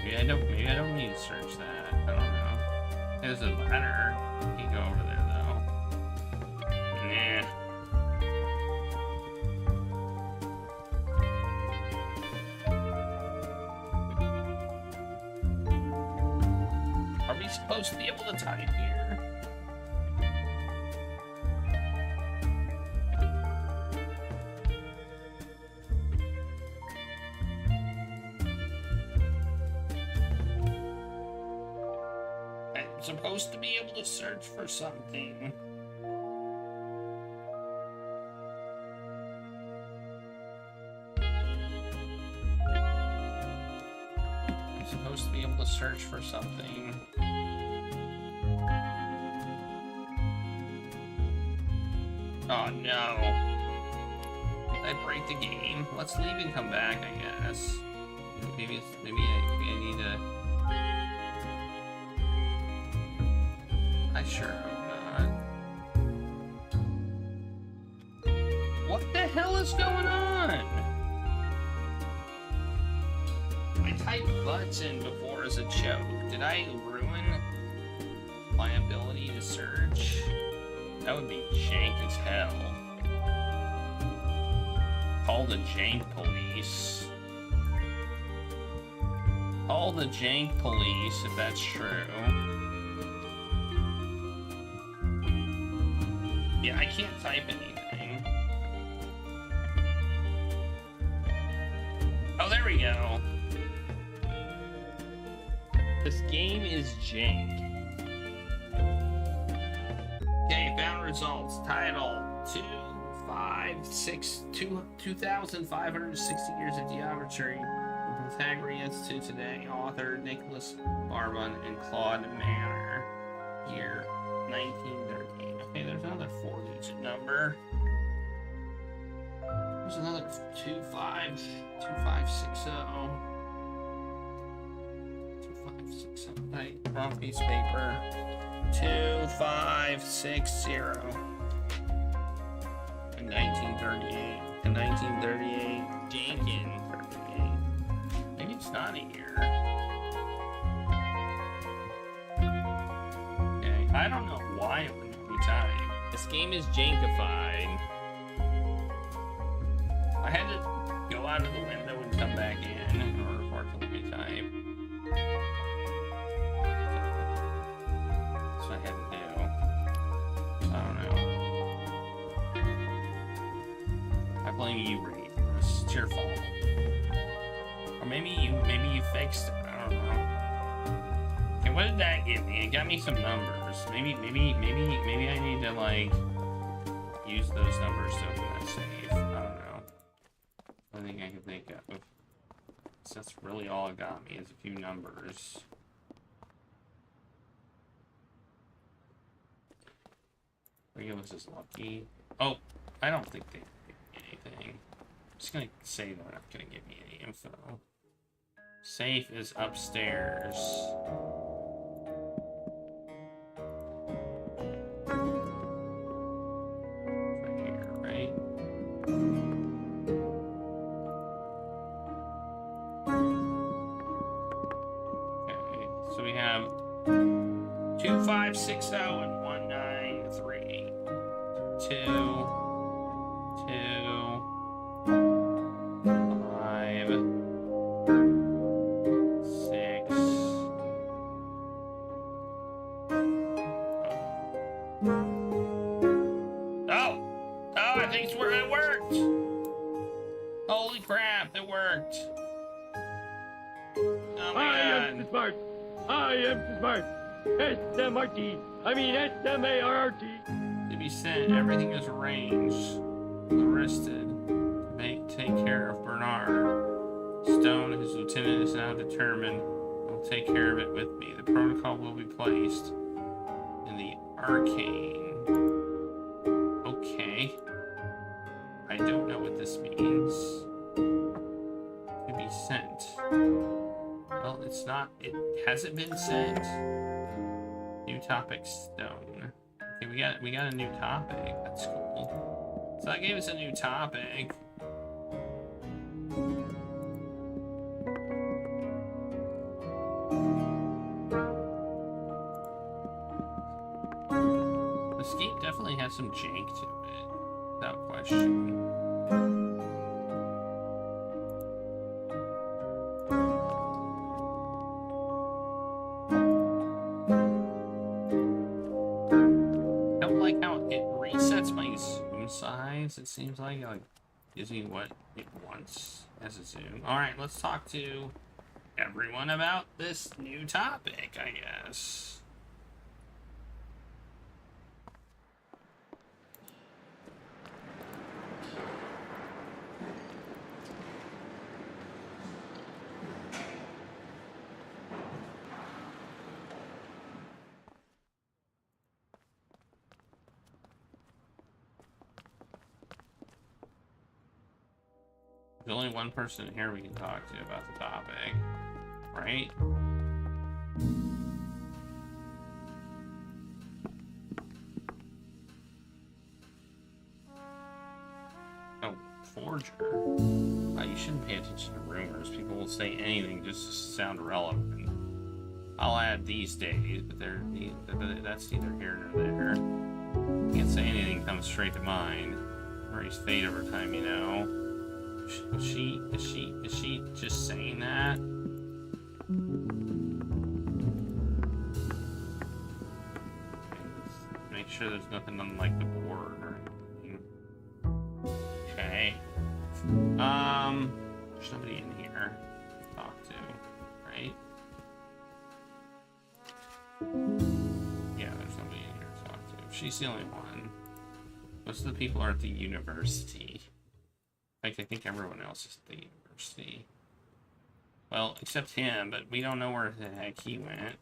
Maybe I don't need to search that. I don't know. There's a ladder. You can go over there though. Nah. Are we supposed to be able to type here? supposed to be able to search for something. I'm supposed to be able to search for something. Oh no. Did I break the game? Let's leave and come back, I guess. Maybe I need to... I sure hope not. What the hell is going on? I typed butts in before as a joke. Did I ruin my ability to search? That would be jank as hell. Call the jank police. Call the jank police if that's true. Yeah, I can't type anything. Oh, there we go. This game is jank. Okay, found results. Title 2,560 years of geometry. Pythagoreans to today. Author Nicholas Barbon and Claude Manor. Year 1938. Okay, there's another 4-digit number. There's another 2560. 2560. Right, wrong piece of paper. 2560. In 1938. In 1938. Jankin 38. Maybe it's not a year. Okay, I don't know why it wouldn't be typed. This game is jankified. I had to go out of the window and come back in order for it to let me type. That's what I had to do. I don't know. I blame you, Reed. It's your fault. Or maybe you fixed it. I don't know. Okay, what did that give me? It got me some numbers. Maybe I need to like use those numbers to open that safe. I don't know. I think I can think of. So that's really all it got me is a few numbers. Regulus is lucky. Oh, I don't think they give me anything. I'm just gonna say they're not gonna give me any info. Safe is upstairs. Right here, right? Okay, so we have 2560 and 193. 2, 2, 5, 6. Oh, I think it's where it worked. Holy crap, it worked. Oh my God. I am smart. I am smart. S-M-R-T. I mean S-M-A-R-R-T. To be sent, everything is arranged, arrested, to take care of Bernard. Stone, his lieutenant, is now determined. Will take care of it with me. The protocol will be placed in the arcane. Okay. I don't know what this means. To be sent. Well, it's not. It hasn't been sent. New topic, stone. Okay, we got a new topic. That's cool. So that gave us a new topic. This game definitely has some jank to it, without question. Size, it seems like gives me what it wants as a zoom. Alright, let's talk to everyone about this new topic, I guess. There's only one person here we can talk to about the topic, right? Oh, forger. You shouldn't pay attention to rumors. People will say anything just to sound relevant. I'll add these days, but that's neither here nor there. Can't say anything comes straight to mind. Mary's fate over time, you know. Is she just saying that? Make sure there's nothing on like the board or anything. Okay. There's nobody in here to talk to, right? Yeah, there's nobody in here to talk to. She's the only one. Most of the people are at the university. Like, I think everyone else is at the university. Well, except him, but we don't know where the heck he went.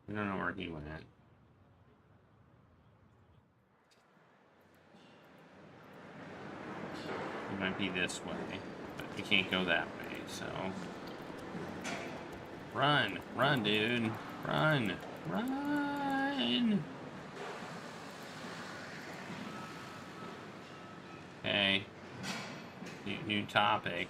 We don't know where he went. It might be this way, but we can't go that way, so... Run! Run, dude! Run! Run! Okay. New topic.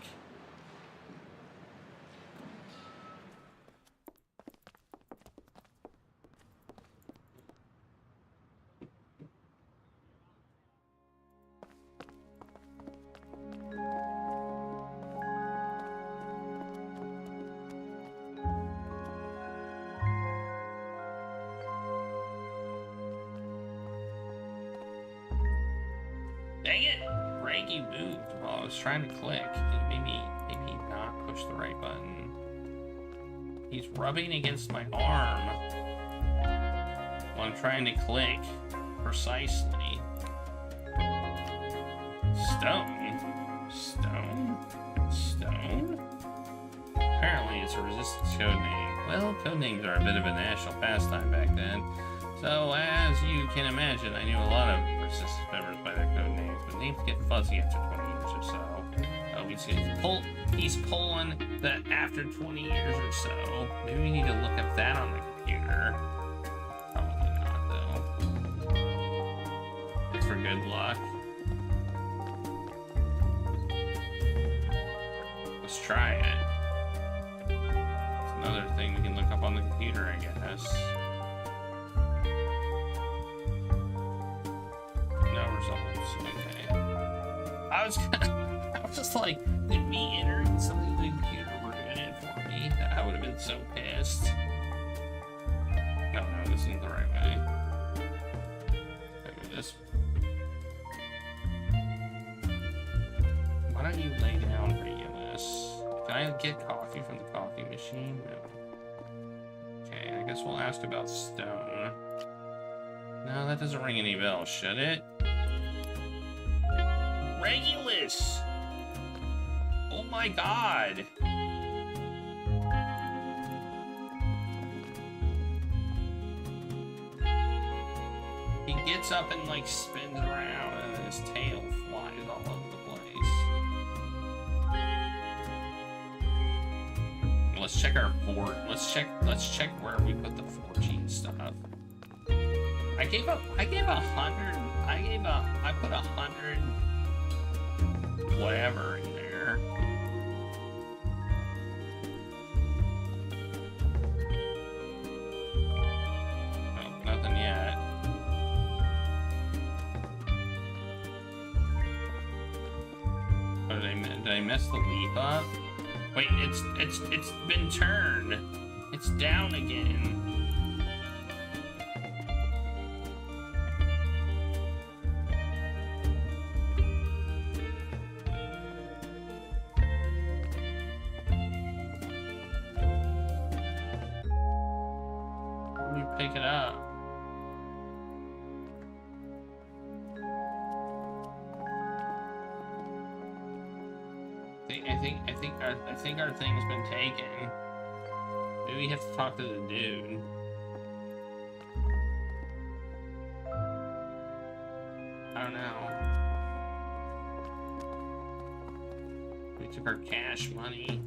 Dang it! Reggie moved while I was trying to click. Maybe not push the right button. He's rubbing against my arm while I'm trying to click precisely. Stone? Stone? Stone? Apparently it's a resistance code name. Well, code names are a bit of a national pastime back then. So, as you can imagine, I knew a lot of resistance members by their code names, but names get fuzzy after 20 years or so. We see he's pulling that after 20 years or so. Maybe we need to look up that on the computer. Probably not, though. It's for good luck. Let's try it. It's another thing we can look up on the computer, I guess. Results. Okay. I was just like, did me entering something in the computer ruin it for me? I would have been so pissed. No, this isn't the right way. Maybe this. Why don't you lay down, Regulus? Can I get coffee from the coffee machine? No. Okay, I guess we'll ask about stone. No, that doesn't ring any bells, should it? Regulus! Oh my god! He gets up and like spins around and his tail flies all over the place. Let's check our fort. Let's check where we put the 14 stuff. I put 100 whatever in there. Oh, nothing yet. Oh, did I mess the leaf up? Wait, it's been turned. It's down again. Pick it up. I think our thing's been taken. Maybe we have to talk to the dude. I don't know. We took our cash money.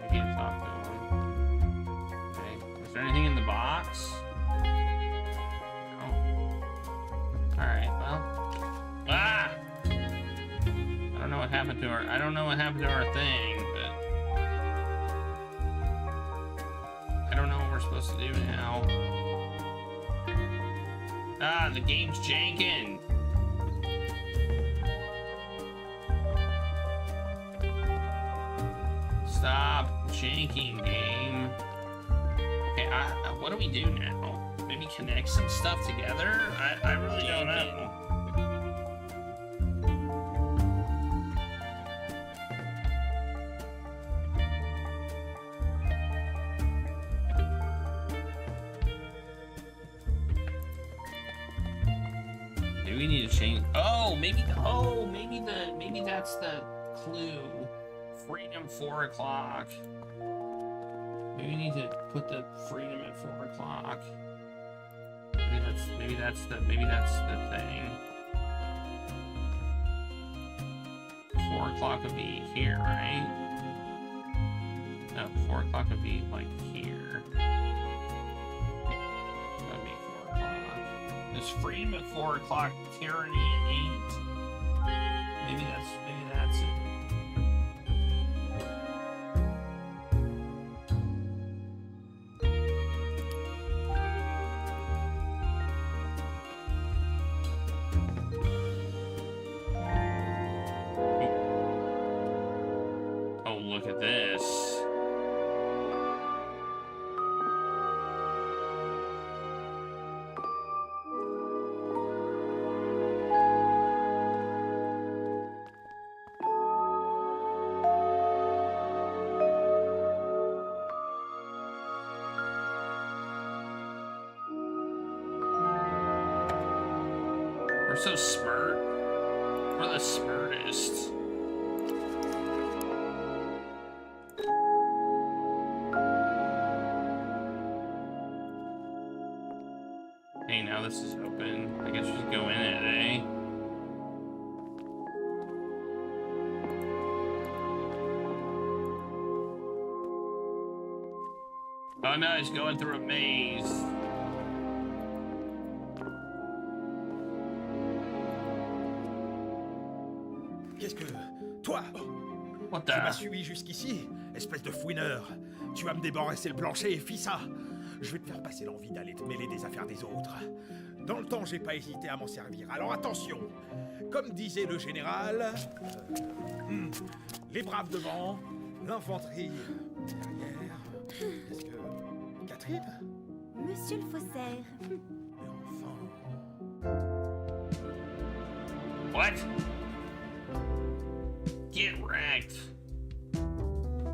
We can't talk to him. Okay. Is there anything in the box? No. Alright, well. Ah! I don't know what happened to our thing, but I don't know what we're supposed to do now. Ah, the game's janking. Stop janking, game. Okay, what do we do now? Maybe connect some stuff together? I really don't know. Maybe we need to change. Maybe that's the clue. Freedom 4 o'clock. Maybe we need to put the freedom at 4 o'clock. Maybe that's the thing. 4 o'clock would be here, right? No, 4 o'clock would be like here. That'd be 4 o'clock. There's freedom at 4 o'clock, tyranny at 8. Maybe that's it. Look at this. We're so smart. We're the smartest. Hey, now this is open. I guess we should go in it, eh? Oh no, he's going through a maze. Qu'est-ce que... Toi! What Tu the... m'as suivi jusqu'ici, espèce de fouineur. Tu vas me débarrasser le plancher et fis ça. Je vais te faire passer l'envie d'aller te mêler des affaires des autres. Dans le temps, j'ai pas hésité à m'en servir. Alors attention, comme disait le général, les braves devant, l'infanterie derrière. Est-ce que... Catherine? Monsieur le faussaire. What? Get wrecked.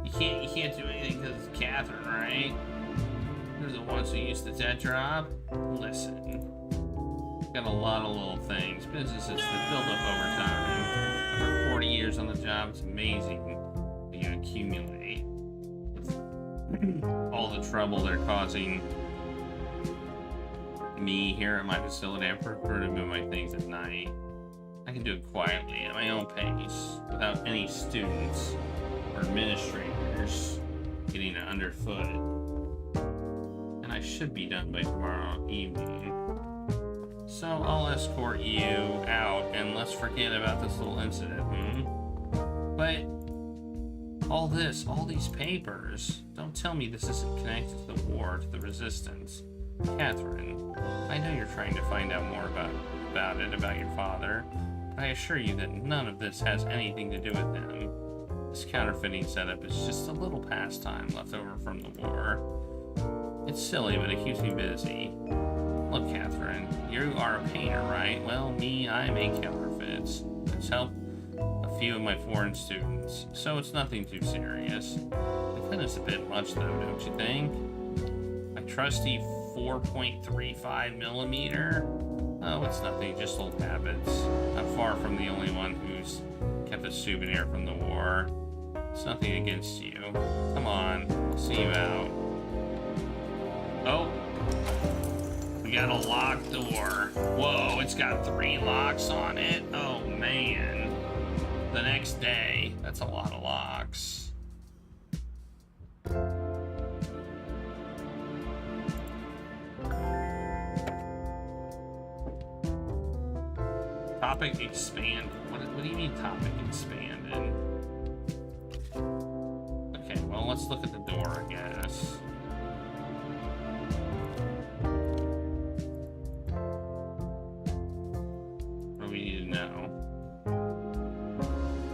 You can't do anything because it's Catherine, right? They're the ones who used the debt drop. Listen, got a lot of little things, businesses that build up over time. After 40 years on the job, it's amazing what you accumulate. All the trouble they're causing me here at my facility, I prefer to move my things at night. I can do it quietly at my own pace, without any students or administrators getting underfoot. And I should be done by tomorrow evening. So I'll escort you out, and let's forget about this little incident, But all these papers, don't tell me this isn't connected to the war, to the resistance. Catherine, I know you're trying to find out more about your father. I assure you that none of this has anything to do with him. This counterfeiting setup is just a little pastime left over from the war. It's silly, but it keeps me busy. Look, Catherine, you are a painter, right? Well, me, I make counterfeits. It's helped a few of my foreign students, so it's nothing too serious. The pen is a bit much, though, don't you think? My trusty 4.35 millimeter? Oh, it's nothing, just old habits. Not far from the only one who's kept a souvenir from the war. It's nothing against you. Come on, I'll see you out. Oh, we got a locked door. Whoa, it's got 3 locks on it. Oh man. The next day, that's a lot of locks. Topic expand. What do you mean topic expanded? Okay, well, let's look at the door, I guess. What do we need to know?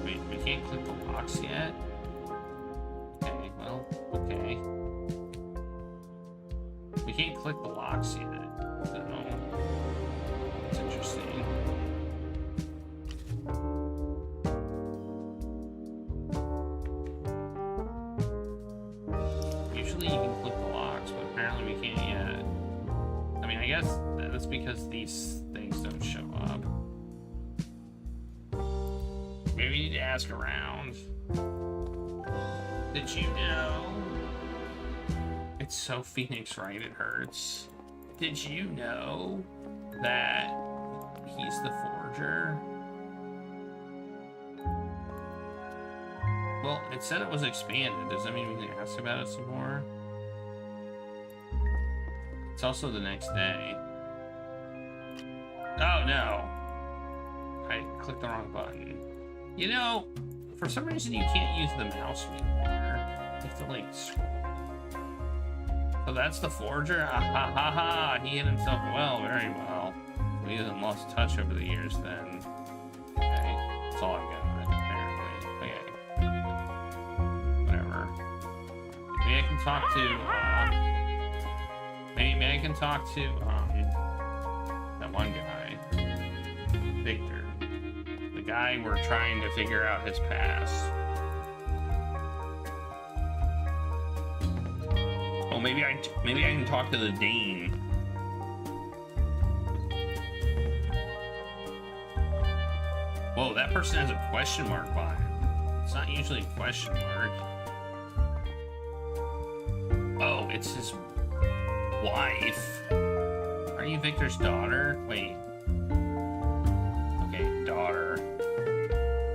Wait, we can't click the locks yet? Okay, well, okay. We can't click the locks yet, so it's interesting. Usually you can click the locks, but apparently we can't yet. I mean, I guess that's because these things don't show up. Maybe we need to ask around. Did you know? It's so Phoenix, right? It hurts. Did you know that he's the forger? Well, it said it was expanded. Does that mean we can ask about it some more? It's also the next day. Oh no! I clicked the wrong button. You know, for some reason you can't use the mouse wheel there. You have to like scroll. So that's the forger? Ah ha ha ha! He hit himself well, very well. But he hasn't lost touch over the years then. Okay, that's all I've got, apparently. Okay. Whatever. Maybe I can talk to, maybe I can talk to, that one guy. Victor. The guy we're trying to figure out his past. Oh, maybe I can talk to the Dean. Whoa, that person has a question mark by it. It's not usually a question mark. Oh, it's his wife. Are you Victor's daughter? Wait. Okay, daughter.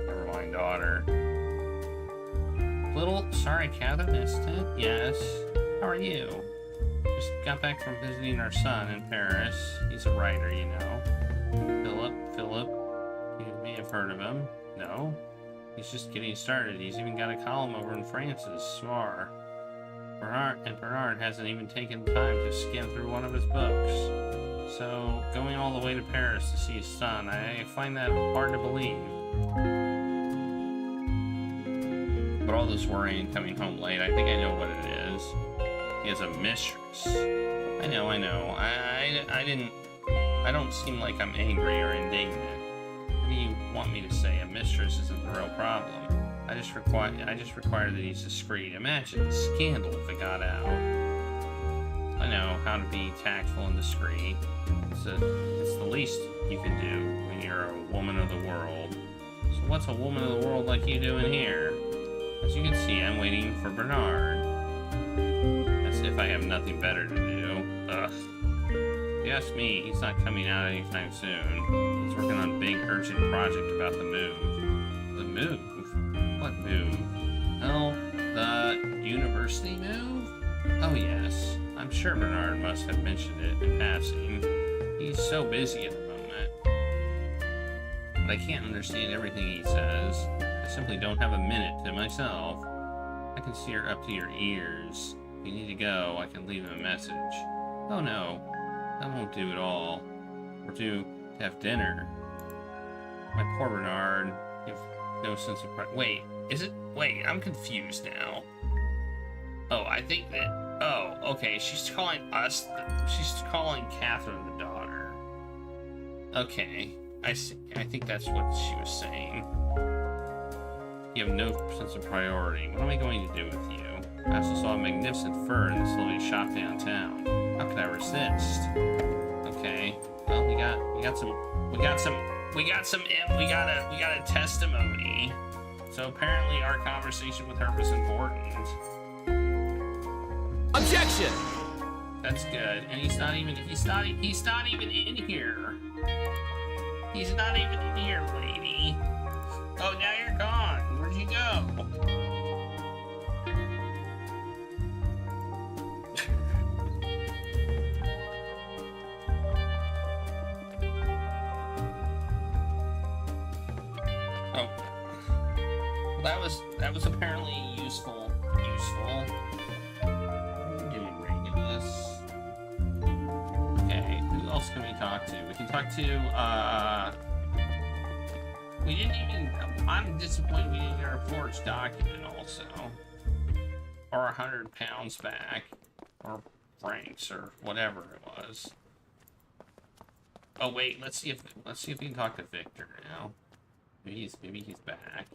Never mind, daughter. Sorry, Kat, I missed it. Yes. How are you? Just got back from visiting our son in Paris. He's a writer, you know. Philip. You may have heard of him. No? He's just getting started. He's even got a column over in France's Soir. Bernard hasn't even taken time to skim through one of his books. So, going all the way to Paris to see his son, I find that hard to believe. But all this worrying coming home late, I think I know what it is. He has a mistress. I know. I don't seem like I'm angry or indignant. What do you want me to say? A mistress isn't the real problem. I just require that he's discreet. Imagine the scandal if it got out. I know how to be tactful and discreet. It's the least you can do when you're a woman of the world. So what's a woman of the world like you doing here? As you can see, I'm waiting for Bernard. As if I have nothing better to do. Ugh. If you ask me, he's not coming out anytime soon. He's working on a big, urgent project about the move. The move? What move? Oh, the university move? Oh yes, I'm sure Bernard must have mentioned it in passing. He's so busy at the moment. But I can't understand everything he says. I simply don't have a minute to myself. I can see her up to your ears. If you need to go, I can leave him a message. Oh no, that won't do at all. We're to have dinner. My poor Bernard. No sense of pride. Wait, wait, I'm confused now. Oh, I think that, okay, she's calling us, she's calling Catherine the daughter. Okay, I see. I think that's what she was saying. You have no sense of priority. What am I going to do with you? I also saw a magnificent fur in this lovely shop downtown. How could I resist? Okay, well, we got some We got a testimony. So apparently our conversation with her was important. Objection! That's good. And he's not even in here. He's not even in here, lady. Oh, now you're gone. Where'd you go? Oh. That was apparently useful. What are you doing, Regulus? Okay, who else can we talk to? We can talk to, we didn't even, I'm disappointed we didn't get our forged document also. Or 100 pounds back. Or francs, or whatever it was. Oh wait, let's see if we can talk to Victor now. Maybe he's back.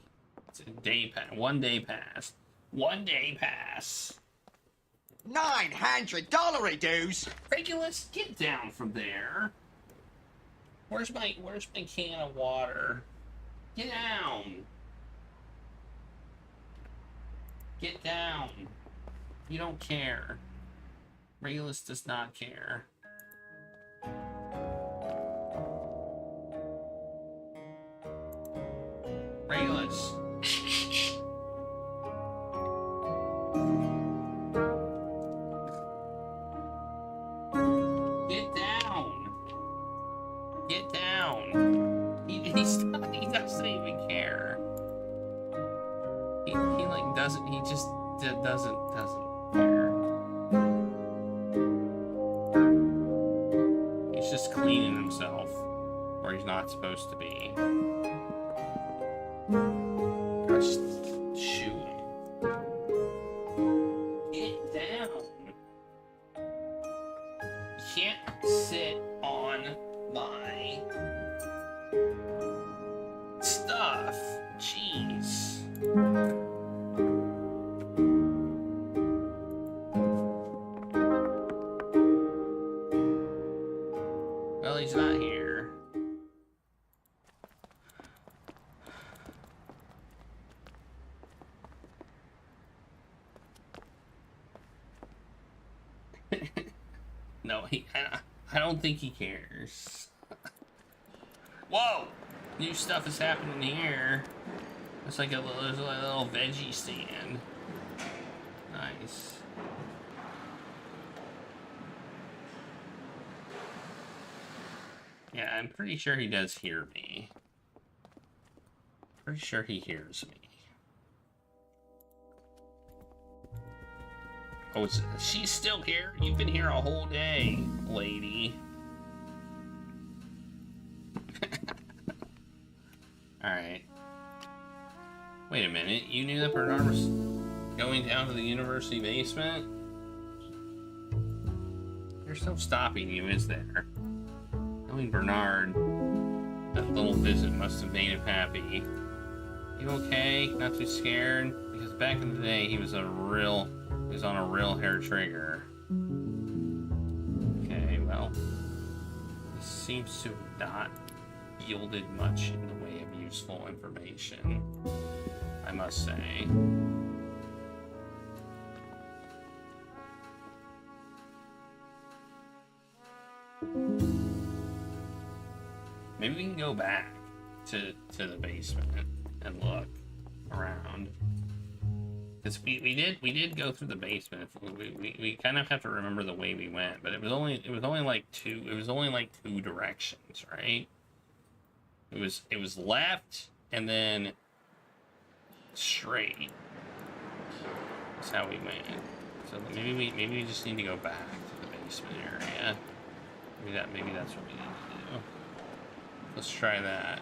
It's a day pass. 1 day pass. 1 day pass. $900 dues. Regulus, get down from there. Where's my can of water? Get down. Get down. You don't care. Regulus does not care. Regulus. Get down. Get down. He doesn't even care. He like doesn't, he just doesn't care. He's just cleaning himself where he's not supposed to be. Just shoot him. Get down. You can't sit on my stuff. Jeez. Well, he's not here. No, I don't think he cares. Whoa! New stuff is happening here. It's like there's a little veggie stand. Nice. Yeah, I'm pretty sure he does hear me. Pretty sure he hears me. Oh, she's still here? You've been here a whole day, lady. Alright. Wait a minute, you knew that Bernard was going down to the university basement? There's no stopping you, is there? Knowing Bernard, that little visit must have made him happy. You okay? Not too scared? Because back in the day, he was on a real hair trigger. Okay, well, this seems to have not yielded much in the way of useful information, I must say. Maybe we can go back to the basement and look around. Because we did go through the basement. We kind of have to remember the way we went, but it was only like two directions, right? It was left and then straight. That's how we went. So maybe we just need to go back to the basement area. Maybe that's what we need to do. Let's try that.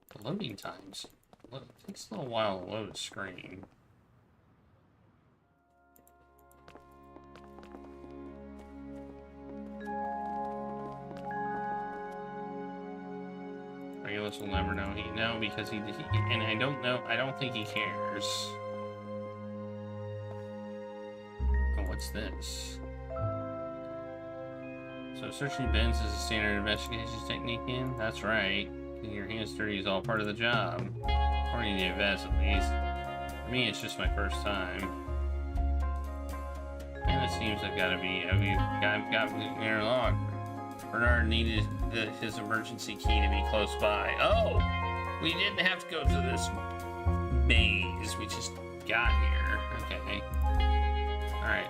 The loading times. It takes a little while to load a screen. Regulus will never know. Because he and I don't think he cares. What's this? So searching bins is a standard investigation technique in? That's right. Getting your hands dirty is all part of the job. According to Yves, at least. For me, it's just my first time. And it seems I've got me interlocked. Bernard needed his emergency key to be close by. Oh! We didn't have to go to this maze. We just got here. Okay. Alright.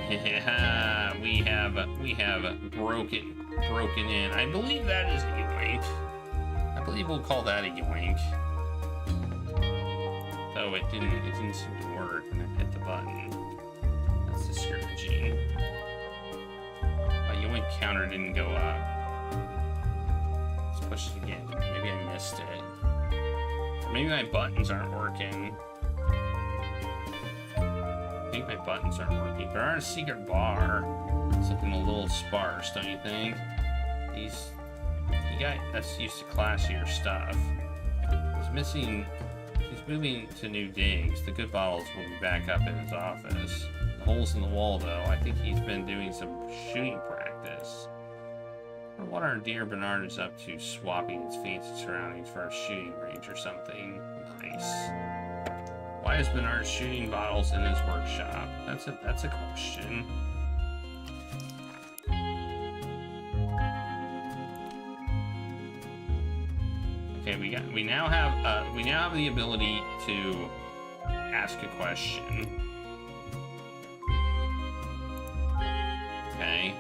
Yeah, we have broken in. I believe that is a yoink. I believe we'll call that a yoink. Though it didn't seem to work when I hit the button. That's discouraging. My yoink counter didn't go up. Let's push it again. Maybe I missed it. Or maybe my buttons aren't working. I think my buttons aren't working. Bernard's secret bar. It's looking a little sparse, don't you think? He's used to classier stuff. He's moving to new digs. The good bottles will be back up in his office. The holes in the wall, though, I think he's been doing some shooting practice. Or what our dear Bernard is up to, swapping his fancy surroundings for a shooting range or something. Nice. Why is Bernard shooting bottles in his workshop? That's a question. Okay, we now have the ability to ask a question. Okay.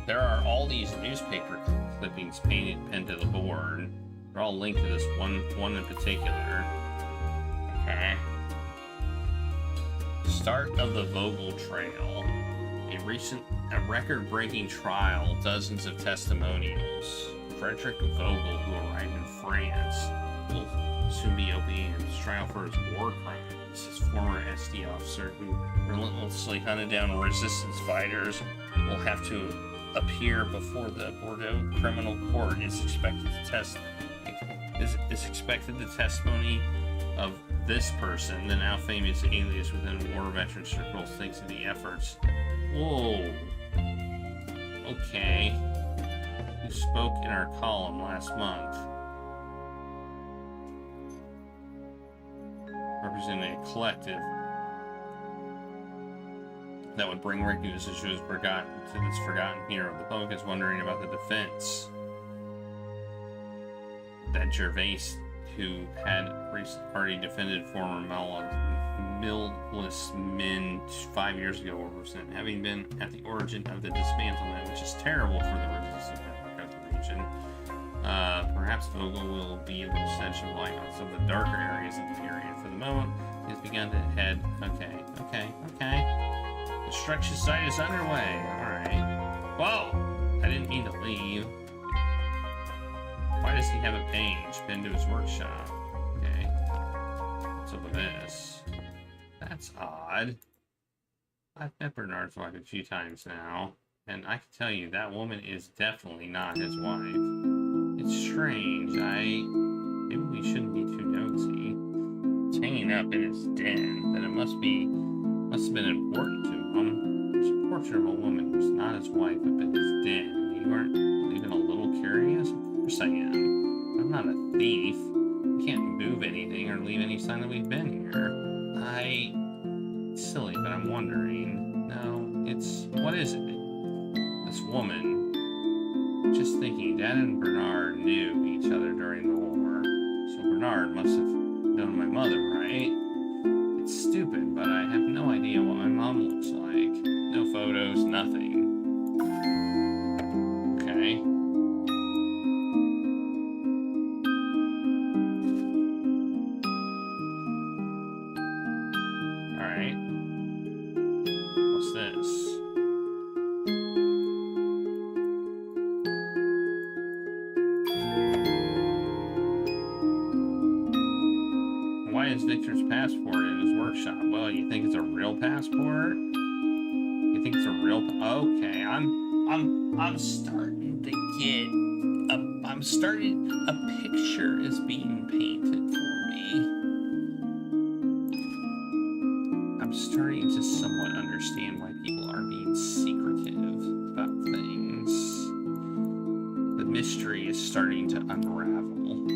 There are all these newspaper clippings pinned to the board. They're all linked to this one in particular. Okay. Start of the Vogel Trail. A record-breaking trial, dozens of testimonials. Frederick Vogel, who arrived in France, will soon be opening his trial for his war crimes. His former SD officer, who relentlessly hunted down resistance fighters, will have to appear before the Bordeaux Criminal Court. Is expected the testimony of this person, the now famous alias within war veteran circles, thanks to the efforts. Whoa. Okay. Who spoke in our column last month, representing a collective that would bring recognition to this forgotten hero. The public is wondering about the defense that Gervais, who had already defended former Millis men 5 years ago, will present, having been at the origin of the dismantlement, which is terrible for the resistance network of the region. Perhaps Vogel will be able to shed some light on some of the darker areas of the period. For the moment, he has begun to head. Okay. Construction site is underway. Alright. Whoa! I didn't mean to leave. Why does he have a page pinned to his workshop? Okay. What's up with this? That's odd. I've met Bernard's wife a few times now, and I can tell you that woman is definitely not his wife. It's strange. Maybe we shouldn't be too nosy. It's hanging up in his den, then it must have been important to him. There's a portrait of a woman who's not his wife up in his den. You aren't even a little curious? Of course I am. I'm not a thief. We can't move anything or leave any sign that we've been here. It's silly, but I'm wondering. No, what is it? This woman. Just thinking, Dad and Bernard knew each other during the war. So Bernard must have known my mother, right? It's stupid, but I have no idea what my mom looks like. No photos, nothing. Okay. Alright. What's this? Why is Victor's passport in his workshop? Well, you think it's a real passport? You think it's a real? Okay, I'm starting to get a picture is being painted for me. understand why people are being secretive about things. The mystery is starting to unravel.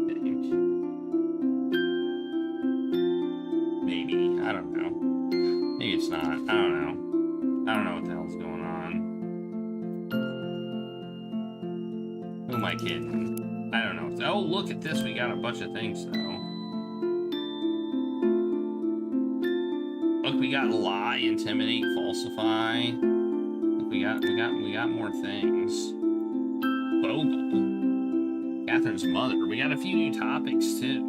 I think. Maybe. I don't know. Maybe it's not. I don't know. I don't know what the hell's going on. Who am I kidding? I don't know. Oh, look at this. We got a bunch of things, though. Look, we got lie, intimidate, falsify. Look, we got more things. Bogle. Catherine's mother. We got a few new topics, too.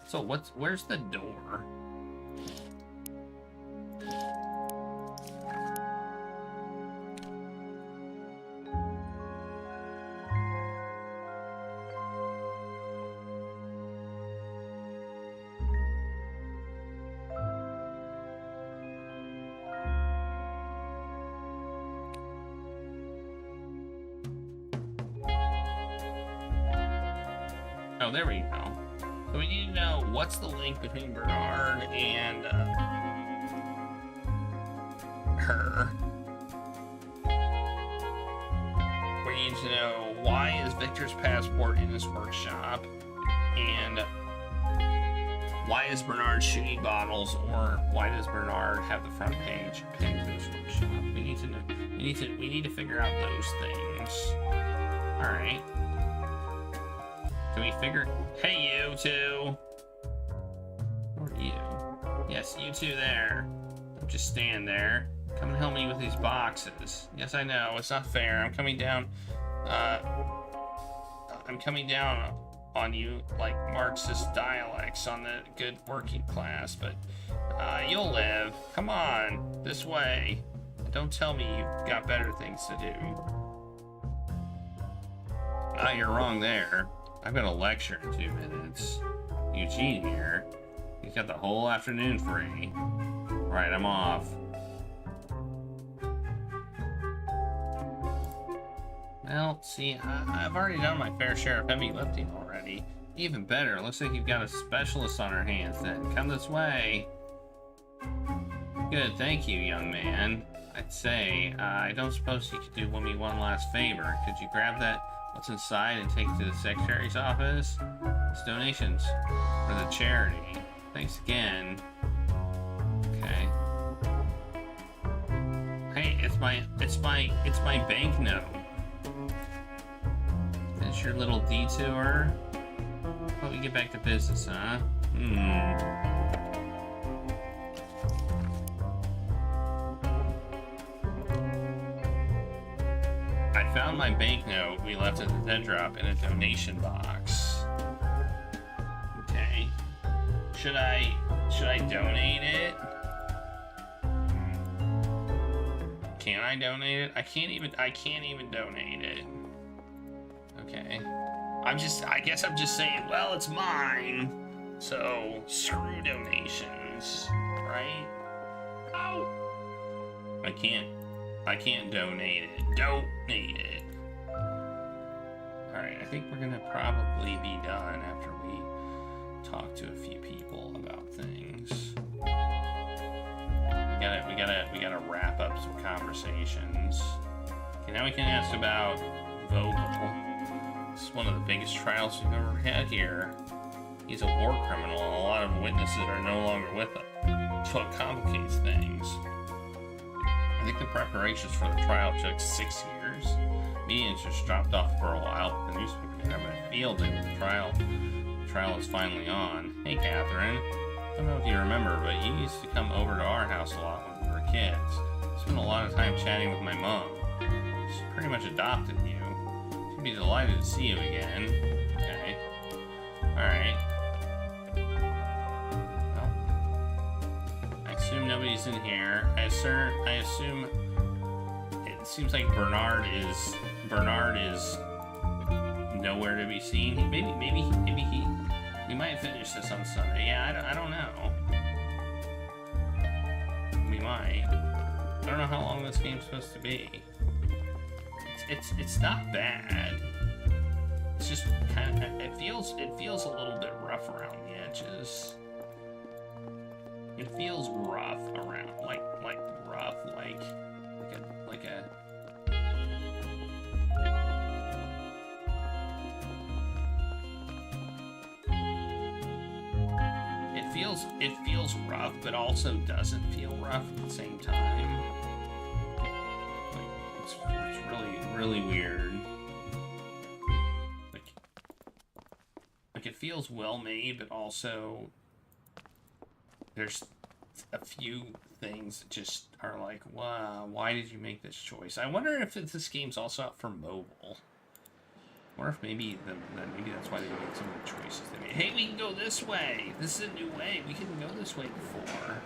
So where's the door? Oh, there we go. So we need to know what's the link between Bernard and her. We need to know why is Victor's passport in his workshop, and why is Bernard shooting bottles, or why does Bernard have the front page pinned to his workshop? We need to know. We need to figure out those things. All right. Can we figure? Hey, you two. Who are you? Yes, you two there. Don't just stand there. Come and help me with these boxes. Yes, I know. It's not fair. I'm coming down on you like Marxist dialects on the good working class, but you'll live. Come on, this way. Don't tell me you've got better things to do. Ah, you're wrong there. I've got a lecture in 2 minutes. Eugene here. He's got the whole afternoon free. Right, I'm off. Well, see, I've already done my fair share of heavy lifting already. Even better, looks like you've got a specialist on our hands then. Come this way. Good, thank you, young man. I'd say, I don't suppose you could do me one last favor. Could you grab that what's inside and take it to the secretary's office? It's donations for the charity. Thanks again. Okay. Hey, it's my banknote. Finish your little detour. How about we get back to business, huh? I found my banknote we left at the dead drop in a donation box. Okay. Should I donate it? Can I donate it? I can't even donate it. Okay. I guess I'm just saying, well, it's mine. So screw donations, right? Oh. I can't donate it. Donate it. Alright, I think we're gonna probably be done after we talk to a few people about things. We gotta wrap up some conversations. Okay, now we can ask about Vogel. This is one of the biggest trials we've ever had here. He's a war criminal, and a lot of witnesses are no longer with him. That's what complicates things. I think the preparations for the trial took 6 years. Meetings just dropped off for a while, but the newspapers having a field day with the trial. The trial is finally on. Hey, Catherine. I don't know if you remember, but you used to come over to our house a lot when we were kids. I spent a lot of time chatting with my mom. She pretty much adopted you. She'd be delighted to see you again. Okay. Alright. assume nobody's in here. I assume it seems like Bernard is nowhere to be seen. Maybe we might finish this on Sunday. Yeah, I don't know. We might. I don't know how long this game's supposed to be. It's not bad. It's just kind of, it feels a little bit rough around the edges. It feels rough around, like rough, like a. It feels rough, but also doesn't feel rough at the same time. Like it's really weird. Like it feels well made, but also there's a few things that just are like, wow, why did you make this choice? I wonder if this game's also out for mobile. Or if maybe that's why they made some of the choices they made. Hey, we can go this way. This is a new way. We couldn't go this way before.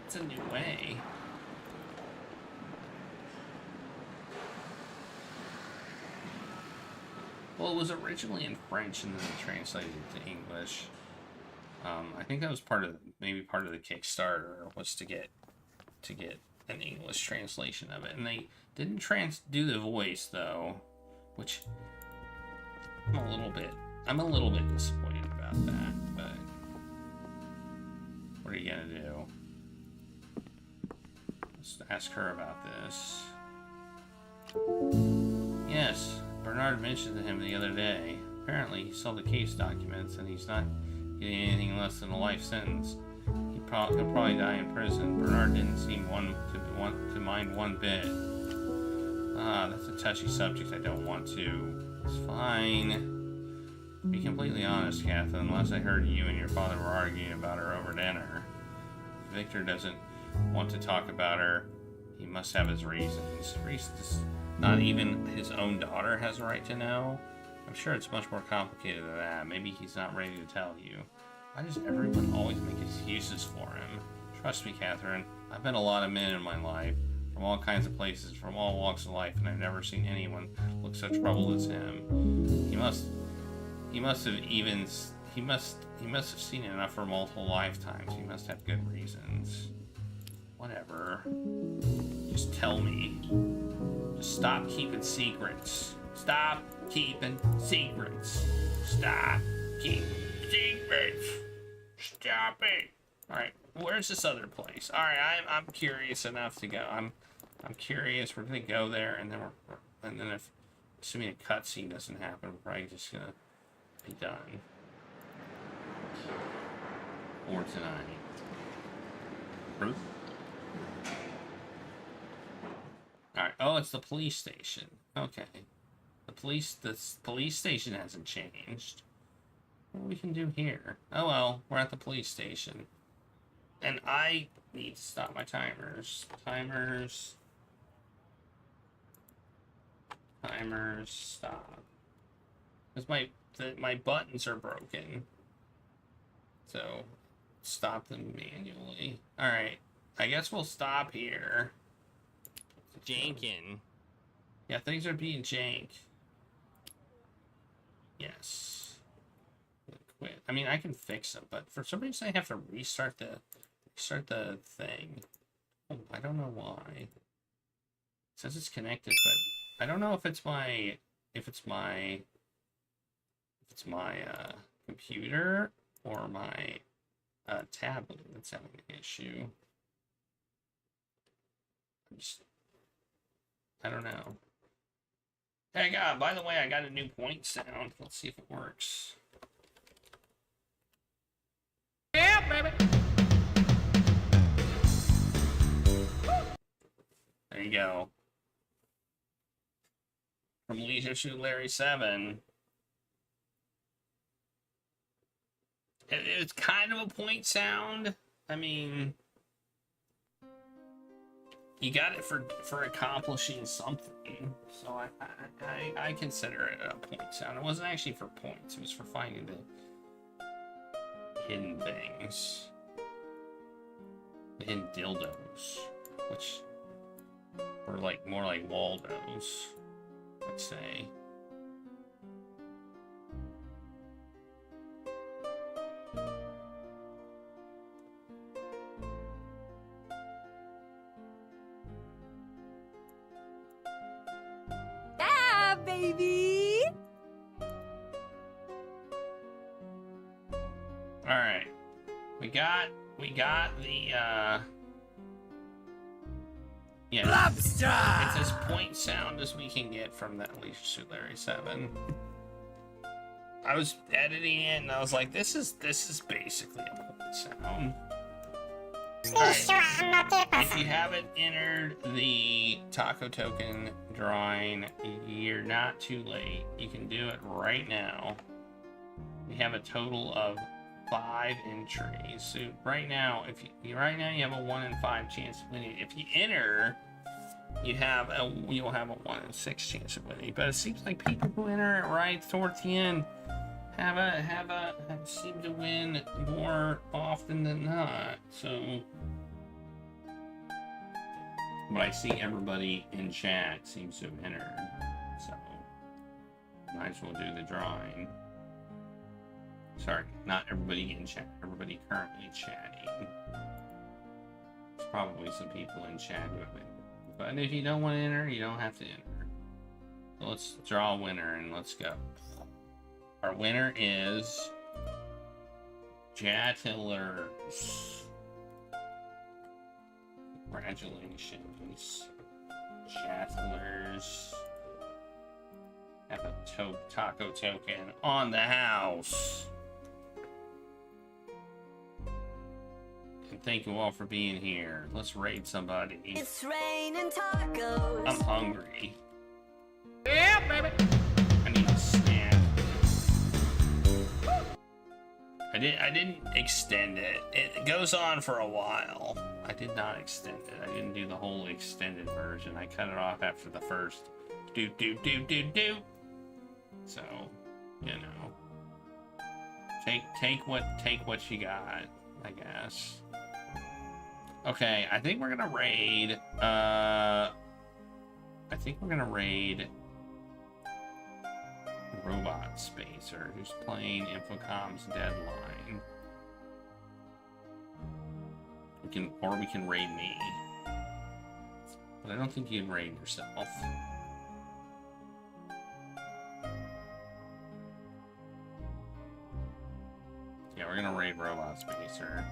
It's a new way. Well, it was originally in French and then translated to English. I think that was maybe part of the Kickstarter was to get an English translation of it, and they didn't do the voice though, which I'm a little bit disappointed about that. But what are you gonna do? Let's ask her about this. Yes, Bernard mentioned to him the other day. Apparently, he saw the case documents, and he's not getting anything less than a life sentence. He'll probably die in prison. Bernard didn't seem to mind one bit. That's a touchy subject. I don't want to. It's fine. To be completely honest, Catherine, unless I heard you and your father were arguing about her over dinner. If Victor doesn't want to talk about her, he must have his reasons. Reasons not even his own daughter has a right to know. I'm sure it's much more complicated than that. Maybe he's not ready to tell you. Why does everyone always make excuses for him? Trust me, Catherine, I've met a lot of men in my life, from all kinds of places, from all walks of life, and I've never seen anyone look so troubled as him. He must have seen enough for multiple lifetimes. He must have good reasons. Whatever. Just tell me. Just stop keeping secrets. Stop keeping secrets. Stop keeping secrets. Stop it. Alright, where's this other place? Alright, I'm curious enough to go. I'm curious. We're gonna go there, and then if assuming a cutscene doesn't happen, we're probably just gonna be done. Or tonight. Ruth? Alright, oh, it's the police station. Okay. The police station hasn't changed. What we can do here? Oh well, we're at the police station. And I need to stop my timers. Timers, stop. Because my buttons are broken. So, stop them manually. Alright, I guess we'll stop here. Jankin'. Yeah, things are being jank. Yes. Quit. I mean, I can fix them, but for some reason I have to restart the thing. Oh, I don't know why. It says it's connected, but I don't know if it's my computer or my tablet that's having an issue. I don't know. Hey, God, by the way, I got a new point sound. Let's see if it works. Yeah, baby! There you go. From Leisure Suit Larry 7. It's kind of a point sound. I mean, you got it for accomplishing something. So I consider it a point sound. It wasn't actually for points. It was for finding the hidden things. And dildos, which were like more like Waldos, I'd say. Ah, baby! All right, we got the yeah. Lobster! It's as point sound as we can get from that Alicia Larry 7. I was editing it and I was like, this is basically a point sound. Right. If you haven't entered the taco token drawing, you're not too late. You can do it right now. We have a total of 5 entries. So right now, you have a 1 in 5 chance of winning. If you enter, you'll have a 1 in 6 chance of winning. But it seems like people who enter it right towards the end seem to win more often than not. So, but I see everybody in chat seems to have entered. So, might as well do the drawing. Sorry, not everybody in chat. Everybody currently chatting. There's probably some people in chat who have entered. But if you don't want to enter, you don't have to enter. So let's draw a winner and let's go. Our winner is Jatillers. Congratulations, Jatillers. Have a taco token on the house. And thank you all for being here. Let's raid somebody. It's raining tacos. I'm hungry. Yeah, baby. I need a snack. I didn't extend it. It goes on for a while. I did not extend it. I didn't do the whole extended version. I cut it off after the first do. So, you know. Take what you got, I guess. Okay, I think we're gonna raid Robot Spacer, who's playing Infocom's Deadline. We can raid me. But I don't think you can raid yourself. Yeah, we're gonna raid Robot Spacer,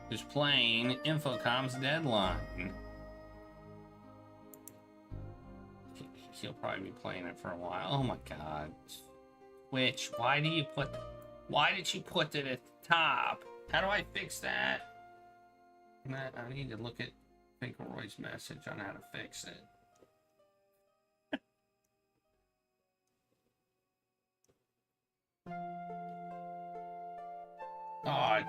who's playing Infocom's Deadline. He'll probably be playing it for a while. Oh my god. Twitch, why did you put it at the top? How do I fix that? I need to look at Finkelroy's message on how to fix it. Oh,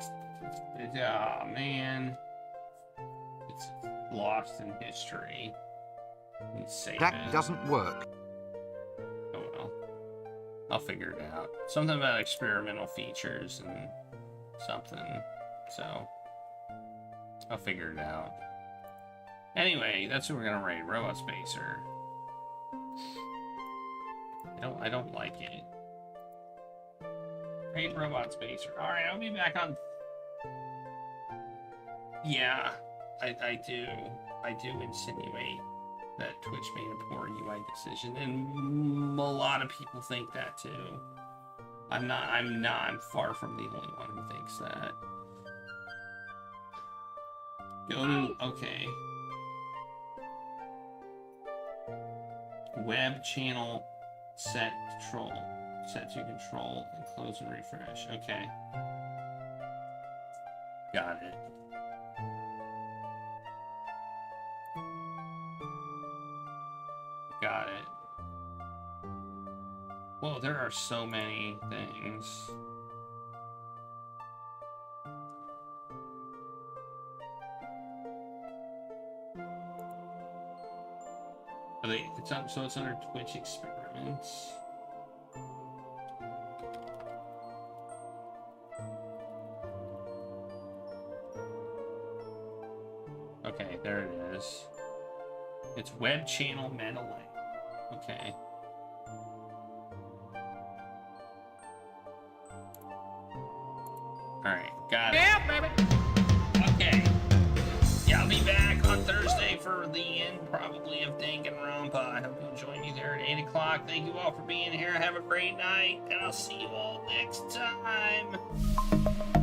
man. It's lost in history. That doesn't work. Oh well. I'll figure it out. Something about experimental features and something. So I'll figure it out. Anyway, that's who we're gonna raid. Robot Spacer. I don't like it. Raid Robot Spacer. Alright, I'll be back on. Yeah, I do insinuate that Twitch made a poor UI decision, and a lot of people think that too. I'm far from the only one who thinks that. Go to, okay. Web channel set to control, and close and refresh. Okay. Got it. Got it. Whoa, there are so many things. It's under Twitch Experiments. Okay, there it is. It's web channel meddling. Okay. Alright, got it. Yeah, baby. Okay. Yeah, I'll be back on Thursday for the end, probably, of Danganronpa. I hope you'll join me there at 8 o'clock. Thank you all for being here. Have a great night, and I'll see you all next time.